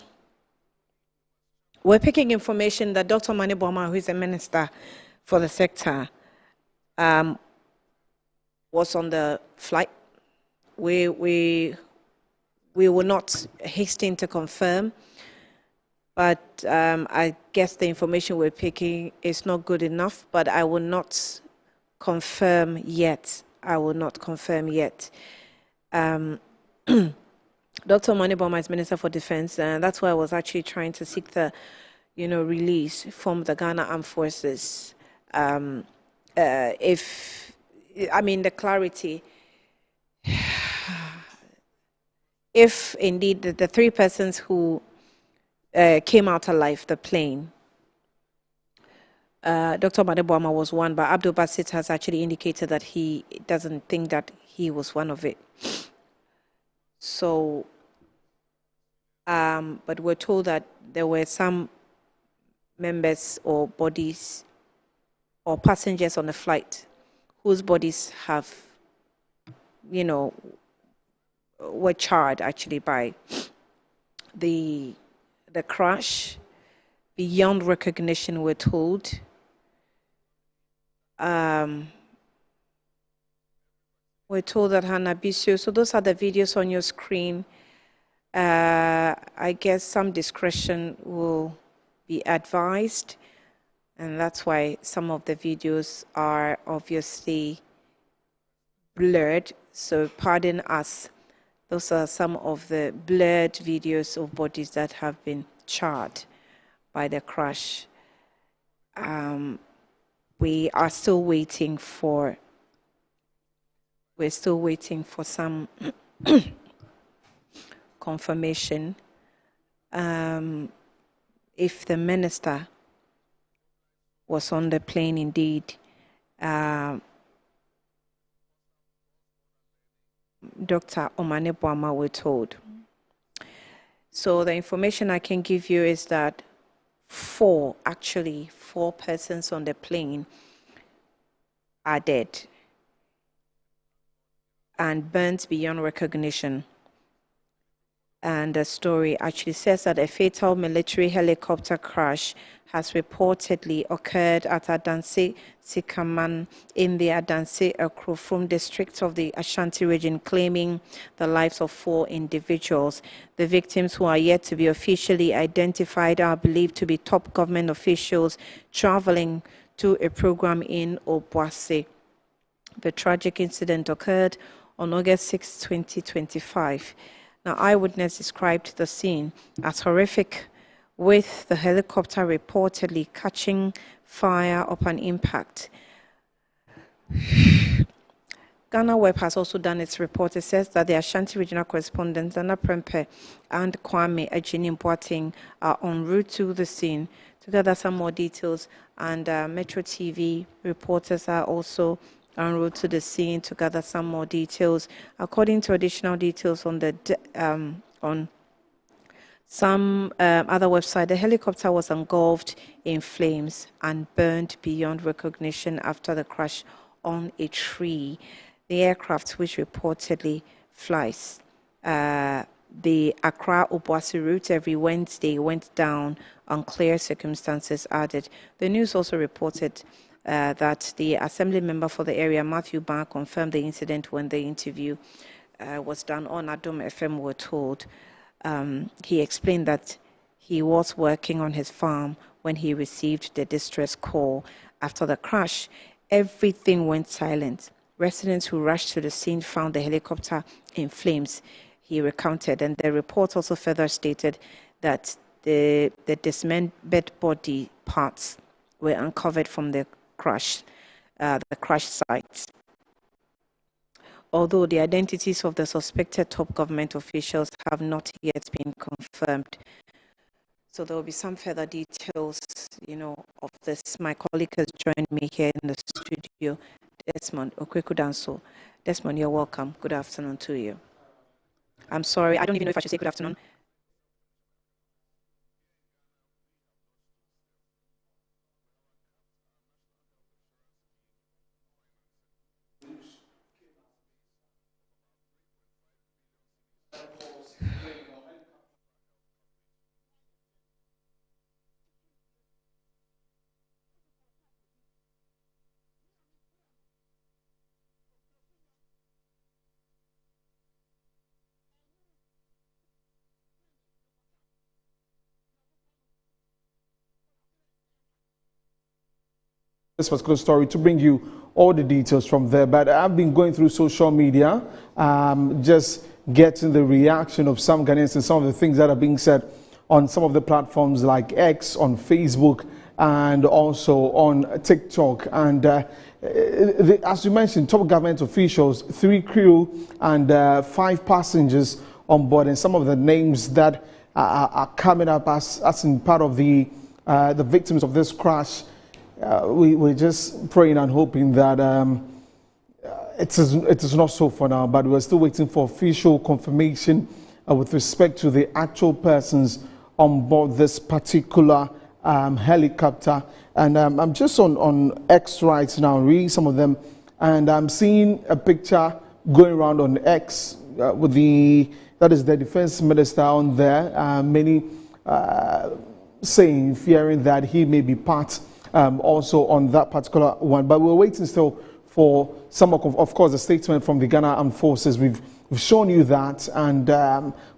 we're picking information that Dr. Mani Boma, who is a minister for the sector, was on the flight. We will not hasten to confirm, but I guess the information we're picking is not good enough, but I will not confirm yet. I will not confirm yet. Dr. Mani Boma is Minister for Defense, and that's why I was actually trying to seek the, release from the Ghana Armed Forces. The clarity. If indeed the three persons who came out alive, the plane, Dr. Mani Boma was one, but Abdul Basit has actually indicated that he doesn't think that he was one of it. So, but we're told that there were some members or bodies or passengers on the flight whose bodies have, were charred actually by the crash. Beyond recognition, we're told. We're told that Hannah Bisio. So those are the videos on your screen. I guess some discretion will be advised, and that's why some of the videos are obviously blurred. So pardon us. Those are some of the blurred videos of bodies that have been charred by the crash. We are still waiting for. We're still waiting for some confirmation. If the minister was on the plane indeed, Dr. Omane Boama, we're told. So the information I can give you is that four persons on the plane are dead and burnt beyond recognition. And the story actually says that a fatal military helicopter crash has reportedly occurred at Adanse Sikaman in the Adanse Akrofum district of the Ashanti region, claiming the lives of 4 individuals. The victims, who are yet to be officially identified, are believed to be top government officials traveling to a program in Obuasi. The tragic incident occurred on August 6, 2025. Now, eyewitness described the scene as horrific, with the helicopter reportedly catching fire upon impact. Ghana Web has also done its report. It says that the Ashanti regional correspondents, Anna Prempe and Kwame Ejini Boateng, are en route to the scene to gather some more details, and Metro TV reporters are also en route to the scene to gather some more details. According to additional details on the on some other website, the helicopter was engulfed in flames and burned beyond recognition after the crash on a tree. The aircraft, which reportedly flies the Accra-Obuasi route every Wednesday, went down on clear circumstances, added. The news also reported that the assembly member for the area, Matthew Barr, confirmed the incident when the interview was done on Adom FM, we're told. He explained that he was working on his farm when he received the distress call. After the crash, everything went silent. Residents who rushed to the scene found the helicopter in flames, he recounted, and the report also further stated that the dismembered body parts were uncovered from the crash site. Although the identities of the suspected top government officials have not yet been confirmed. So there will be some further details, of this. My colleague has joined me here in the studio, Desmond Okwekudanso. Desmond, you're welcome. Good afternoon to you. I'm sorry, I don't even know if I should say good afternoon.
This particular story to bring you all the details from there, but I've been going through social media, just getting the reaction of some Ghanaians and some of the things that are being said on some of the platforms like X, on Facebook, and also on TikTok. And as you mentioned, top government officials, 3 crew and 5 passengers on board, and some of the names that are coming up as in part of the victims of this crash. We're just praying and hoping that it is not so for now, but we're still waiting for official confirmation with respect to the actual persons on board this particular helicopter. And I'm just on X right now, reading some of them, and I'm seeing a picture going around on X with that is the defense minister on there, many saying, fearing that he may be part also on that particular one. But we're waiting still for some of course, the statement from the Ghana Armed Forces. We've shown you that, and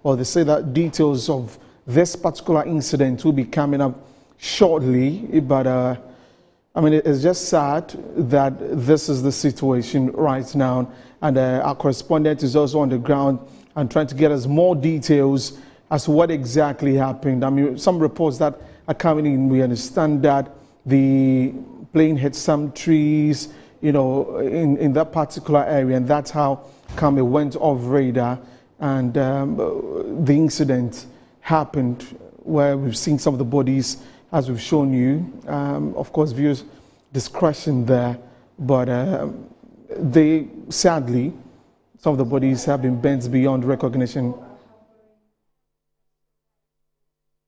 well, they say that details of this particular incident will be coming up shortly. But I mean, it's just sad that this is the situation right now, and our correspondent is also on the ground and trying to get us more details as to what exactly happened. I mean, some reports that are coming in, we understand that the plane hit some trees, in that particular area, and that's how come it went off radar, and the incident happened where we've seen some of the bodies, as we've shown you. Of course, viewers' discretion there, but sadly, some of the bodies have been bent beyond recognition.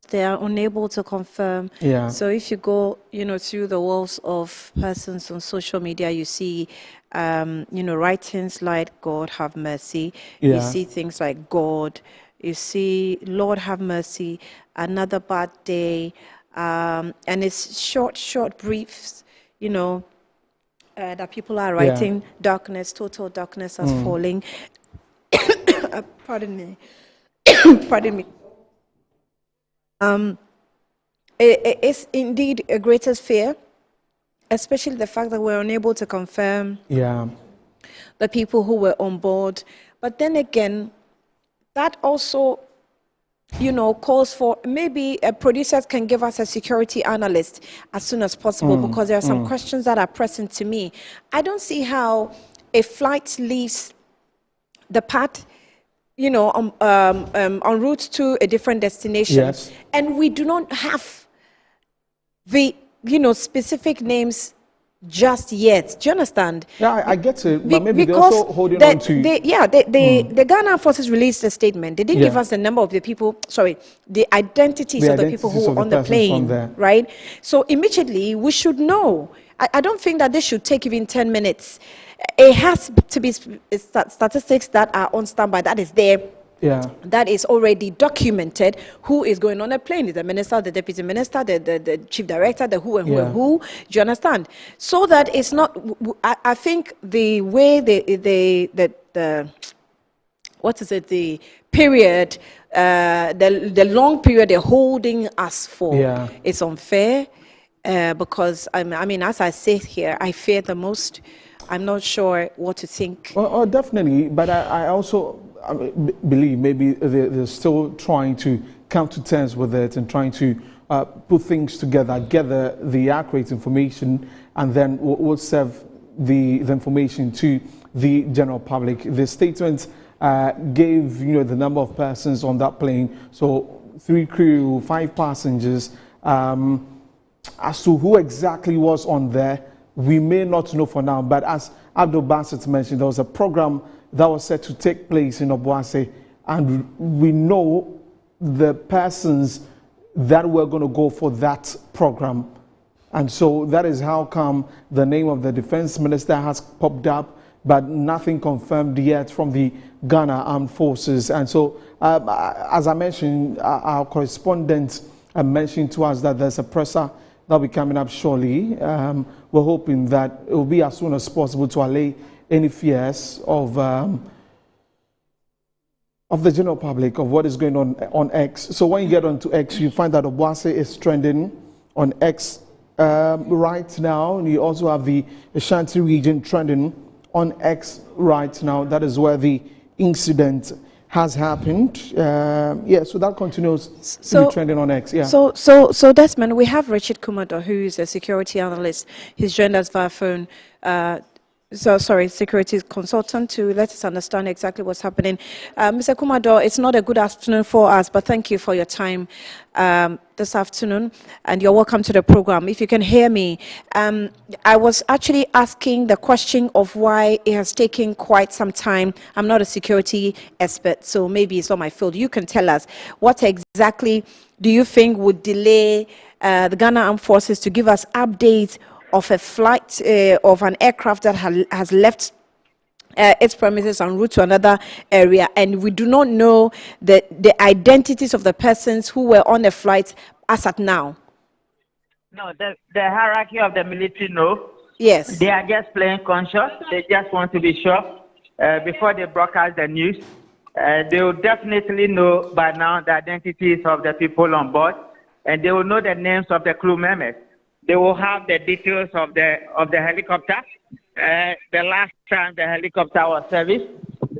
They are unable to confirm.
Yeah.
So if you go, through the walls of persons on social media, you see, writings like "God have mercy."
Yeah.
You see things like "God." You see "Lord have mercy," "Another bad day," and it's short briefs, that people are writing. Yeah. Darkness, total darkness has fallen. Pardon me. Pardon me. It's indeed a greatest fear, especially the fact that we're unable to confirm the people who were on board. But then again, that also, calls for maybe producers can give us a security analyst as soon as possible, because there are some questions that are pressing to me. I don't see how a flight leaves the pad, en route to a different destination.
Yes.
And we do not have the, specific names just yet. Do you understand?
Yeah, I get it, but maybe they're also holding on to...
The Ghana Forces released a statement. They didn't give us the number of the people, the identities of the people who were on the plane, right? So immediately, we should know. I don't think that this should take even 10 minutes. It has to be statistics that are on standby, that is there.
Yeah.
That is already documented. Who is going on a plane? Is the minister, the deputy minister, the chief director, the who and who and who? Do you understand? So that it's not. I think the way the period, the long period they're holding us for, it's unfair. Because I mean, as I say here, I fear the most. I'm not sure what to think.
Well, definitely, but I also believe maybe they're still trying to come to terms with it and trying to put things together, gather the accurate information, and then we'll serve the information to the general public. The statement gave the number of persons on that plane, so 3 crew, 5 passengers. As to who exactly was on there, we may not know for now, but as Abdul Bassett mentioned, there was a program that was set to take place in Obuasi, and we know the persons that were going to go for that program. And so that is how come the name of the defense minister has popped up, but nothing confirmed yet from the Ghana Armed Forces. And so, as I mentioned, our correspondent mentioned to us that there's a presser that will be coming up shortly. We're hoping that it will be as soon as possible to allay any fears of the general public of what is going on X. So when you get onto X, you find that Obuasi is trending on X right now. And you also have the Ashanti region trending on X right now. That is where the incident has happened. So that continues to be trending on X. Yeah.
So Desmond, we have Richard Kumado, who is a security analyst. He's joined us via phone. Security consultant, to let us understand exactly what's happening. Mr. Kumado, it's not a good afternoon for us, but thank you for your time this afternoon, and you're welcome to the program. If you can hear me, I was actually asking the question of why it has taken quite some time. I'm not a security expert, so maybe it's not my field. You can tell us what exactly do you think would delay the Ghana Armed Forces to give us updates of a flight of an aircraft that has left its premises en route to another area, and we do not know the identities of the persons who were on the flight as at now?
No, the hierarchy of the military, no.
Yes.
They are just playing conscious. They just want to be sure before they broadcast the news. They will definitely know by now the identities of the people on board, and they will know the names of the crew members. They will have the details of the helicopter. The last time the helicopter was serviced,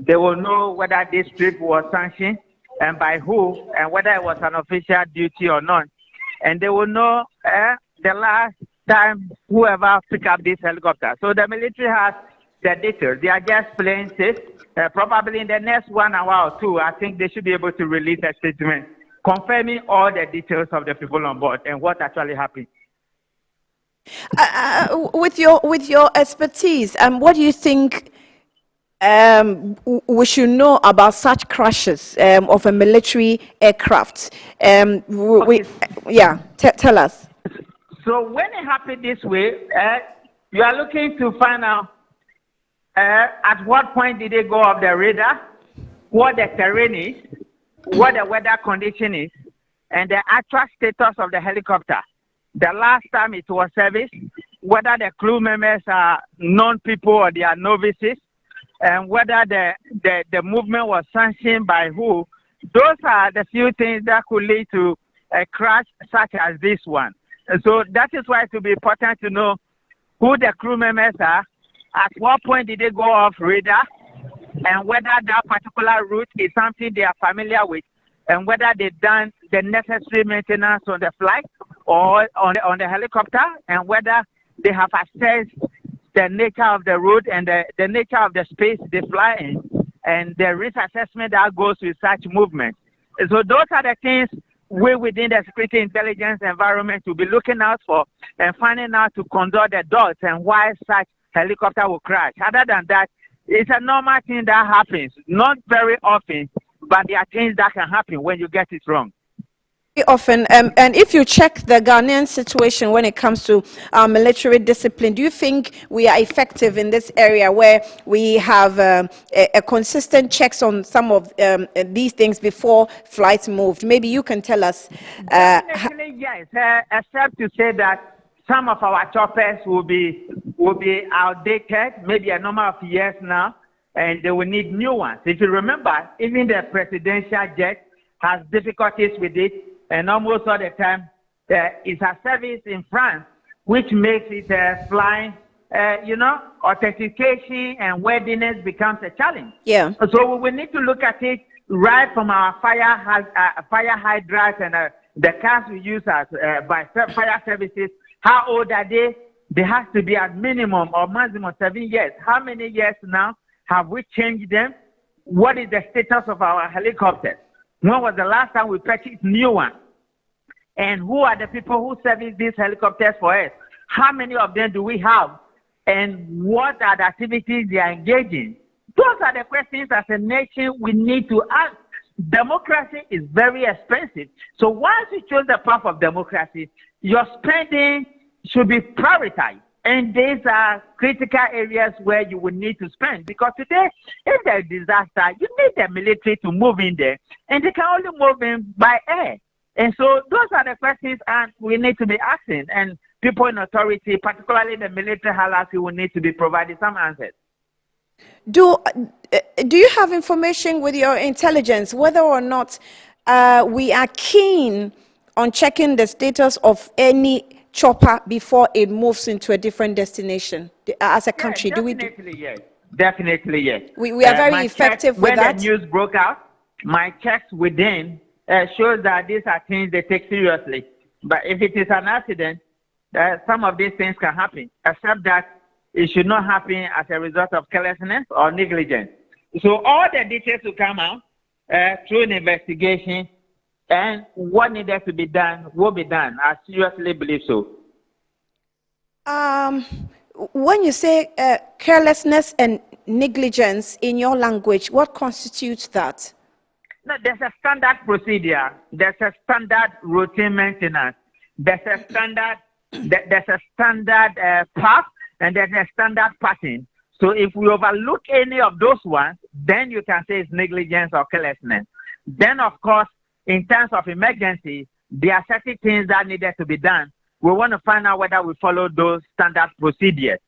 they will know whether this trip was sanctioned and by who, and whether it was an official duty or not. And they will know the last time whoever picked up this helicopter. So the military has the details. They are just playing safe. Probably in the next 1 hour or 2, I think they should be able to release a statement confirming all the details of the people on board and what actually happened.
With your expertise, what do you think we should know about such crashes of a military aircraft? Tell us.
So when it happened this way, you are looking to find out at what point did they go off the radar, what the terrain is, what the weather condition is, and the actual status of the helicopter. The last time it was serviced, whether the crew members are known people or they are novices, and whether the movement was sanctioned by who. Those are the few things that could lead to a crash such as this one. And so that is why it will be important to know who the crew members are, at what point did they go off radar, and whether that particular route is something they are familiar with, and whether they've done the necessary maintenance on the flight or on the helicopter, and whether they have assessed the nature of the road and the nature of the space they fly in, and the risk assessment that goes with such movement. And so those are the things we within the security intelligence environment will be looking out for and finding out to conduct the dots and why such helicopter will crash. Other than that, it's a normal thing that happens, not very often, but there are things that can happen when you get it wrong.
Often, and if you check the Ghanaian situation when it comes to military discipline, do you think we are effective in this area where we have a consistent checks on some of these things before flights moved? Maybe you can tell us.
Definitely, yes, except to say that some of our choppers will be outdated, maybe a number of years now, and they will need new ones. If you remember, even the presidential jet has difficulties with it. And almost all the time, it's a service in France, which makes it flying, authentication and worthiness becomes a challenge.
Yeah.
So we need to look at it right from our fire hydrants and the cars we use as by fire services, how old are they? They have to be at minimum or maximum 7 years. How many years now have we changed them? What is the status of our helicopters? When was the last time we purchased new ones? And who are the people who service these helicopters for us? How many of them do we have? And what are the activities they are engaging? Those are the questions as a nation we need to ask. Democracy is very expensive. So once you choose the path of democracy, your spending should be prioritized. And these are critical areas where you will need to spend. Because today, if there's a disaster, you need the military to move in there. And they can only move in by air. And so those are the questions and we need to be asking. And people in authority, particularly the military hierarchy, will need to be providing some answers.
Do you have information with your intelligence whether or not we are keen on checking the status of any chopper before it moves into a different destination as a country?
Definitely, yes. Definitely, yes.
We are very effective with that.
When the news broke out, my checks within shows that these are things they take seriously. But if it is an accident, some of these things can happen, except that it should not happen as a result of carelessness or negligence. So all the details will come out through an investigation, and what needed to be done will be done. I seriously believe so.
When you say carelessness and negligence in your language, what constitutes that?
No, there's a standard procedure. There's a standard routine maintenance. There's a standard path, and there's a standard pattern. So if we overlook any of those ones, then you can say it's negligence or carelessness. Then, of course, in terms of emergency, there are certain things that needed to be done. We want to find out whether we follow those standard procedures.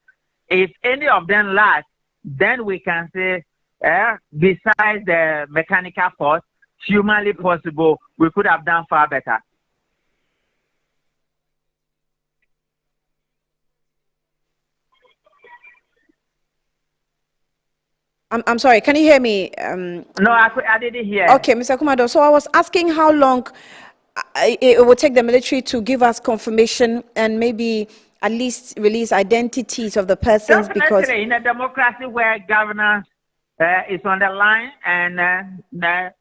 If any of them lack, then we can say, besides the mechanical fault, humanly possible, we could have done far better.
I'm sorry, can you hear me?
No, I didn't hear.
Okay, Mr. Kumado, so I was asking how long it will take the military to give us confirmation and maybe at least release identities of the persons.
Definitely,
because
in a democracy where governance is on the line and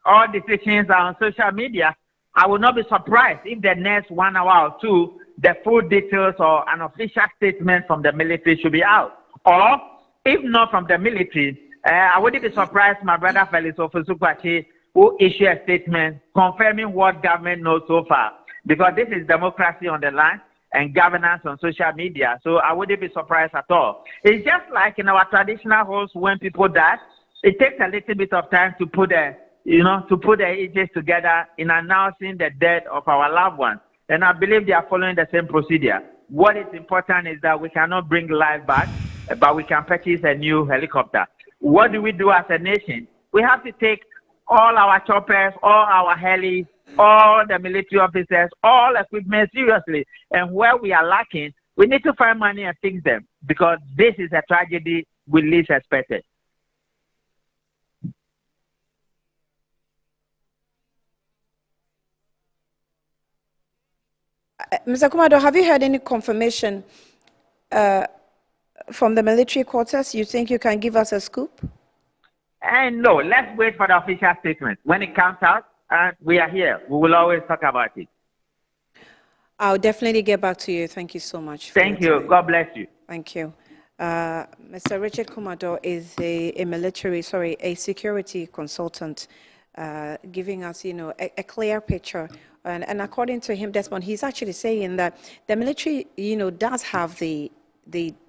all decisions are on social media, I will not be surprised if the next 1 hour or two, the full details or an official statement from the military should be out. Or, if not from the military, I wouldn't be surprised my brother Felix Ofusukwachi who issue a statement confirming what government knows so far. Because this is democracy on the line and governance on social media. So I wouldn't be surprised at all. It's just like in our traditional homes when people die, it takes a little bit of time to put the ages together in announcing the death of our loved ones. And I believe they are following the same procedure. What is important is that we cannot bring life back, but we can purchase a new helicopter. What do we do as a nation? We have to take all our choppers, all our helis, all the military officers, all equipment seriously. And where we are lacking, we need to find money and fix them, because this is a tragedy we least expected.
Mr. Kumado, have you heard any confirmation from the military quarters? You think you can give us a scoop?
And no, let's wait for the official statement. When it comes out, we are here. We will always talk about it.
I'll definitely get back to you. Thank you so much.
Thank you. God bless you.
Thank you. Mr. Richard Kumado is a security consultant, giving us, a clear picture. And according to him, Desmond, he's actually saying that the military, does have the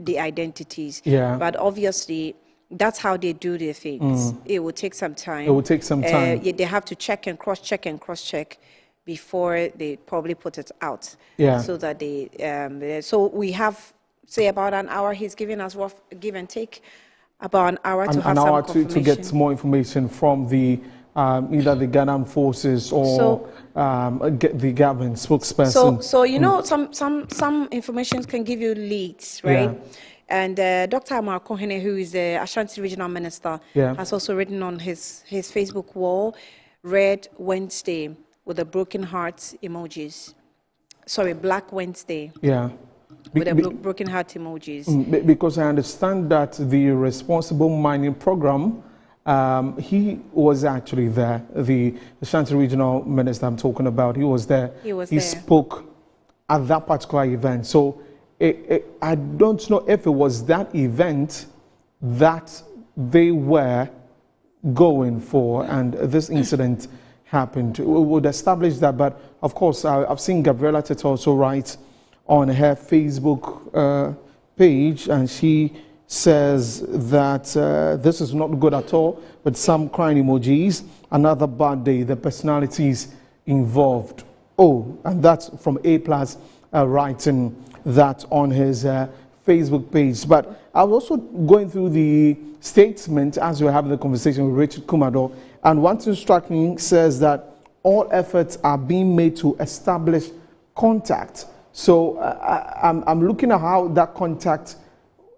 identities. Yeah. But obviously, that's how they do their things. It will take some time.
It will take some time.
They have to check and cross-check before they probably put it out.
Yeah.
So that so we have, say, about an hour. He's giving us rough give and take, about an hour to have some confirmation.
To get more information from the either the Ghanaian forces or the government spokesperson.
So some information can give you leads, right? Yeah. And Dr. Amar Kohene, who is the Ashanti Regional Minister, has also written on his Facebook wall, Red Wednesday, with the broken heart emojis. Sorry, Black Wednesday.
Yeah.
With the broken heart emojis.
Because I understand that the responsible mining program, he was actually there. The Ashanti regional minister I'm talking about, he was there. He spoke at that particular event. So I don't know if it was that event that they were going for and this incident happened. We would establish that, but of course I've seen Gabriela Tete also write on her Facebook page, and she says that this is not good at all, but some crying emojis, another bad day, the personalities involved. Oh, and that's from A+ writing that on his Facebook page. But I was also going through the statement as we were having the conversation with Richard Kumado, and one thing struck me says that all efforts are being made to establish contact. So I'm looking at how that contact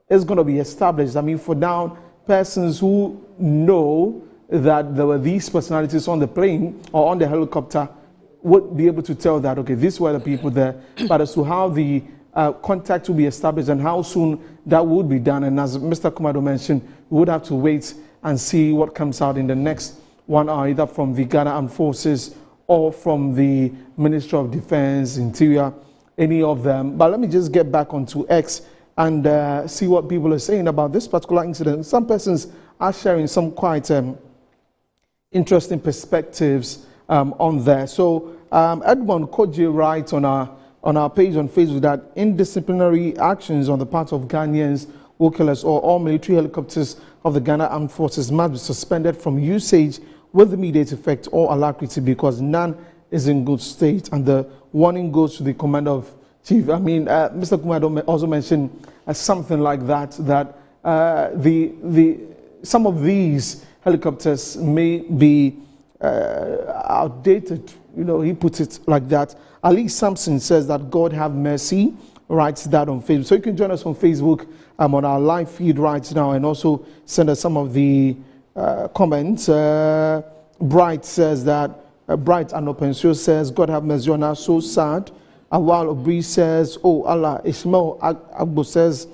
is going to be established. I mean, for now, persons who know that there were these personalities on the plane or on the helicopter would be able to tell that, okay, these were the people there. But as to how the contact will be established and how soon that would be done, and as Mr. Kumado mentioned, we would have to wait and see what comes out in the next 1 hour, either from the Ghana Armed Forces or from the Ministry of Defense, Interior, any of them. But let me just get back onto X and see what people are saying about this particular incident. Some persons are sharing some quite interesting perspectives on there. So Edmond Koji writes on our page on Facebook that indisciplinary actions on the part of Ghanaians, workers, or all military helicopters of the Ghana Armed Forces must be suspended from usage with immediate effect or alacrity because none is in good state. And the warning goes to the Commander of Chief. I mean, Mr. Kumado also mentioned something like that, that some of these helicopters may be outdated. You know, he puts it like that. Ali Sampson says that God have mercy, writes that on Facebook. So you can join us on Facebook on our live feed right now and also send us some of the comments. Bright says that, Bright Anopensio says, God have mercy on us, so sad. Awal Obri says, oh Allah. Ishmael Agbo says,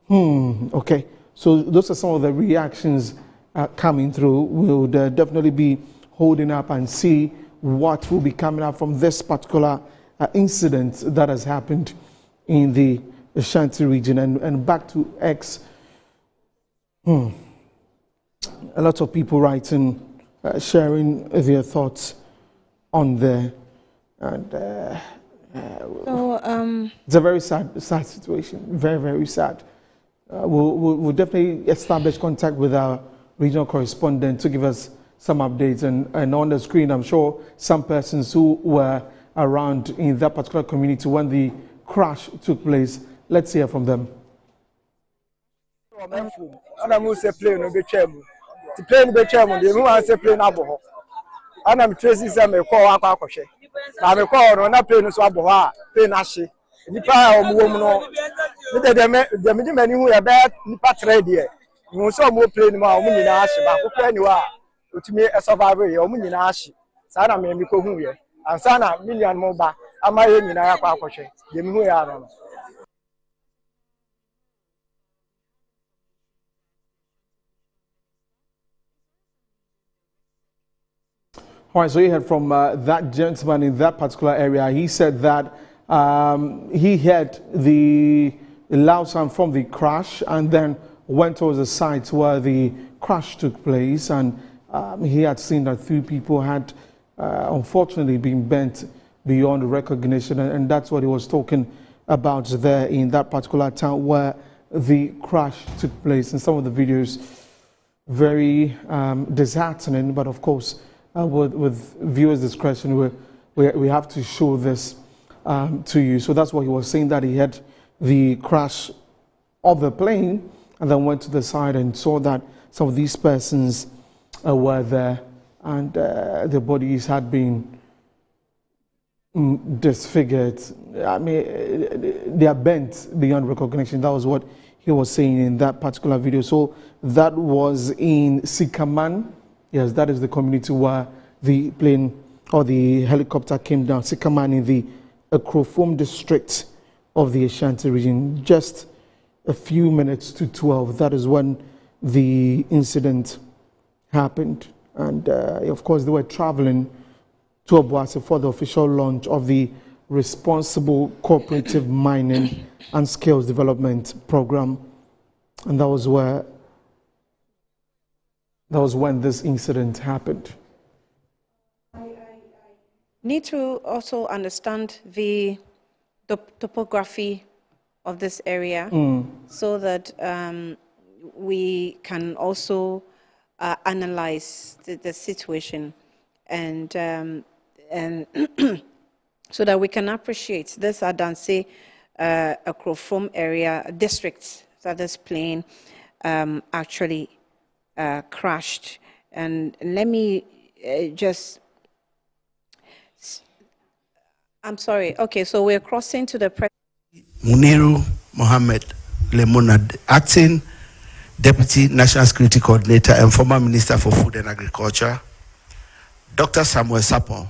okay. So those are some of the reactions coming through. We'll definitely be holding up and see what will be coming up from this particular incident that has happened in the Ashanti region. And back to X. A lot of people writing, sharing their thoughts on there. And it's a very sad situation. Very, very sad. We'll definitely establish contact with our regional correspondent to give us some updates. And on the screen, I'm sure some persons who were around in that particular community when the crash took place. Let's hear from them.
I'm tracing some call up. I'm calling on a plane so above plane ashi. Nipa woman, the many who are bad, Nipa trade here. You saw more plane, my woman in ashi, but anywhere to me a survivor, your woman in ashi. Sana may be cool here, and Sana million more back. Am I in Aquacoche? The Muya.
All right, so you heard from that gentleman in that particular area. He said that he heard the loud sound from the crash and then went towards the site where the crash took place. And he had seen that 3 people had unfortunately been bent beyond recognition. And that's what he was talking about there in that particular town where the crash took place. And some of the videos, very disheartening, but of course, with viewers' discretion, we have to show this to you. So that's what he was saying, that he had the crash of the plane and then went to the side and saw that some of these persons were there and their bodies had been disfigured. I mean, they are bent beyond recognition. That was what he was saying in that particular video. So that was in Sikaman. Yes, that is the community where the plane or the helicopter came down, Sikaman in the Akrofom district of the Ashanti region, just a few minutes to 12. That is when the incident happened. And of course, they were traveling to Obuasi for the official launch of the Responsible Cooperative Mining and Skills Development Program. And that was when this incident happened.
Need to also understand the topography of this area so that we can also analyze the situation and so that we can appreciate this Adanse Akrofom area district that this plane actually crashed. And let me I'm sorry. Okay, so we're crossing to the
Muniru Mohammed Lemonad, Acting Deputy National Security Coordinator and former Minister for Food and Agriculture, Dr. Samuel Sapon,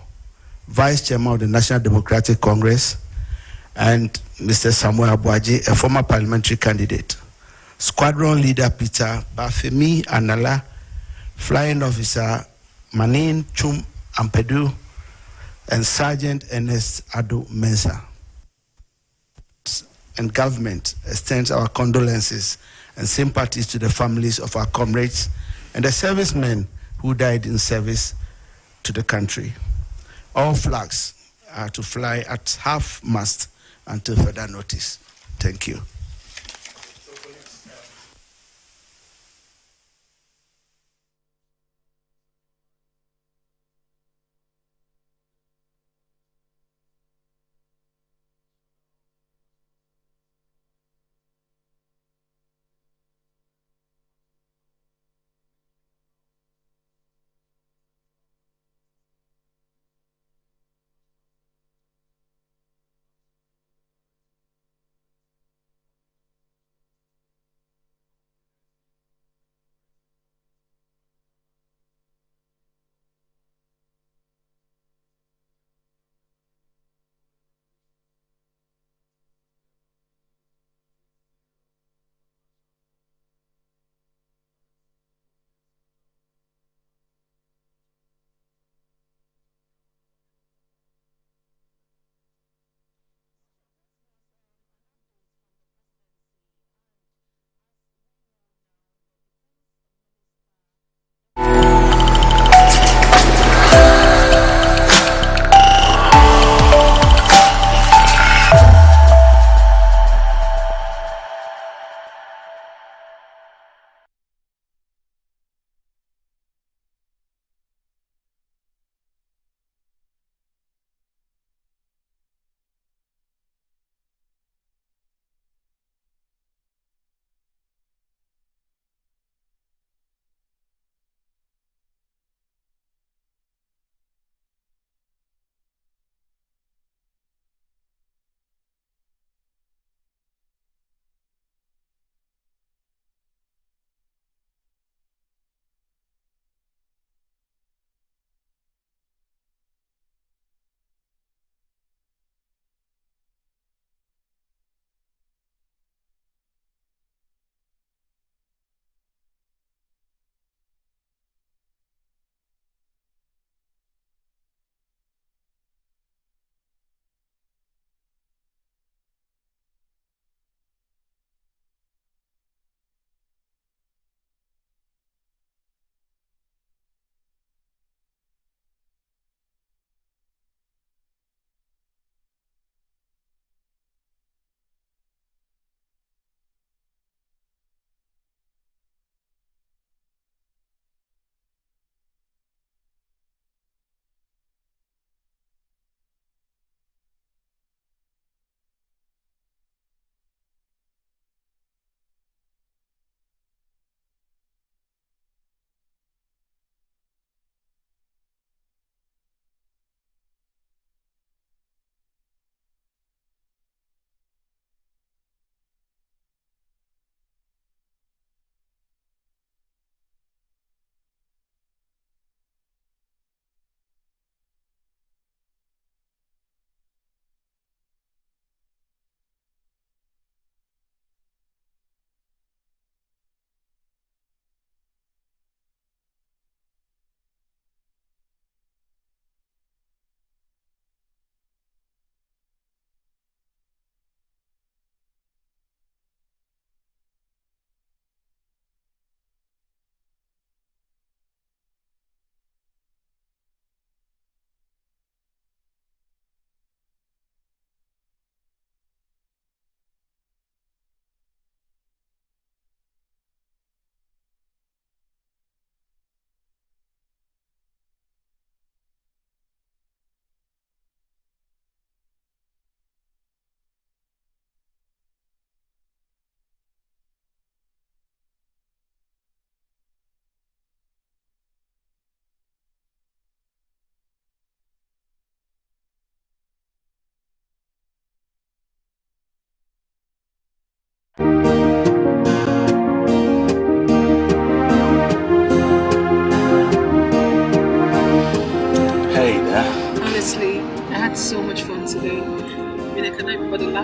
Vice Chairman of the National Democratic Congress, and Mr. Samuel Abuaji, a former parliamentary candidate. Squadron Leader Peter Bafemi Anala, Flying Officer Manin Chum Ampedu, and Sergeant Ernest Ado Mensah. And government extends our condolences and sympathies to the families of our comrades and the servicemen who died in service to the country. All flags are to fly at half-mast until further notice. Thank you.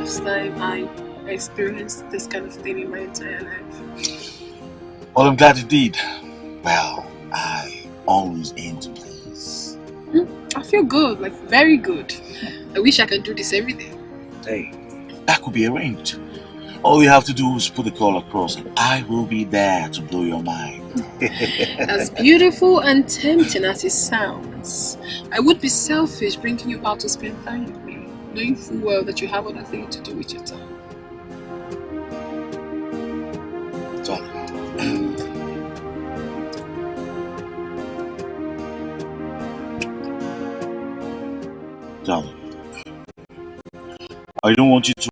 first time I experienced this kind of thing in my entire life.
Well, I'm glad you did. Well, I always aim to please.
I feel good, like very good. I wish I could do this every day.
Hey, that could be arranged. All you have to do is put the call across and I will be there to blow your mind.
As beautiful and tempting as it sounds, I would be selfish bringing you out to spend time with me, knowing full well that you have other things to do with your time.
Darling, I don't want you to